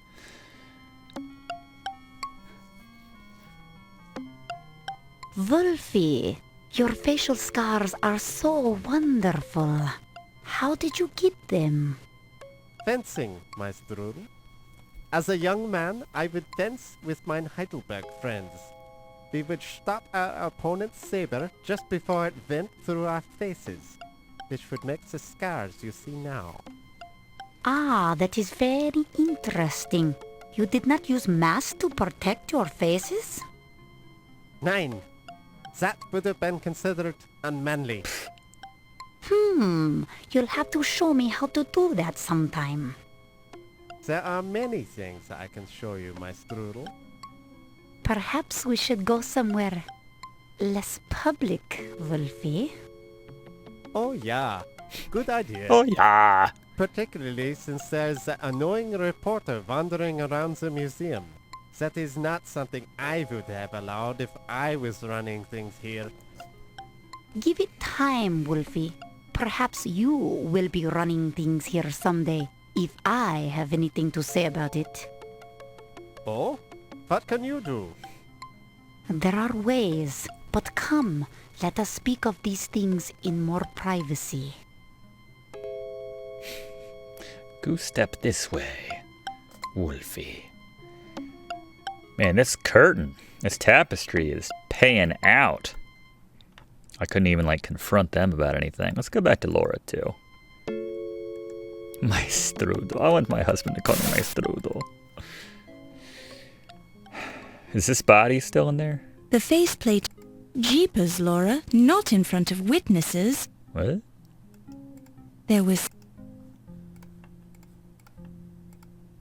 Wolfie, your facial scars are so wonderful. How did you get them? Fencing, Maestro. As a young man, I would dance with my Heidelberg friends. We would stop our opponent's saber just before it went through our faces, which would make the scars you see now. Ah, that is very interesting. You did not use masks to protect your faces? 9. That would have been considered unmanly. You'll have to show me how to do that sometime. There are many things I can show you, my strudel. Perhaps we should go somewhere less public, Wolfie. Oh yeah, good idea. Oh yeah. Particularly since there's an annoying reporter wandering around the museum. That is not something I would have allowed if I was running things here. Give it time, Wolfie. Perhaps you will be running things here someday, if I have anything to say about it. Oh? What can you do? There are ways, but come, let us speak of these things in more privacy. Go step this way, Wolfie. Man, this curtain, this tapestry is paying out. I couldn't even, like, confront them about anything. Let's go back to Laura, too. My strudel. I want my husband to call me my strudel. Is this body still in there? The faceplate. Jeepers, Laura. Not in front of witnesses. What? There was...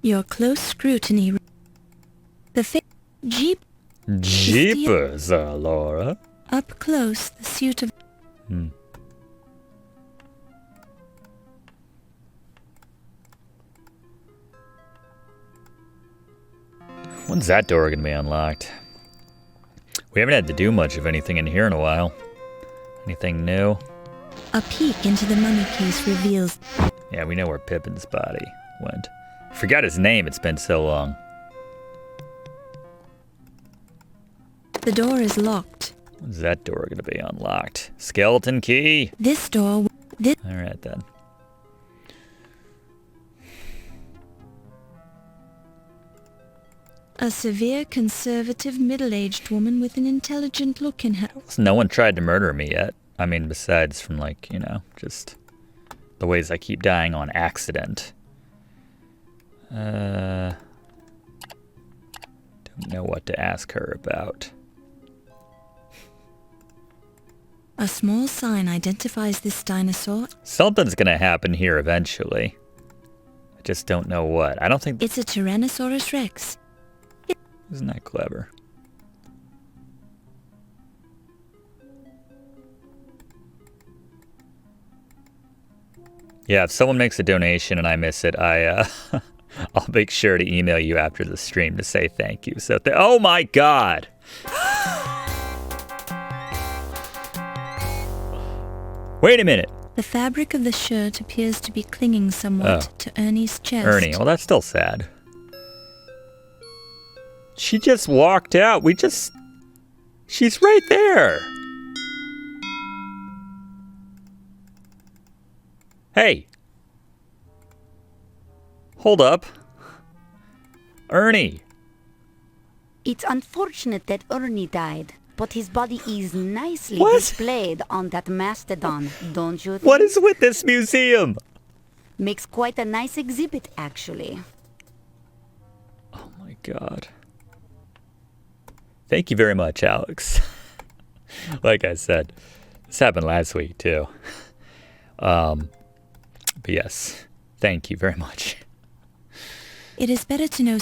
Your close scrutiny... The Jeepers, Laura. Up close, the suit of... When's that door gonna be unlocked? We haven't had to do much of anything in here in a while. Anything new? A peek into the mummy case reveals... Yeah, we know where Pippin's body went. Forgot his name, it's been so long. The door is locked. When's that door gonna be unlocked? Skeleton key? This door... Alright then. A severe, conservative, middle-aged woman with an intelligent look in her... No one tried to murder me yet. I mean, besides from, like, you know, just the ways I keep dying on accident. Don't know what to ask her about. A small sign identifies this dinosaur. Something's gonna happen here eventually. I just don't know what. I don't think... It's a Tyrannosaurus Rex. Isn't that clever? Yeah, if someone makes a donation and I miss it, I'll make sure to email you after the stream to say thank you. So, oh my God! Wait a minute. The fabric of the shirt appears to be clinging somewhat to Ernie's chest. Ernie, well, that's still sad. She just walked out. She's right there. Hey. Hold up. Ernie. It's unfortunate that Ernie died, but his body is nicely What? displayed on that mastodon, don't you think? What is with this museum? Makes quite a nice exhibit, actually. Oh my God. Thank you very much, Alex. Like I said, this happened last week too. But yes, thank you very much. It is better to know...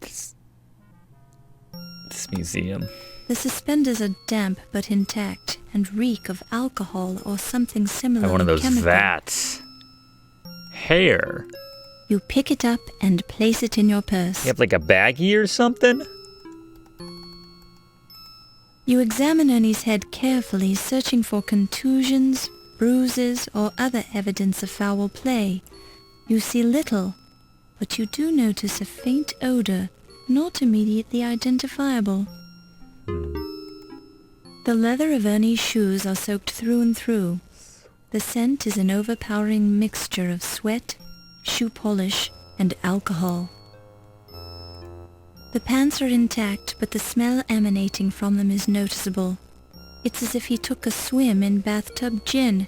This museum. The suspenders are damp but intact and reek of alcohol or something similar. One of those chemical. vats. Hair. You pick it up and place it in your purse. You have like a baggie or something? You examine Ernie's head carefully, searching for contusions, bruises, or other evidence of foul play. You see little, but you do notice a faint odor, not immediately identifiable. The leather of Ernie's shoes are soaked through and through. The scent is an overpowering mixture of sweat, shoe polish, and alcohol. The pants are intact, but the smell emanating from them is noticeable. It's as if he took a swim in bathtub gin.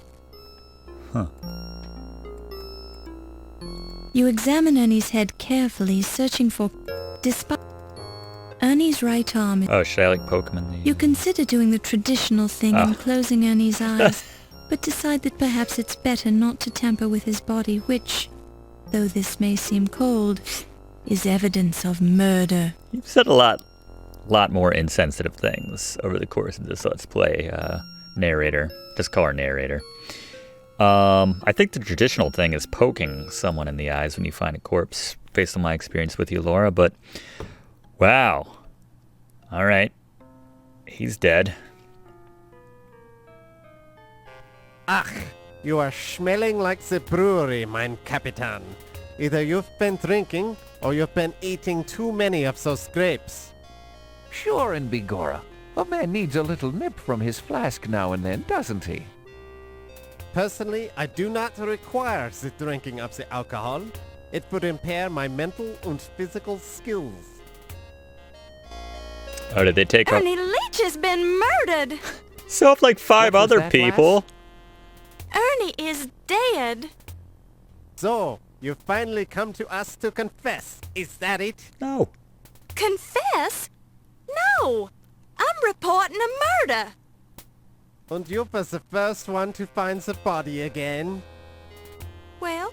Huh. You examine Ernie's head carefully, searching for... Despite Ernie's right arm... Oh, should I like poke him in the... You consider doing the traditional thing and closing Ernie's eyes, but decide that perhaps it's better not to tamper with his body, which, though this may seem cold, is evidence of murder. You've said a lot more insensitive things over the course of this Let's Play, narrator. Just call her narrator. I think the traditional thing is poking someone in the eyes when you find a corpse, based on my experience with you, Laura, but wow. All right. He's dead. Ach, you are smelling like the brewery, mein Capitan. Either you've been drinking, or you've been eating too many of those grapes. Sure and begorra. A man needs a little nip from his flask now and then, doesn't he? Personally, I do not require the drinking of the alcohol. It would impair my mental and physical skills. Oh, did they take up... Ernie Leach has been murdered! So have like 5 other people. Ernie is dead. So, you finally come to us to confess. Is that it? No. Confess? No! I'm reporting a murder. And you was the first one to find the body again? Well,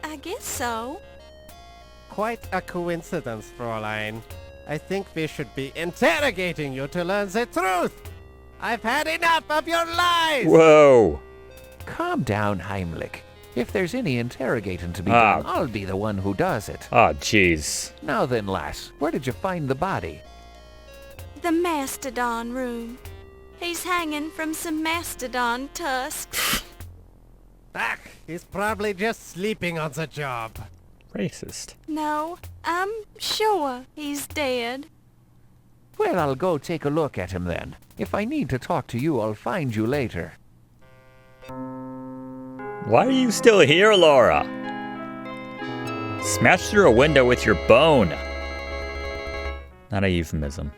I guess so. Quite a coincidence, Fräulein. I think we should be interrogating you to learn the truth. I've had enough of your lies! Whoa. Calm down, Heimlich. If there's any interrogating to be done, I'll be the one who does it. Oh, jeez. Now then, lass, where did you find the body? The mastodon room. He's hanging from some mastodon tusks. Ah, he's probably just sleeping on the job. Racist. No, I'm sure he's dead. Well, I'll go take a look at him then. If I need to talk to you, I'll find you later. Why are you still here, Laura? Smash through a window with your bone. Not a euphemism.